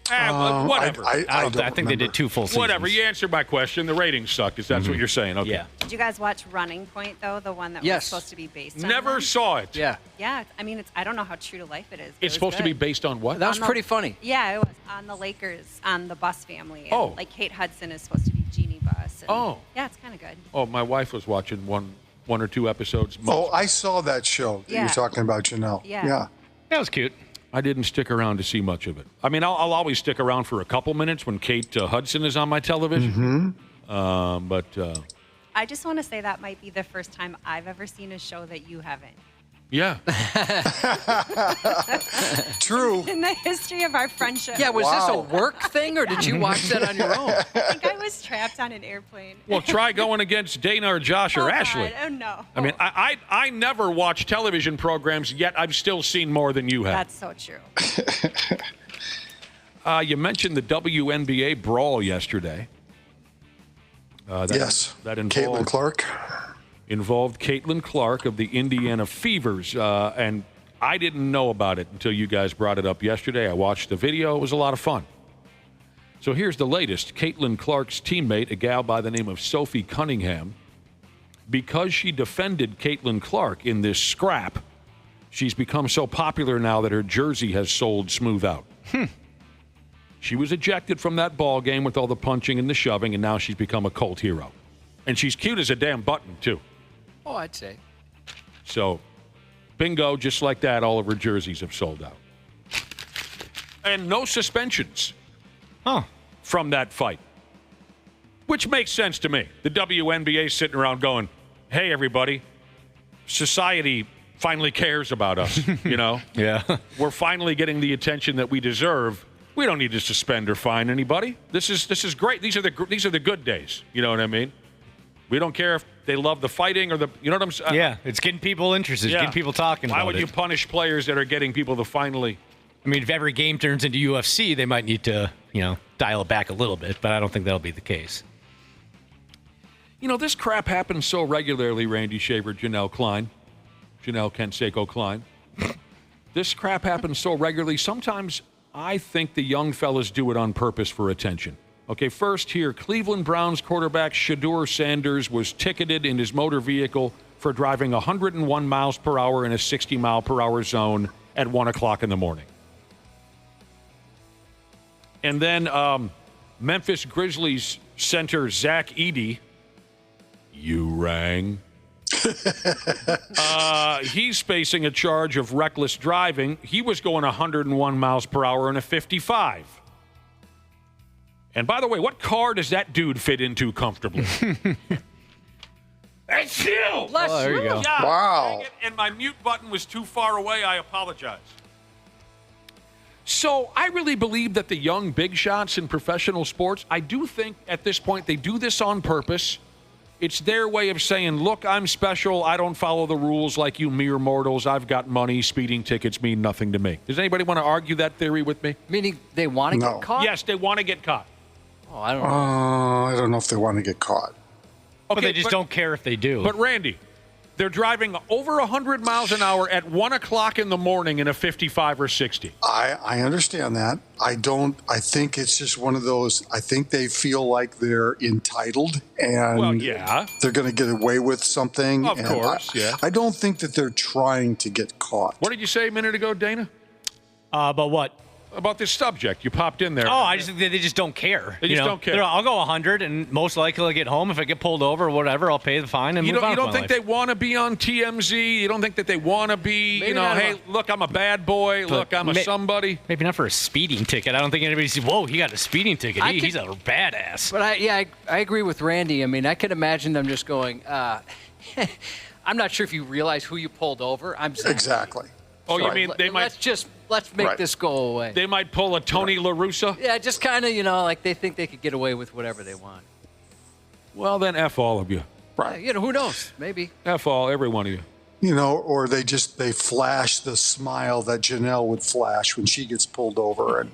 Whatever. I think they did 2 full seasons. Whatever. You answered my question. The ratings suck. Is that what you're saying? Okay. Yeah. Did you guys watch Running Point, though? The one that was supposed to be based on Never them? saw it. Yeah. Yeah. I mean, I don't know how true to life it is. It's supposed to be based on what? That was pretty funny. Yeah, it was on the Lakers, on the Buss family. And, Oh. like, Kate Hudson is supposed to be Jeannie Buss. And, Oh. Yeah, it's kind of good. Oh, my wife was watching one or two episodes. Oh, I saw that show that you're talking about, Janelle. Yeah. That was cute. I didn't stick around to see much of it. I mean, I'll always stick around for a couple minutes when Kate Hudson is on my television. But I just want to say that might be the first time I've ever seen a show that you haven't. yeah. True. In the history of our friendship. Yeah, was this a work thing, or did you watch that on your own? I think I was trapped on an airplane. Well, try going against Dana or Josh or Ashley. God. Oh, no. I mean, I never watch television programs, yet I've still seen more than you have. That's so true. You mentioned the WNBA brawl yesterday. Yes. That involved Caitlin Clark. Involved Caitlin Clark of the Indiana Fevers, and I didn't know about it until you guys brought it up yesterday. I watched the video. It was a lot of fun. So here's the latest. Caitlin Clark's teammate, a gal by the name of Sophie Cunningham, because she defended Caitlin Clark in this scrap, she's become so popular now that her jersey has sold smooth out. She was ejected from that ball game with all the punching and the shoving, and now she's become a cult hero. And she's cute as a damn button, too. Oh, I'd say. So, bingo, just like that, all of her jerseys have sold out. And no suspensions from that fight, which makes sense to me. The WNBA sitting around going, hey, everybody, society finally cares about us, you know? Yeah. We're finally getting the attention that we deserve. We don't need to suspend or fine anybody. This is great. These are the good days. You know what I mean? We don't care if they love the fighting or the, you know what I'm saying? Yeah, it's getting people interested, getting people talking about it. Why would you punish players that are getting people to finally? I mean, if every game turns into UFC, they might need to, dial it back a little bit, but I don't think that'll be the case. You know, this crap happens so regularly, Randy Shaver, Janel Klein, Janel Canseco Klein. This crap happens so regularly. Sometimes I think the young fellas do it on purpose for attention. Okay, first here, Cleveland Browns quarterback Shedeur Sanders was ticketed in his motor vehicle for driving 101 miles per hour in a 60-mile-per-hour zone at 1 o'clock in the morning. And then Memphis Grizzlies center Zach Edey, you rang. He's facing a charge of reckless driving. He was going 101 miles per hour in a 55. And by the way, what car does that dude fit into comfortably? That's you! There you go. Yeah, Wow. dang it, and my mute button was too far away. I apologize. So I really believe that the young big shots in professional sports, I do think at this point they do this on purpose. It's their way of saying, look, I'm special. I don't follow the rules like you mere mortals. I've got money. Speeding tickets mean nothing to me. Does anybody want to argue that theory with me? Meaning they want to get caught? Yes, they want to get caught. Oh, I don't know. I don't know if they want to get caught. But they just don't care if they do. But, Randy, they're driving over 100 miles an hour at 1 o'clock in the morning in a 55 or 60. I understand that. I think it's just one of those, I think they feel like they're entitled and they're going to get away with something. Of course, I don't think that they're trying to get caught. What did you say a minute ago, Dana? About what? About this subject. You popped in there. Oh, I just think they just don't care. They just don't care. I'll go 100, and most likely I'll get home. If I get pulled over or whatever, I'll pay the fine and move on. You don't think they want to be on TMZ? You don't think that they want to be, hey, look, I'm a bad boy. Look, I'm a somebody. Maybe not for a speeding ticket. I don't think anybody says, whoa, he got a speeding ticket. He's a badass. But I agree with Randy. I mean, I can imagine them just going, I'm not sure if you realize who you pulled over. Exactly. Oh, you mean they might... Let's make this go away. They might pull a Tony La Russa? Yeah, just kind of, like they think they could get away with whatever they want. Well, then F all of you. Right. Who knows? Maybe. F all, every one of you. Or they flash the smile that Janelle would flash when she gets pulled over and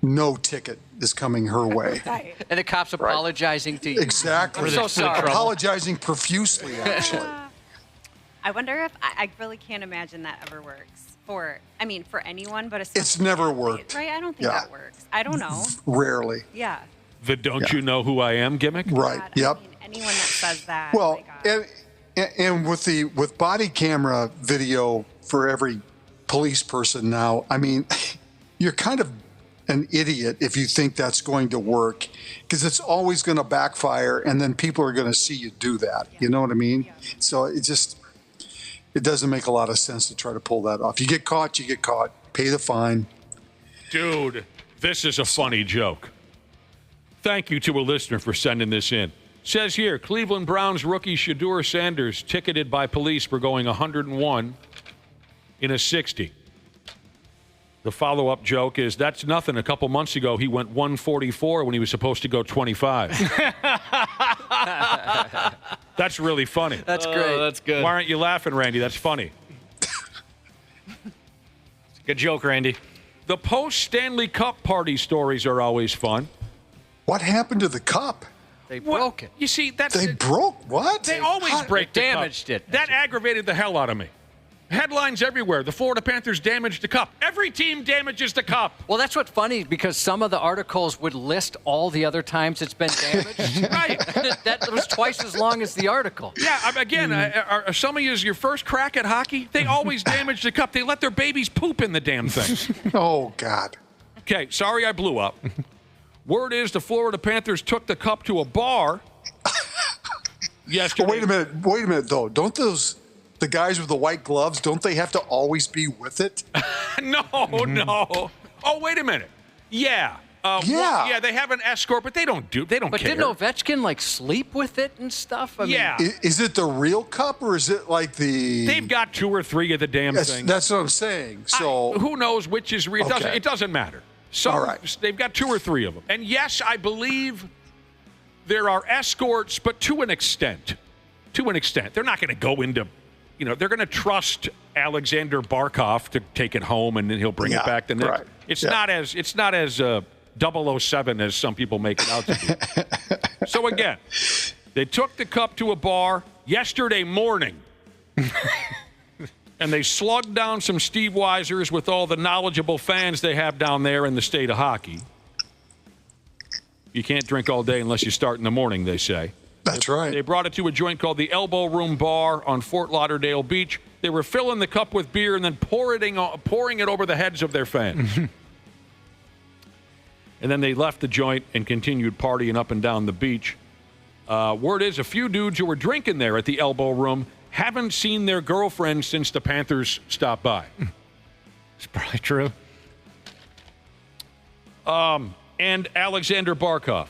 no ticket is coming her way. And the cop's apologizing to you. Exactly. I'm so sorry. Apologizing profusely, actually. I wonder if I really can't imagine that ever works for anyone, but it's never worked. Right? I don't think that works. I don't know. Rarely. Yeah. The don't you know who I am gimmick? Right. God, yep. Anyone that says that. Well, and with body camera video for every police person now, I mean, you're kind of an idiot if you think that's going to work, because it's always going to backfire, and then people are going to see you do that. Yeah. You know what I mean? Yeah. So it doesn't make a lot of sense to try to pull that off. You get caught, pay the fine. Dude, this is a funny joke. Thank you to a listener for sending this in. Says here, Cleveland Browns rookie Shedeur Sanders ticketed by police for going 101 in a 60. The follow-up joke is, that's nothing. A couple months ago, he went 144 when he was supposed to go 25. That's really funny. That's great. That's good. Why aren't you laughing, Randy? That's funny. Good joke, Randy. The post-Stanley Cup party stories are always fun. What happened to the cup? They broke it. You see, They broke what? They always break the cup. Damaged it. That aggravated the hell out of me. Headlines everywhere. The Florida Panthers damaged the cup. Every team damages the cup. Well, that's what's funny, because some of the articles would list all the other times it's been damaged. Right. That was twice as long as the article. Yeah, again, are some of you your first crack at hockey? They always damage the cup. They let their babies poop in the damn thing. Oh, God. Okay, sorry I blew up. Word is the Florida Panthers took the cup to a bar yesterday. Well, wait a minute, though. Don't the guys with the white gloves, don't they have to always be with it? No. Oh, wait a minute. Yeah. Yeah, they have an escort, but they don't care. But didn't Ovechkin sleep with it and stuff? I mean, is it the real cup, or is it like the? They've got 2 or 3 of the damn things. That's what I'm saying. So who knows which is real? Okay. It doesn't matter. So all right. They've got 2 or 3 of them, and yes, I believe there are escorts, but to an extent. They're not going to go into. They're going to trust Alexander Barkov to take it home, and then he'll bring it back the next. Right. It's not as 007 as some people make it out to be. So again, they took the cup to a bar yesterday morning, and they slugged down some Steve Weisers with all the knowledgeable fans they have down there in the state of hockey. You can't drink all day unless you start in the morning, they say. That's right. They brought it to a joint called the Elbow Room Bar on Fort Lauderdale Beach. They were filling the cup with beer and then pouring it over the heads of their fans. And then they left the joint and continued partying up and down the beach. Word is a few dudes who were drinking there at the Elbow Room haven't seen their girlfriends since the Panthers stopped by. It's probably true. And Alexander Barkov.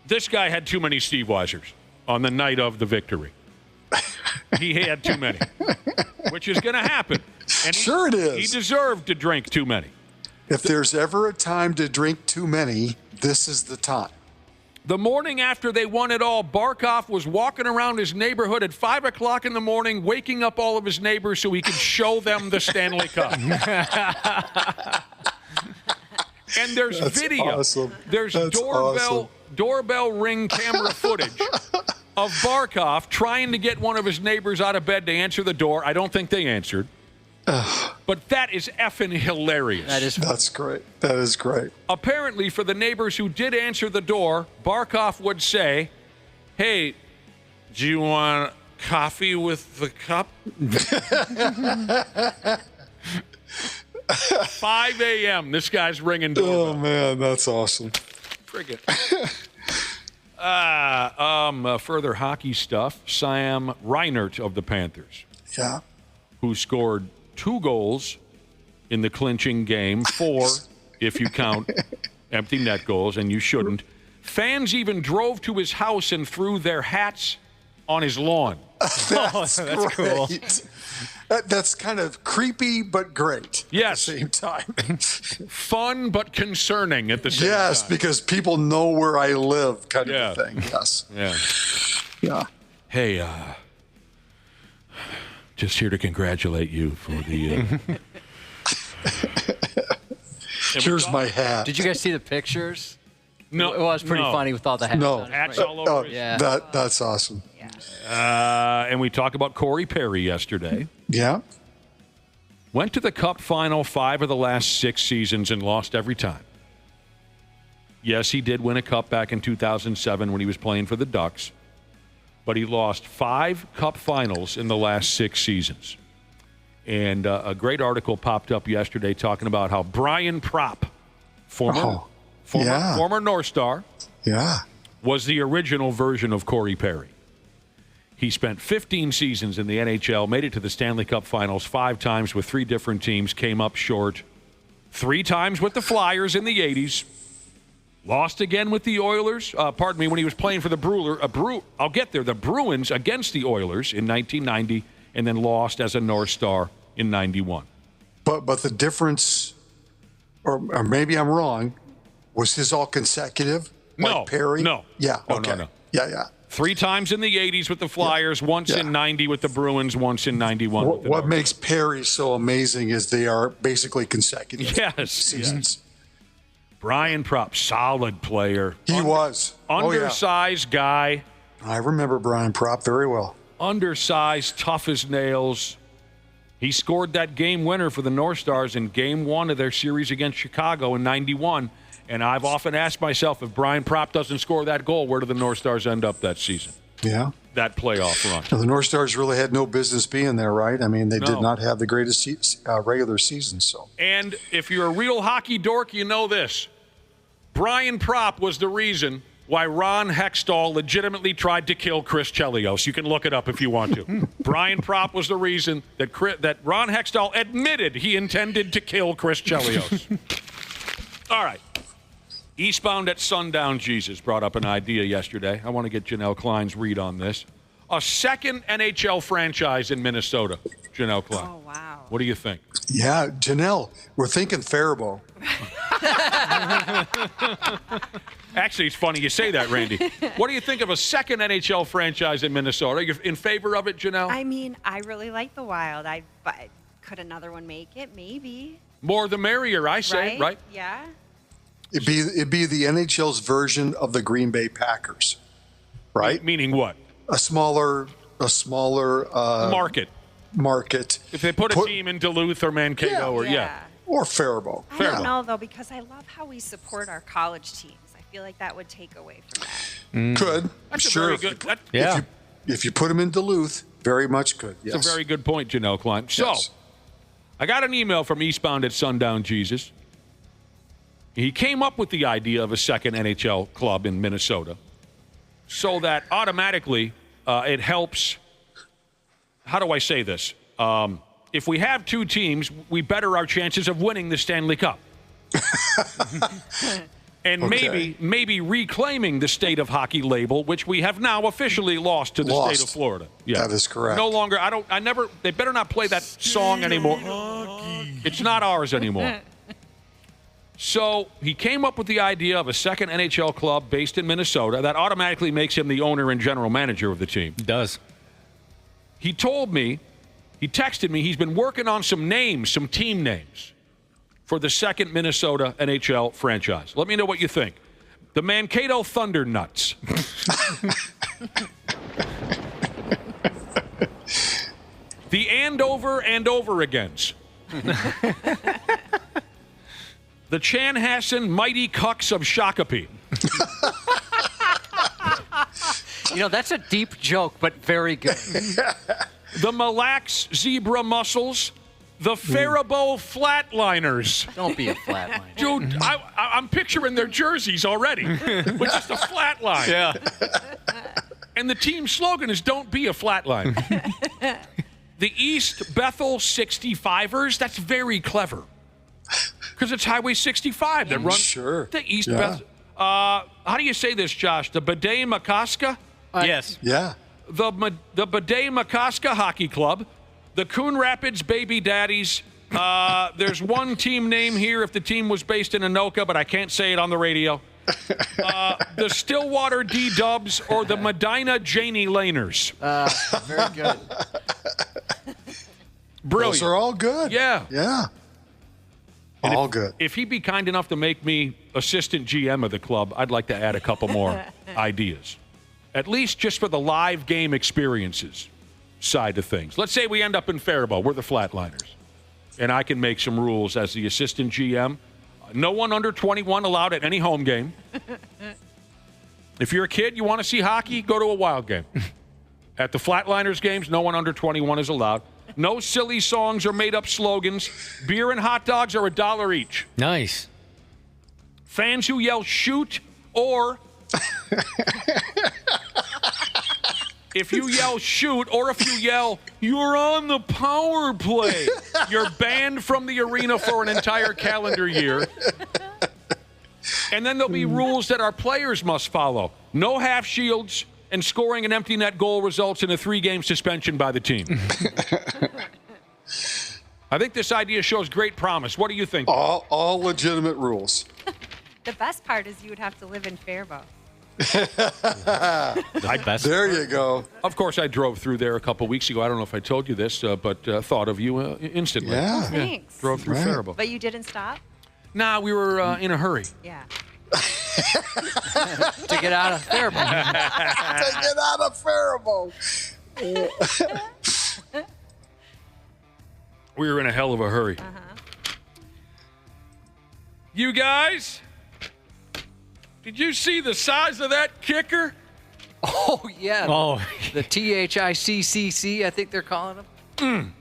This guy had too many Steve Weisers on the night of the victory. He had too many, which is going to happen. And sure it is. He deserved to drink too many. If there's ever a time to drink too many, this is the time. The morning after they won it all, Barkov was walking around his neighborhood at 5 o'clock in the morning, waking up all of his neighbors so he could show them the Stanley Cup. And there's video. Awesome. There's doorbell ring camera footage of Barkov trying to get one of his neighbors out of bed to answer the door. I don't think they answered. But that is effing hilarious. That's great. That is great. Apparently, for the neighbors who did answer the door, Barkov would say, "Hey, do you want coffee with the cup?" 5 a.m. This guy's ringing doorbell. Oh, man, that's awesome. Frickin'. Further hockey stuff. Sam Reinert of the Panthers. Yeah. Who scored 2 goals in the clinching game, 4 if you count empty net goals, and you shouldn't. Fans even drove to his house and threw their hats on his lawn. That's cool. That's kind of creepy, but great. Yes. At the same time. Fun, but concerning at the same time. Yes, because people know where I live, kind of a thing. Yes. Yeah. Yeah. Hey, just here to congratulate you for the. Here's my hat. Did you guys see the pictures? No. It was pretty funny with all the hats. No. on. Hats all over. Yeah. That's awesome. And we talked about Corey Perry yesterday. Yeah. Went to the Cup final 5 of the last 6 seasons and lost every time. Yes, he did win a Cup back in 2007 when he was playing for the Ducks. But he lost 5 Cup finals in the last 6 seasons. And a great article popped up yesterday talking about how Brian Propp, former North Star, was the original version of Corey Perry. He spent 15 seasons in the NHL, made it to the Stanley Cup Finals 5 times with 3 different teams, came up short 3 times with the Flyers in the 80s, lost again with the Oilers, when he was playing for the the Bruins against the Oilers in 1990, and then lost as a North Star in 91. But the difference, or maybe I'm wrong, was his all consecutive? No. Like Perry? No. Yeah, okay. No. Yeah. 3 times in the 80s with the Flyers, once in 90 with the Bruins, once in 91 with the What makes Perry so amazing is they are basically consecutive seasons. Yes. Brian Propp, solid player. He was. Undersized guy. I remember Brian Propp very well. Undersized, tough as nails. He scored that game winner for the North Stars in Game 1 of their series against Chicago in 91. And I've often asked myself, if Brian Propp doesn't score that goal, where do the North Stars end up that season? Yeah. That playoff run. Now, the North Stars really had no business being there, right? I mean, they did not have the greatest regular season. So. And if you're a real hockey dork, you know this. Brian Propp was the reason why Ron Hextall legitimately tried to kill Chris Chelios. You can look it up if you want to. Brian Propp was the reason that Ron Hextall admitted he intended to kill Chris Chelios. All right. Eastbound at Sundown Jesus brought up an idea yesterday. I want to get Janel Klein's read on this. A second NHL franchise in Minnesota. Janel Klein. Oh, wow. What do you think? Yeah, Janelle, we're thinking Faribault. Actually, it's funny you say that, Randy. What do you think of a second NHL franchise in Minnesota? Are you in favor of it, Janelle? I mean, I really like the Wild. But could another one make it? Maybe. More the merrier, I say, right? Yeah. It'd be the NHL's version of the Green Bay Packers, right? Meaning what? A smaller market. If they put a team in Duluth or Mankato or Faribault. I don't know though, because I love how we support our college teams. I feel like that would take away from that. Could. That's sure. a very good. If you put them in Duluth, very much could. Yes. It's a very good point, Janel Klein. So, I got an email from Eastbound at Sundown Jesus. He came up with the idea of a second NHL club in Minnesota. so that automatically it helps. How do I say this? If we have two teams, we better our chances of winning the Stanley Cup. And maybe reclaiming the state of hockey label, which we have now officially lost to the state of Florida. Yeah, that is correct. No longer. They better not play that song anymore. It's not ours anymore. So he came up with the idea of a second NHL club based in Minnesota. That automatically makes him the owner and general manager of the team. It does. He told me, he texted me, he's been working on some names, some team names for the second Minnesota NHL franchise. Let me know what you think. The Mankato Thunder Nuts. The Andover and over agains. The Chanhassen Mighty Cucks of Shakopee. That's a deep joke, but very good. The Mille Lacs Zebra Mussels. The Faribault Flatliners. Don't be a flatliner. Dude, I'm picturing their jerseys already, with just a flat line. Yeah. And the team slogan is "Don't be a flatline." The East Bethel 65ers. That's very clever, because it's Highway 65 that runs. Sure. The East Bethel. How do you say this, Josh? The Bidet Makaska? Yes. Yeah. The Bidet Makaska Hockey Club. The Coon Rapids Baby Daddies. There's one team name here if the team was based in Anoka, but I can't say it on the radio. The Stillwater D-Dubs or the Medina Janie Laners. Very good. Brilliant. Those are all good. Yeah. Yeah. All good. If he'd be kind enough to make me assistant GM of the club, I'd like to add a couple more ideas. At least just for the live game experiences side of things. Let's say we end up in Faribault. We're the Flatliners. And I can make some rules as the assistant GM. No one under 21 allowed at any home game. If you're a kid, you want to see hockey, go to a Wild game. At the Flatliners games, no one under 21 is allowed. No silly songs or made-up slogans. Beer and hot dogs are $1 each. Nice. Fans who yell shoot or... If you yell shoot or if you yell, you're on the power play, you're banned from the arena for an entire calendar year. And then there'll be rules that our players must follow. No half shields, and scoring an empty net goal results in a 3-game suspension by the team. I think this idea shows great promise. What do you think? All legitimate rules. The best part is you would have to live in Faribault. There you go. Of course, I drove through there a couple weeks ago. I don't know if I told you this, but thought of you instantly. Yeah. Oh, thanks. Drove through Faribault. But you didn't stop? Nah, we were in a hurry. Yeah. To get out of Faribault. To get out of Faribault. We were in a hell of a hurry. You guys, did you see the size of that kicker? Oh, yeah. Oh. The THICCC, I think they're calling them.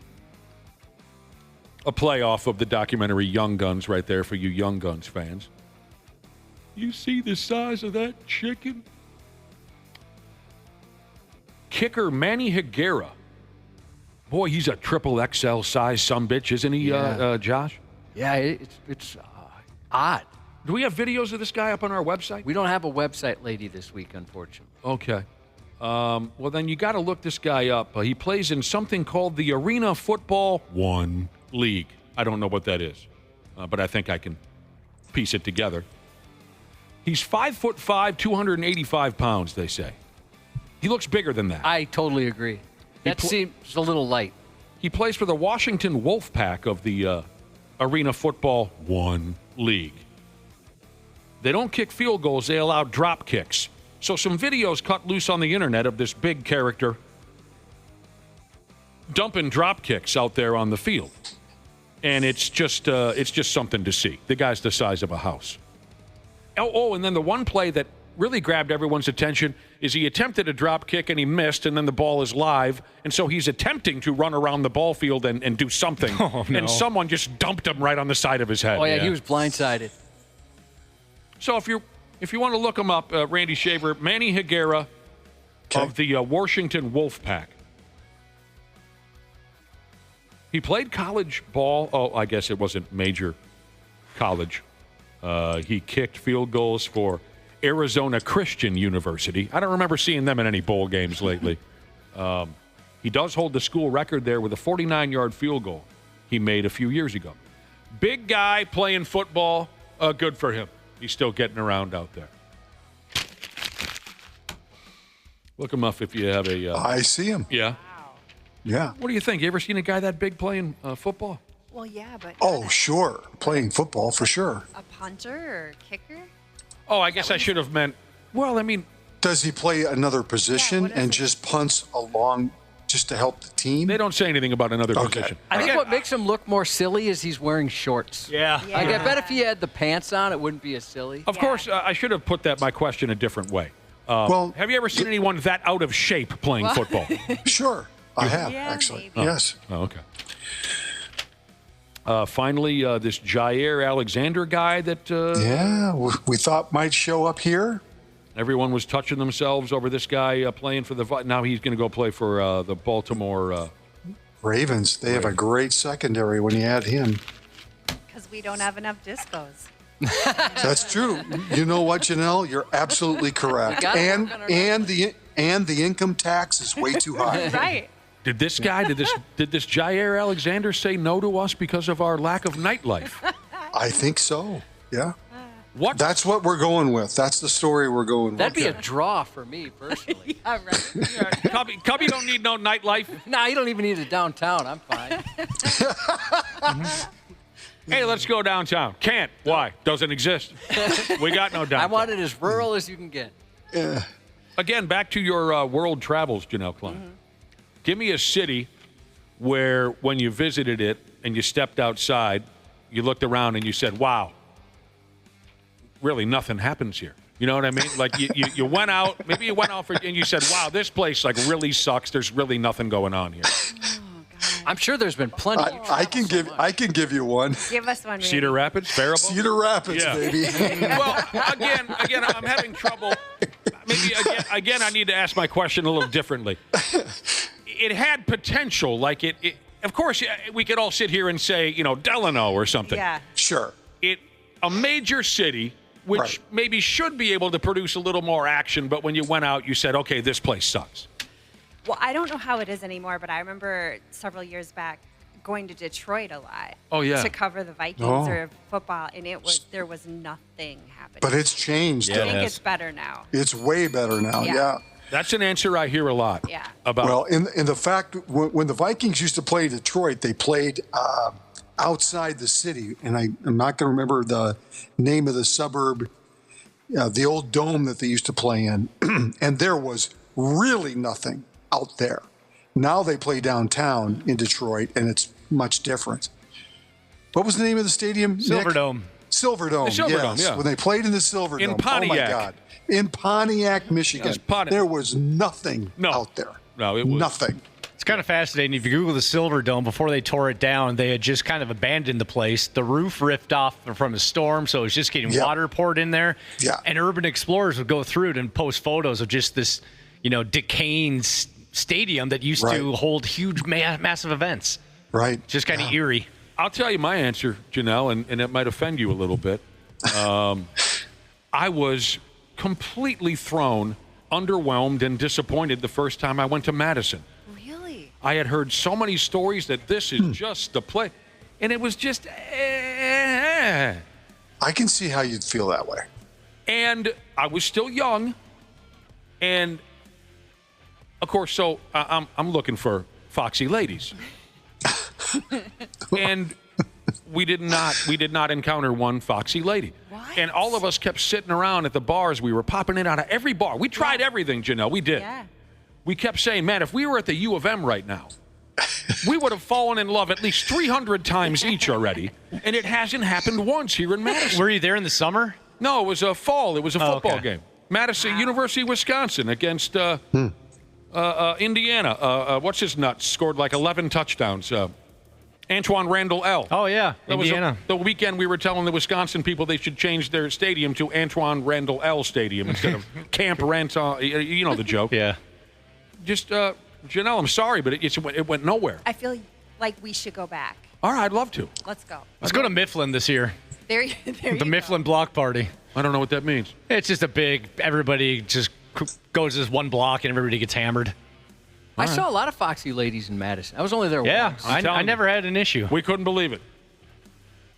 A playoff of the documentary Young Guns right there for you Young Guns fans. You see the size of that chicken? Kicker Manny Higuera. Boy, he's a triple XL size sumbitch, isn't he, Josh? Yeah, it's odd. Do we have videos of this guy up on our website? We don't have a website lady this week, unfortunately. Okay. Well, then you got to look this guy up. He plays in something called the Arena Football 1 League. I don't know what that is, but I think I can piece it together. He's 5'5", 285 pounds, they say. He looks bigger than that. I totally agree. That seems a little light. He plays for the Washington Wolfpack of the Arena Football 1 League. They don't kick field goals, they allow drop kicks. So some videos cut loose on the internet of this big character dumping drop kicks out there on the field. And it's just something to see. The guy's the size of a house. Oh, and then the one play that really grabbed everyone's attention is he attempted a drop kick and he missed, and then the ball is live, and so he's attempting to run around the ball field and do something. Oh, no. And someone just dumped him right on the side of his head. Oh, yeah, he was blindsided. So if you want to look him up, Randy Shaver, Manny Higuera, of the Washington Wolfpack. He played college ball. Oh, I guess it wasn't major college. He kicked field goals for Arizona Christian University. I don't remember seeing them in any bowl games lately. He does hold the school record there with a 49-yard field goal he made a few years ago. Big guy playing football. Good for him. He's still getting around out there. Look him up if you have a... I see him. Yeah. Yeah. What do you think? You ever seen a guy that big playing football? Well, yeah, but... Oh, sure. Playing football, for sure. A punter or kicker? Oh, I guess I should have meant... Well, I mean... Does he play another position and just punts along just to help the team? They don't say anything about another position. I think what makes him look more silly is he's wearing shorts. Yeah. Like, I bet if he had the pants on, it wouldn't be as silly. Of course, I should have put my question a different way. Well, have you ever seen anyone that out of shape playing football? Sure. I have, actually. Oh. Yes. Oh, okay. Finally, this Jair Alexander guy that... yeah, we thought might show up here. Everyone was touching themselves over this guy playing for the... Now he's going to go play for the Baltimore... Ravens. They have a great secondary when you add him. Because we don't have enough discos. That's true. You know what, Janelle? You're absolutely correct. And the income tax is way too high. Right. Did this Jair Alexander say no to us because of our lack of nightlife? I think so. Yeah. What? That's what we're going with. That's the story we're going That'd with. be a draw for me, personally. Yeah, right. Cubby don't need no nightlife. Nah, you don't even need it downtown. I'm fine. Hey, let's go downtown. Can't. Why? Doesn't exist. We got no downtown. I want it as rural as you can get. Yeah. Again, back to your world travels, Janel Klein. Mm-hmm. Give me a city where when you visited it and you stepped outside, you looked around and you said, wow, really nothing happens here. You know what I mean? Like you went out, maybe you went out and you said, wow, this place like really sucks. There's really nothing going on here. I'm sure there's been plenty. I can give you one. Give us one. Cedar Rapids, Faribault? Cedar Rapids, baby. Well, again, I'm having trouble. Maybe again, I need to ask my question a little differently. It had potential, like it. Of course, we could all sit here and say, Delano or something. Yeah. Sure. A major city, which maybe should be able to produce a little more action, but when you went out, you said, okay, this place sucks. Well, I don't know how it is anymore, but I remember several years back going to Detroit a lot. Oh, yeah. To cover the Vikings or football, and there was nothing happening. But it's changed. I think it's better now. It's way better now. Yeah. That's an answer I hear a lot. Yeah. About. Well, in the fact when the Vikings used to play Detroit, they played outside the city, and I'm not going to remember the name of the suburb, the old dome that they used to play in, and there was really nothing out there. Now they play downtown in Detroit, and it's much different. What was the name of the stadium? Silverdome. Silverdome. The Silverdome, yes. yeah. When they played in the Silverdome. In Pontiac. Oh my God. In Pontiac, Michigan. There was nothing out there. No, it was nothing. It's kind of fascinating. If you Google the Silverdome, before they tore it down, they had just kind of abandoned the place. The roof ripped off from a storm, so it was just getting water poured in there. Yeah. And urban explorers would go through it and post photos of just this, decaying stadium that used to hold huge, massive events. Right. Just kind of eerie. I'll tell you my answer, Janelle, and it might offend you a little bit. I was completely thrown, underwhelmed, and disappointed the first time I went to Madison. Really? I had heard so many stories that this is just the place, and it was just. I can see how you'd feel that way. And I was still young, and of course, so I'm looking for foxy ladies, and we did not encounter one foxy lady. What? And all of us kept sitting around at the bars. We were popping in out of every bar. We tried everything, Janelle. We did. Yeah. We kept saying, man, if we were at the U of M right now, we would have fallen in love at least 300 times each already, and it hasn't happened once here in Madison. Were you there in the summer? No, it was a fall. It was a football game. Madison, University of Wisconsin against Indiana. What's his nuts? Scored like 11 touchdowns. Antoine Randall L. Oh, yeah, Indiana. The weekend we were telling the Wisconsin people they should change their stadium to Antoine Randall L. Stadium instead of Camp Ranton. You know the joke. Yeah. Janelle, I'm sorry, but it went nowhere. I feel like we should go back. All right, I'd love to. Let's go. Let's go to Mifflin this year. There you The Mifflin block party. I don't know what that means. It's just a big, everybody just goes this one block and everybody gets hammered. I saw a lot of foxy ladies in Madison. I was only there once. I never had an issue. We couldn't believe it.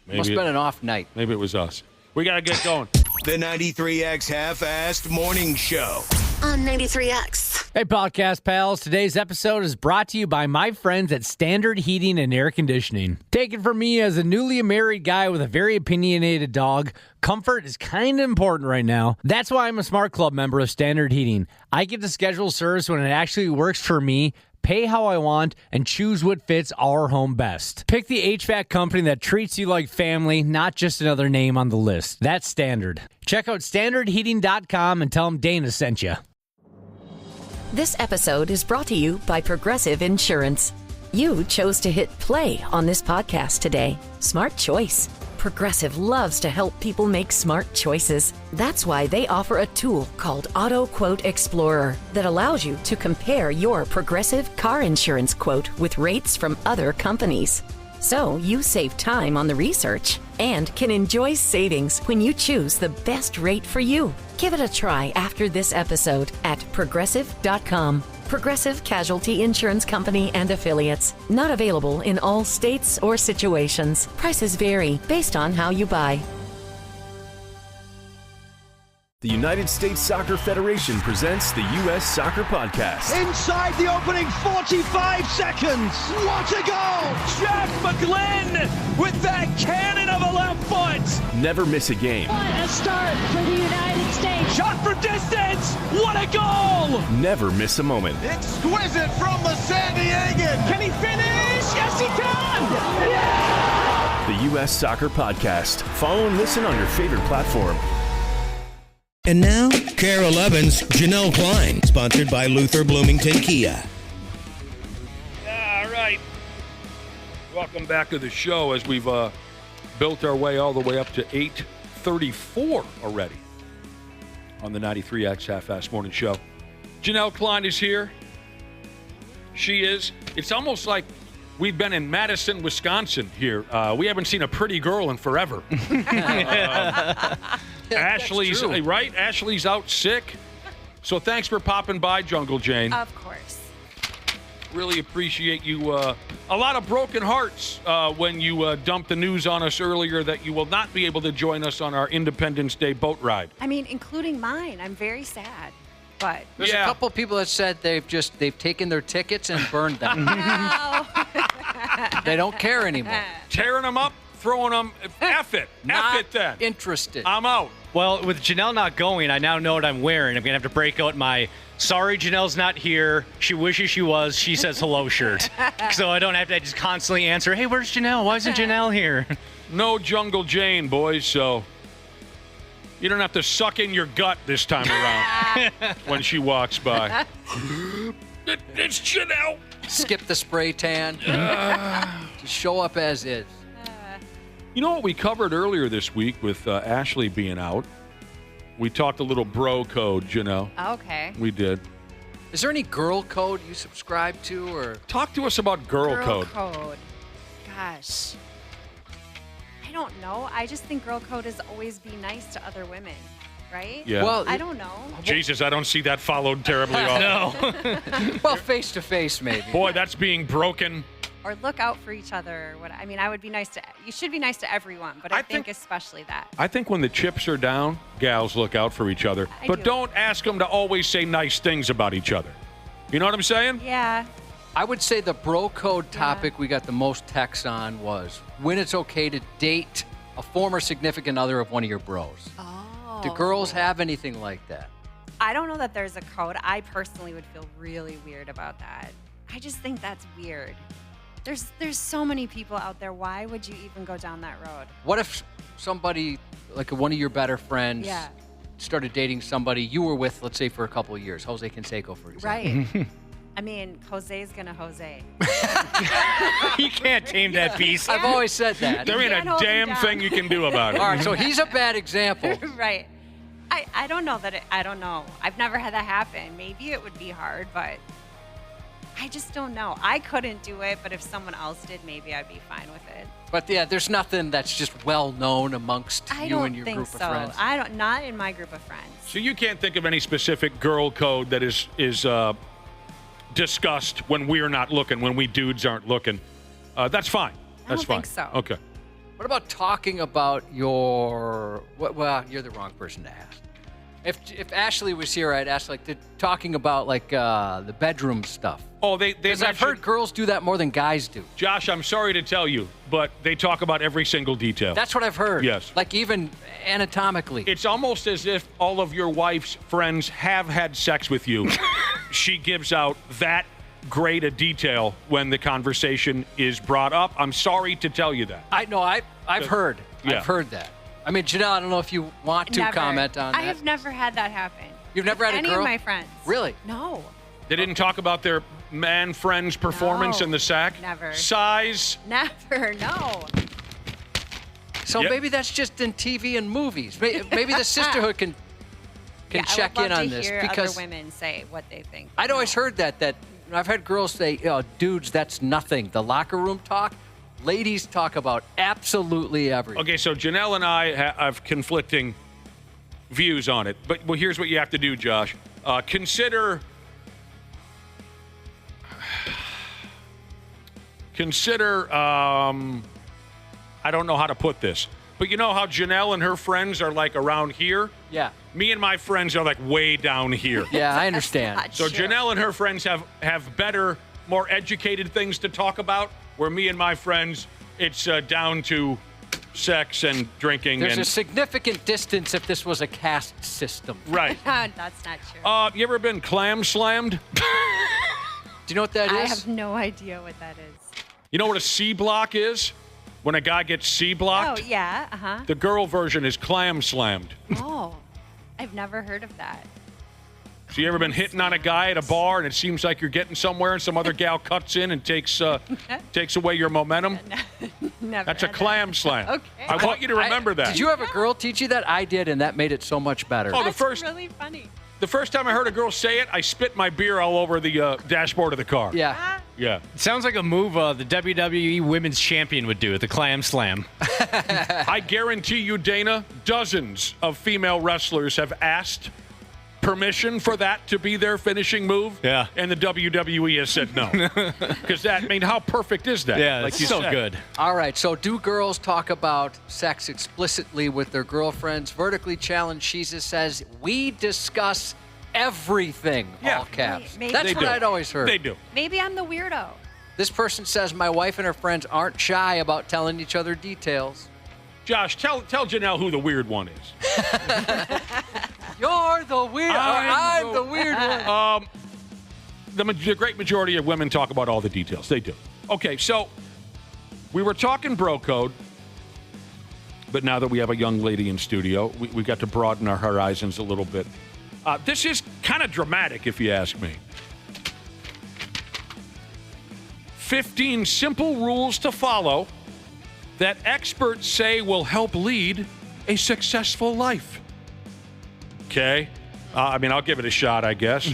Must have been an off night. Maybe it was us. We got to get going. The 93X Half-Assed Morning Show. On 93X. Hey, podcast pals. Today's episode is brought to you by my friends at Standard Heating and Air Conditioning. Take it from me, as a newly married guy with a very opinionated dog, comfort is kind of important right now. That's why I'm a Smart Club member of Standard Heating. I get to schedule service when it actually works for me, pay how I want, and choose what fits our home best. Pick the HVAC company that treats you like family, not just another name on the list. That's Standard. Check out standardheating.com and tell them Dana sent you. This episode is brought to you by Progressive Insurance. You chose to hit play on this podcast today. Smart choice. Progressive loves to help people make smart choices. That's why they offer a tool called Auto Quote Explorer that allows you to compare your Progressive car insurance quote with rates from other companies. So you save time on the research and can enjoy savings when you choose the best rate for you. Give it a try after this episode at Progressive.com. Progressive Casualty Insurance Company and Affiliates. Not available in all states or situations. Prices vary based on how you buy. The United States Soccer Federation presents the U.S. Soccer Podcast. Inside the opening 45 seconds. What a goal! Jack McGlynn with that cannon of a left foot. Never miss a game. What a start for the United States. Shot for distance. What a goal! Never miss a moment. Exquisite from the San Diegan. Can he finish? Yes, he can. Yeah! The U.S. Soccer Podcast. Follow and listen on your favorite platform. And now, Carol Evans, Janel Klein, sponsored by Luther Bloomington Kia. All right. Welcome back to the show as we've built our way all the way up to 8:34 already on the 93X Half-Assed Morning Show. Janel Klein is here. She is. It's almost like we've been in Madison, Wisconsin here. We haven't seen a pretty girl in forever. Ashley's right. Ashley's out sick. So thanks for popping by, Jungle Jane. Of course. Really appreciate you. A lot of broken hearts when you dumped the news on us earlier that you will not be able to join us on our Independence Day boat ride. I mean, including mine. I'm very sad. But there's a couple of people that said they've taken their tickets and burned them. They don't care anymore. Tearing them up, throwing them. F it. F it then. Interested. I'm out. Well, with Janelle not going, I now know what I'm wearing. I'm going to have to break out my sorry Janelle's not here. She wishes she was. She says hello shirt. So I don't have to just constantly answer, hey, where's Janelle? Why isn't Janelle here? No Jungle Jane, boys, so you don't have to suck in your gut this time around when she walks by. It's Janelle. Skip the spray tan. Just show up as is. You know what we covered earlier this week with Ashley being out? We talked a little bro code, you know. Okay. We did. Is there any girl code you subscribe to, or talk to us about girl code? Gosh. I don't know. I just think girl code is always be nice to other women, right? Yeah. Well, I don't know. Jesus, I don't see that followed terribly often. No. Well, face to face, maybe. Boy, that's being broken. Or look out for each other. I mean, I would be nice to. You should be nice to everyone, but I think especially that. I think when the chips are down, gals look out for each other. But don't ask them to always say nice things about each other. You know what I'm saying? Yeah. I would say the bro code topic we got the most texts on was when it's okay to date a former significant other of one of your bros. Oh. Do girls have anything like that? I don't know that there's a code. I personally would feel really weird about that. I just think that's weird. There's so many people out there. Why would you even go down that road? What if somebody, like one of your better friends, started dating somebody you were with, let's say, for a couple of years? Jose Canseco, for example. Right. I mean, Jose's gonna Jose. You can't tame that beast. I've always said that. There ain't a damn thing you can do about it. All right, so he's a bad example. Right. I don't know that I don't know. I've never had that happen. Maybe it would be hard, but I just don't know. I couldn't do it, but if someone else did, maybe I'd be fine with it. But yeah, there's nothing that's just well known amongst you and your group so. of friends. Not in my group of friends. So you can't think of any specific girl code that is discussed when we're not looking, when we dudes aren't looking. That's fine. That's fine. think so. Okay. What about talking about your? Well, you're the wrong person to ask. If Ashley was here, I'd ask talking about the bedroom stuff. Oh, they I've heard girls do that more than guys do. Josh, I'm sorry to tell you, but they talk about every single detail. That's what I've heard. Yes. Like even anatomically. It's almost as if all of your wife's friends have had sex with you. She gives out that great a detail when the conversation is brought up. I'm sorry to tell you that. I've heard. Yeah. I've heard that. I mean, Janelle, I don't know if you want to comment on that. I have never had that happen. You've never had a girl? Any of my friends. Really? No. They didn't talk about their man friend's performance in the sack? Never. Size? Never, no. So maybe that's just in TV and movies. Maybe the sisterhood can check in on this, because other women say what they think. I'd always heard that I've had girls say, dudes, that's nothing. The locker room talk, ladies talk about absolutely everything. Okay, so Janelle and I have conflicting views on it. But here's what you have to do, Josh. Consider I don't know how to put this, but you know how Janelle and her friends are like around here? Yeah. Me and my friends are like way down here. Yeah, I understand. So Janelle and her friends have better, more educated things to talk about, where me and my friends, it's down to sex and drinking. There's a significant distance if this was a caste system. Right. That's not true. You ever been clam slammed? Do you know what that is? I have no idea what that is. You know what a C block is? When a guy gets C blocked? Oh, yeah. Uh-huh. The girl version is clam slammed. Oh, I've never heard of that. So you ever been hitting on a guy at a bar and it seems like you're getting somewhere and some other gal cuts in and takes away your momentum? Never. That's a clam slam. Okay. I want you to remember that. Did you have a girl teach you that? I did, and that made it so much better. Oh, That's really funny. The first time I heard a girl say it, I spit my beer all over the dashboard of the car. Yeah. Yeah. It sounds like a move the WWE Women's Champion would do at the Clam Slam. I guarantee you, Dana, dozens of female wrestlers have asked permission for that to be their finishing move. Yeah. And the WWE has said no. Because how perfect is that? Yeah, like it's you so said. good. All right, so do girls talk about sex explicitly with their girlfriends? Vertically Challenged Jesus says, we discuss everything, all caps. Maybe. That's They what do. I'd always heard. They do. Maybe I'm the weirdo. This person says, my wife and her friends aren't shy about telling each other details. Josh, tell Janelle who the weird one is. You're the weird. I'm the weird one. The great majority of women talk about all the details. They do. Okay, so we were talking bro code, but now that we have a young lady in studio, we got to broaden our horizons a little bit. This is kind of dramatic, if you ask me. 15 simple rules to follow that experts say will help lead a successful life. Okay. I'll give it a shot, I guess.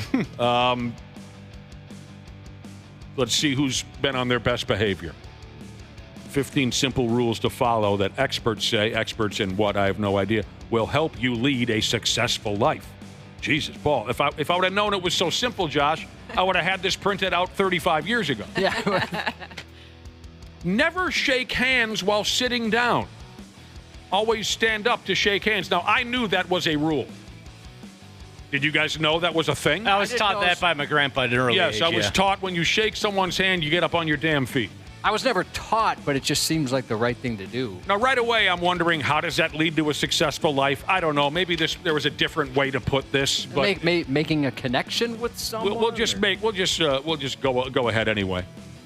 Let's see who's been on their best behavior. 15 simple rules to follow that experts say, experts in what, I have no idea, will help you lead a successful life. Jesus, Paul, if I would have known it was so simple, Josh, I would have had this printed out 35 years ago. Yeah. Never shake hands while sitting down. Always stand up to shake hands. Now, I knew that was a rule. Did you guys know that was a thing? I was taught that by my grandpa at an early age. Yes, I was taught when you shake someone's hand, you get up on your damn feet. I was never taught, but it just seems like the right thing to do. Now, right away, I'm wondering, how does that lead to a successful life? I don't know. Maybe there was a different way to put this, but making a connection with someone. We'll just go ahead anyway.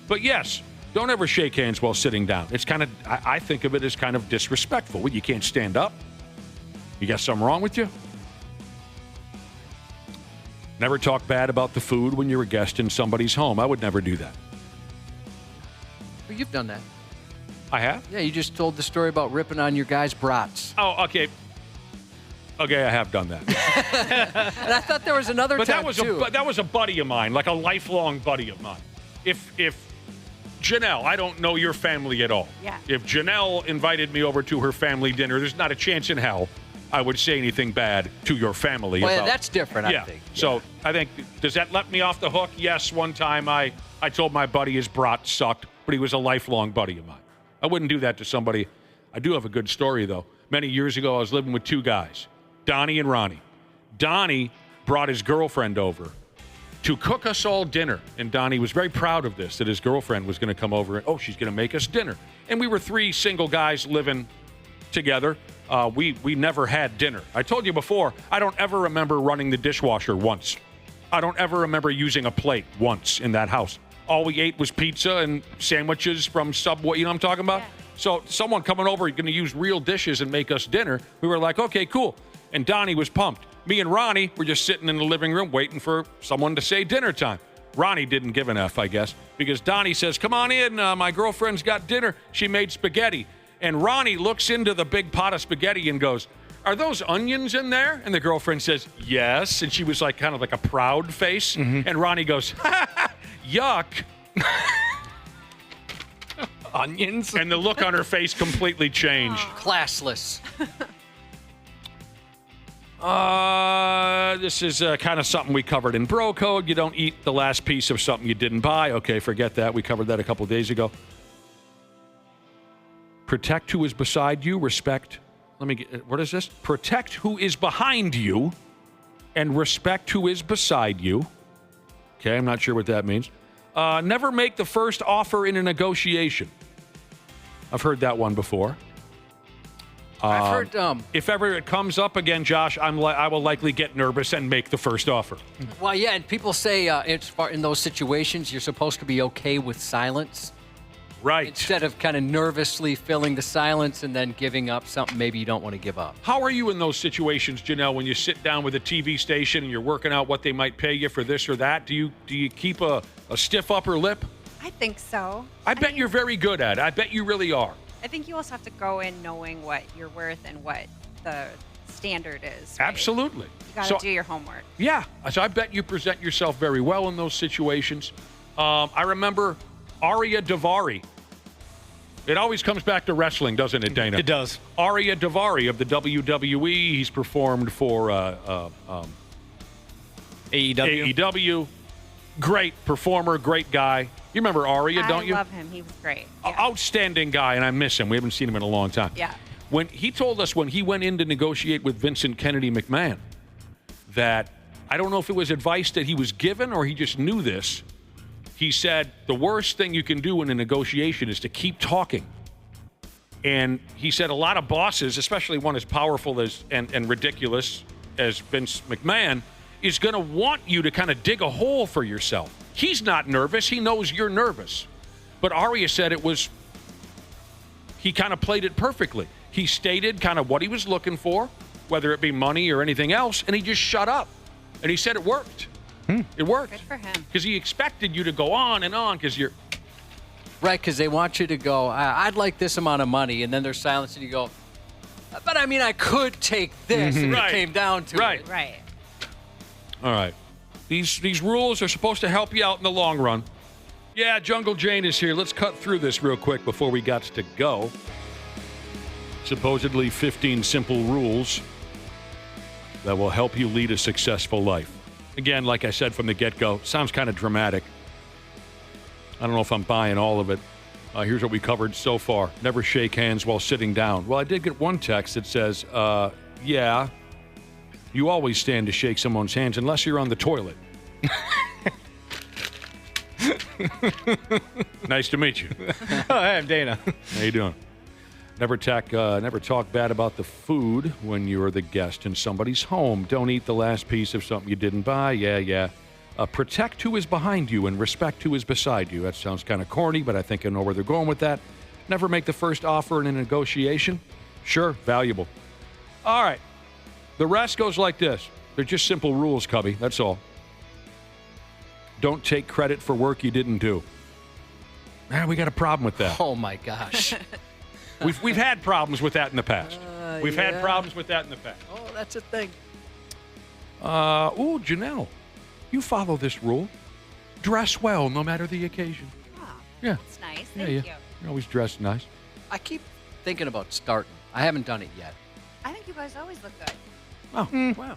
But yes, don't ever shake hands while sitting down. It's kind of, I think of it as kind of disrespectful. You can't stand up. You got something wrong with you? Never talk bad about the food when you're a guest in somebody's home. I would never do that. Well, you've done that. I have? Yeah, you just told the story about ripping on your guy's brats. Oh, okay. Okay, I have done that. And I thought there was another But time, that was a buddy of mine, like a lifelong buddy of mine. If Janelle, I don't know your family at all. Yeah. If Janelle invited me over to her family dinner, there's not a chance in hell I would say anything bad to your family. Well, about, that's different, I think. Yeah. So I think, does that let me off the hook? Yes, one time I told my buddy his brat sucked, but he was a lifelong buddy of mine. I wouldn't do that to somebody. I do have a good story, though. Many years ago, I was living with two guys, Donnie and Ronnie. Donnie brought his girlfriend over to cook us all dinner. And Donnie was very proud of this, that his girlfriend was going to come over and, she's going to make us dinner. And we were three single guys living together. We never had dinner. I told you before, I don't ever remember running the dishwasher once. I don't ever remember using a plate once in that house. All we ate was pizza and sandwiches from Subway. You know what I'm talking about? Yeah. So someone coming over going to use real dishes and make us dinner. We were like, okay, cool. And Donnie was pumped. Me and Ronnie were just sitting in the living room waiting for someone to say dinner time. Ronnie didn't give an F, I guess, because Donnie says, come on in. My girlfriend's got dinner. She made spaghetti. And Ronnie looks into the big pot of spaghetti and goes, are those onions in there? And the girlfriend says, yes. And she was like kind of like a proud face. Mm-hmm. And Ronnie goes, yuck. Onions? And the look on her face completely changed. Classless. This is kind of something we covered in Bro Code. You don't eat the last piece of something you didn't buy. Okay, forget that. We covered that a couple days ago. Protect who is beside you. Respect. What is this? Protect who is behind you and respect who is beside you. Okay, I'm not sure what that means. Never make the first offer in a negotiation. I've heard that one before. I've heard. If ever it comes up again, Josh, I will likely get nervous and make the first offer. Well, yeah, and people say in those situations you're supposed to be okay with silence. Right. Instead of kind of nervously filling the silence and then giving up something maybe you don't want to give up. How are you in those situations, Janelle, when you sit down with a TV station and you're working out what they might pay you for this or that? Do you keep a stiff upper lip? I think so. I bet you're very good at it. I bet you really are. I think you also have to go in knowing what you're worth and what the standard is. Right? Absolutely. You got to do your homework. Yeah. So I bet you present yourself very well in those situations. I remember Arya Davari. It always comes back to wrestling, doesn't it, Dana? It does. Arya Davari of the WWE. He's performed for AEW. Great performer, great guy. You remember Arya, don't you? I love him. He was great. Yeah. Outstanding guy, and I miss him. We haven't seen him in a long time. Yeah. When he told us when he went in to negotiate with Vincent Kennedy McMahon that, I don't know if it was advice that he was given or he just knew this, he said the worst thing you can do in a negotiation is to keep talking. And he said a lot of bosses, especially one as powerful as and ridiculous as Vince McMahon, is going to want you to kind of dig a hole for yourself. He's not nervous. He knows you're nervous. But Arya said he kind of played it perfectly. He stated kind of what he was looking for, whether it be money or anything else, and he just shut up. And he said it worked. It worked. Good for him. Because he expected you to go on and on because you're... Right, because they want you to go, I'd like this amount of money, and then there's silence, and you go, but I mean, I could take this if it came down to it. Right. All right. These rules are supposed to help you out in the long run. Yeah, Jungle Jane is here. Let's cut through this real quick before we got to go. Supposedly 15 simple rules that will help you lead a successful life. Again, like I said from the get-go, sounds kind of dramatic. I don't know if I'm buying all of it. Here's what we covered so far. Never shake hands while sitting down. Well, I did get one text that says, yeah, you always stand to shake someone's hands unless you're on the toilet. Nice to meet you. Oh, hey, I'm Dana. How you doing? Never talk bad about the food when you're the guest in somebody's home. Don't eat the last piece of something you didn't buy. Yeah. Protect who is behind you and respect who is beside you. That sounds kind of corny, but I think I know where they're going with that. Never make the first offer in a negotiation. Sure, valuable. All right. The rest goes like this. They're just simple rules, Cubby. That's all. Don't take credit for work you didn't do. We got a problem with that. Oh, my gosh. We've had problems with that in the past. We've had problems with that in the past. Oh, that's a thing. Janelle, you follow this rule. Dress well, no matter the occasion. Oh, Yeah. that's nice. Thank you. You're always dressed nice. I keep thinking about starting. I haven't done it yet. I think you guys always look good. Oh, wow.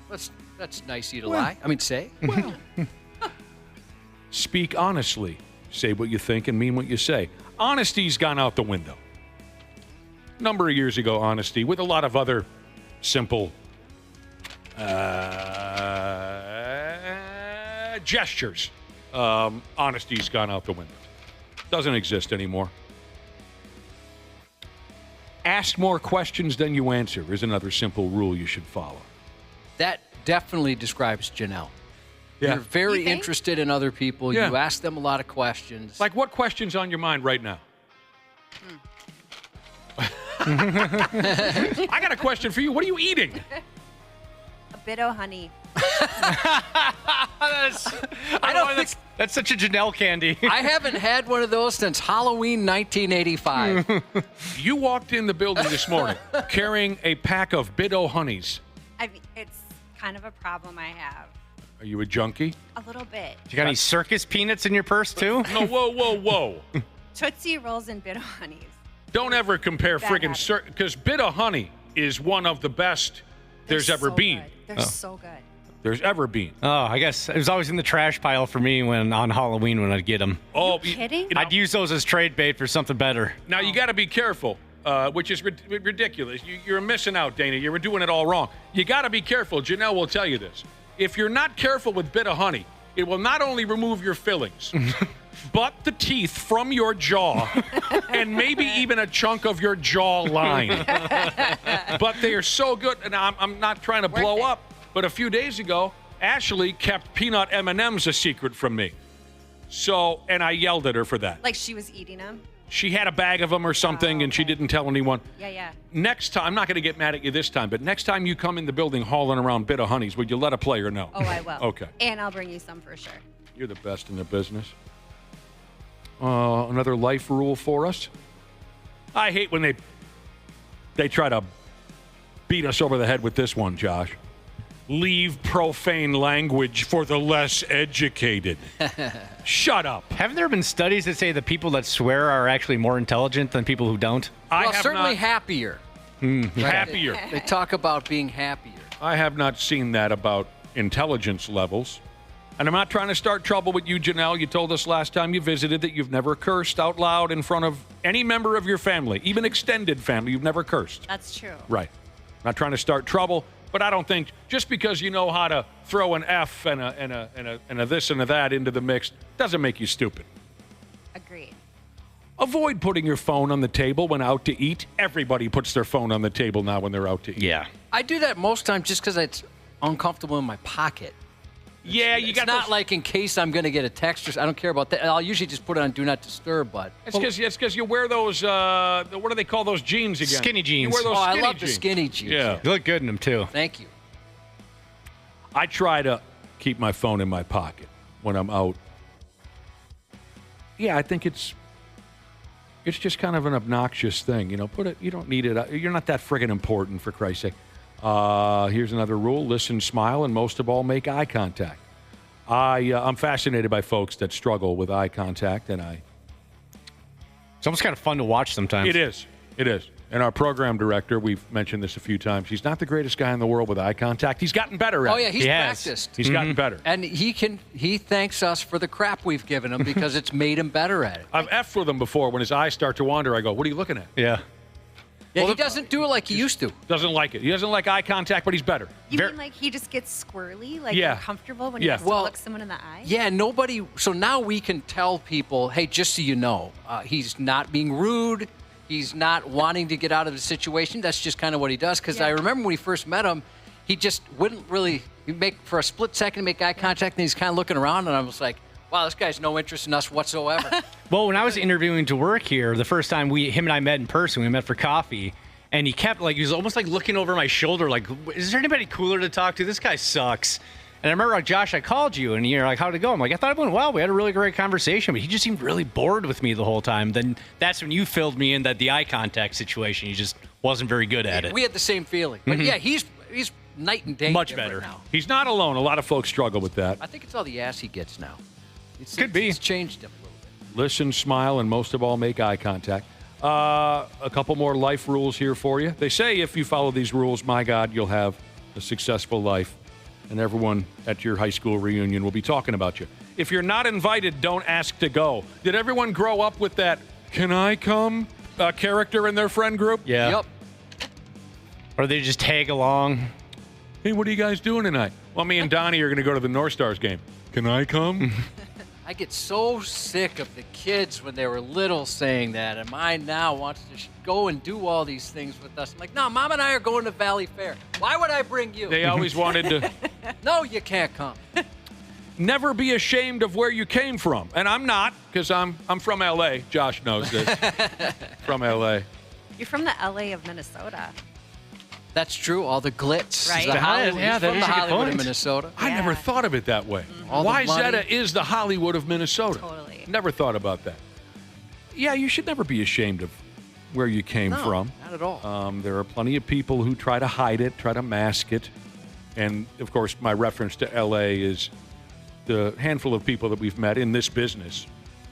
That's nice of you to lie. I mean, say. Well, speak honestly. Say what you think and mean what you say. Honesty's gone out the window. A number of years ago, honesty, with a lot of other simple gestures. Honesty's gone out the window. Doesn't exist anymore. Ask more questions than you answer is another simple rule you should follow. That definitely describes Janelle. Yeah. You're very You think? interested in other people. Yeah. You ask them a lot of questions. Like, what question's on your mind right now? I got a question for you. What are you eating? A bit of honey. That's such a Janelle candy. I haven't had one of those since Halloween 1985. You walked in the building this morning carrying a pack of Bit-O honeys. I mean, it's kind of a problem I have. Are you a junkie? A little bit. You got any circus peanuts in your purse, too? No, whoa. Tootsie Rolls and bit of honeys. Don't ever compare Bad friggin' habit. because Bit-O honey is one of the best there's ever so been. Good. They're so good. There's ever been. Oh, I guess it was always in the trash pile for me when on Halloween when I'd get them. Oh, kidding? I'd use those as trade bait for something better. Now, you got to be careful, which is ridiculous. You're missing out, Dana. You're doing it all wrong. You got to be careful. Janelle will tell you this. If you're not careful with Bit-O honey, it will not only remove your fillings, but the teeth from your jaw and maybe even a chunk of your jaw line. But they are so good, and I'm not trying to blow up, but a few days ago, Ashley kept peanut M&Ms a secret from me. So, and I yelled at her for that. Like she was eating them? She had a bag of them or something, and she didn't tell anyone. Yeah. Next time, I'm not going to get mad at you this time, but next time you come in the building hauling around Bit-O honeys, would you let a player know? Oh, I will. Okay. And I'll bring you some for sure. You're the best in the business. Another life rule for us. I hate when they try to beat us over the head with this one, Josh. Leave profane language for the less educated. Shut up. Haven't there been studies that say the people that swear are actually more intelligent than people who don't? Well, certainly happier. Happier. They talk about being happier. I have not seen that about intelligence levels. And I'm not trying to start trouble with you, Janelle. You told us last time you visited that you've never cursed out loud in front of any member of your family, even extended family. You've never cursed. That's true. Right. Not trying to start trouble, but I don't think just because you know how to throw an F and a this and a that into the mix doesn't make you stupid. Agreed. Avoid putting your phone on the table when out to eat. Everybody puts their phone on the table now when they're out to eat. Yeah. I do that most times just because it's uncomfortable in my pocket. Yeah, you got not those... like in case I'm going to get a text. I don't care about that. I'll usually just put it on Do Not Disturb, but... It's because you wear those, what do they call those jeans again? Skinny jeans. You wear those I skinny love jeans. the skinny jeans. Yeah. You look good in them, too. Thank you. I try to keep my phone in my pocket when I'm out. Yeah, I think it's just kind of an obnoxious thing. You know, put it. You don't need it. You're not that friggin' important, for Christ's sake. Here's another rule: listen, smile, and most of all, make eye contact. I'm fascinated by folks that struggle with eye contact, and it's almost kind of fun to watch sometimes. It is. And our program director, we've mentioned this a few times, he's not the greatest guy in the world with eye contact. He's gotten better at it. Oh, yeah, he's practiced. He's gotten better. And he thanks us for the crap we've given him because it's made him better at it. I've F'd with him before. When his eyes start to wander, I go, what are you looking at? Yeah. Yeah, he doesn't do it like he used to. Doesn't like it. He doesn't like eye contact, but he's better. You mean like he just gets squirrely, like Yeah. uncomfortable when he has to look someone in the eye? Yeah, so now we can tell people, hey, just so you know, he's not being rude. He's not wanting to get out of the situation. That's just kind of what he does. Because I remember when we first met him, he just wouldn't really make, for a split second, make eye contact, and he's kind of looking around, and I was like, wow, this guy's no interest in us whatsoever. Well, when I was interviewing to work here, the first time him and I met in person, we met for coffee, and he kept, he was almost like looking over my shoulder, like, is there anybody cooler to talk to? This guy sucks. And I remember, like, Josh, I called you, and you're like, how'd it go? I'm like, I thought it went well. We had a really great conversation, but he just seemed really bored with me the whole time. Then that's when you filled me in that the eye contact situation, he just wasn't very good at it. We had the same feeling. But, yeah, he's night and day. Much better. Now. He's not alone. A lot of folks struggle with that. I think it's all the ass he gets now. Could be. It's changed him a little bit. Listen, smile, and most of all, make eye contact. A couple more life rules here for you. They say if you follow these rules, my God, you'll have a successful life. And everyone at your high school reunion will be talking about you. If you're not invited, don't ask to go. Did everyone grow up with that "can I come" character in their friend group? Yeah. Yep. Or they just tag along. Hey, what are you guys doing tonight? Well, me and Donnie are going to go to the North Stars game. Can I come? I get so sick of the kids when they were little saying that, and mine now wants to go and do all these things with us. I'm like, no, Mom and I are going to Valley Fair. Why would I bring you? They always wanted to. No, you can't come. Never be ashamed of where you came from. And I'm not, because I'm from L.A. Josh knows this. From L.A. You're from the LA of Minnesota. That's true. All the glitz. Right. The Hollywood, Yeah, that from is the a good Hollywood of point. Minnesota. I never thought of it that way. All the Wyzetta money. is the Hollywood of Minnesota. Totally. Never thought about that. Yeah, you should never be ashamed of where you came No, from. not at all. There are plenty of people who try to hide it, try to mask it. And, of course, my reference to L.A. is the handful of people that we've met in this business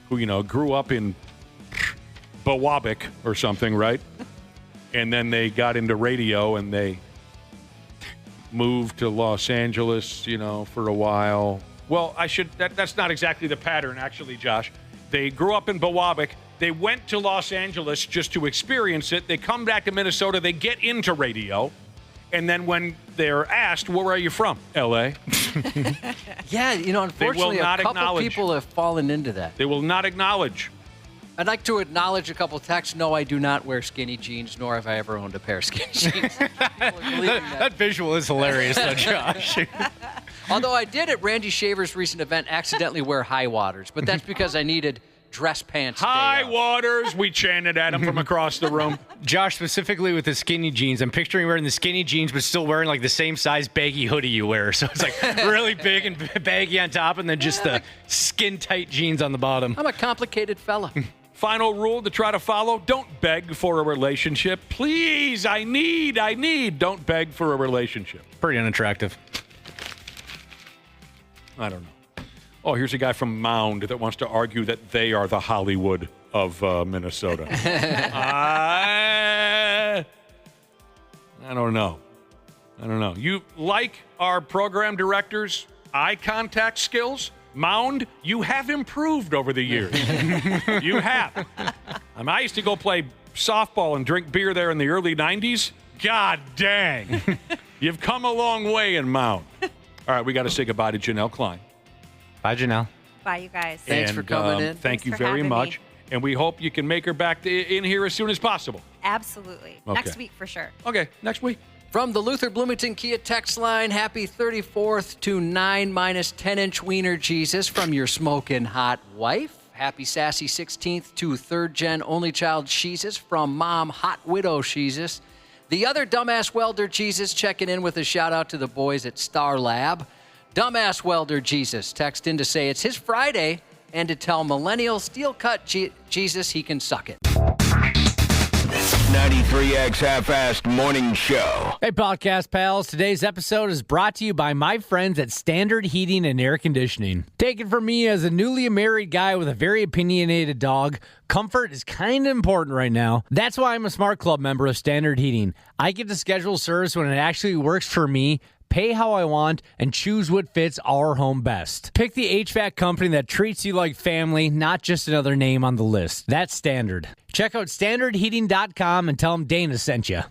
who, grew up in Bawabic or something, right? And then they got into radio and they moved to Los Angeles, for a while. Well, that's not exactly the pattern, actually, Josh. They grew up in Bawabic. They went to Los Angeles just to experience it. They come back to Minnesota. They get into radio. And then when they're asked, where are you from? L.A. Yeah, unfortunately, a couple people have fallen into that. They will not acknowledge. I'd like to acknowledge a couple texts. No, I do not wear skinny jeans, nor have I ever owned a pair of skinny jeans. That visual is hilarious, though, Josh. Although I did at Randy Shaver's recent event accidentally wear high waters, but that's because I needed dress pants. High waters, we chanted at him from across the room. Josh, specifically with the skinny jeans, I'm picturing wearing the skinny jeans, but still wearing like the same size baggy hoodie you wear. So it's like really big and baggy on top, and then just the skin tight jeans on the bottom. I'm a complicated fella. Final rule to try to follow, don't beg for a relationship. Please, I need. Don't beg for a relationship. Pretty unattractive. I don't know. Oh, here's a guy from Mound that wants to argue that they are the Hollywood of Minnesota. I don't know. You like our program director's eye contact skills? Mound, you have improved over the years. You have. I used to go play softball and drink beer there in the early 90s. God dang. You've come a long way in Mound. All right, we got to say goodbye to Janel Klein. Bye, Janelle. Bye, you guys. Thanks for coming in. Thank you Thanks for very having much. me. And we hope you can make her back in here as soon as possible. Absolutely. Okay. Next week for sure. Okay, next week. From the Luther Bloomington Kia text line, happy 34th to 9 minus 10-inch wiener Jesus from your smoking hot wife. Happy sassy 16th to third-gen only child Jesus from mom hot widow Jesus. The other dumbass welder Jesus checking in with a shout-out to the boys at Star Lab. Dumbass welder Jesus text in to say it's his Friday and to tell millennial steel-cut Jesus he can suck it. 93X Half-Assed Morning Show. Hey, podcast pals. Today's episode is brought to you by my friends at Standard Heating and Air Conditioning. Take it from me as a newly married guy with a very opinionated dog. Comfort is kind of important right now. That's why I'm a Smart Club member of Standard Heating. I get to schedule service when it actually works for me, pay how I want, and choose what fits our home best. Pick the HVAC company that treats you like family, not just another name on the list. That's Standard. Check out standardheating.com and tell them Dana sent you.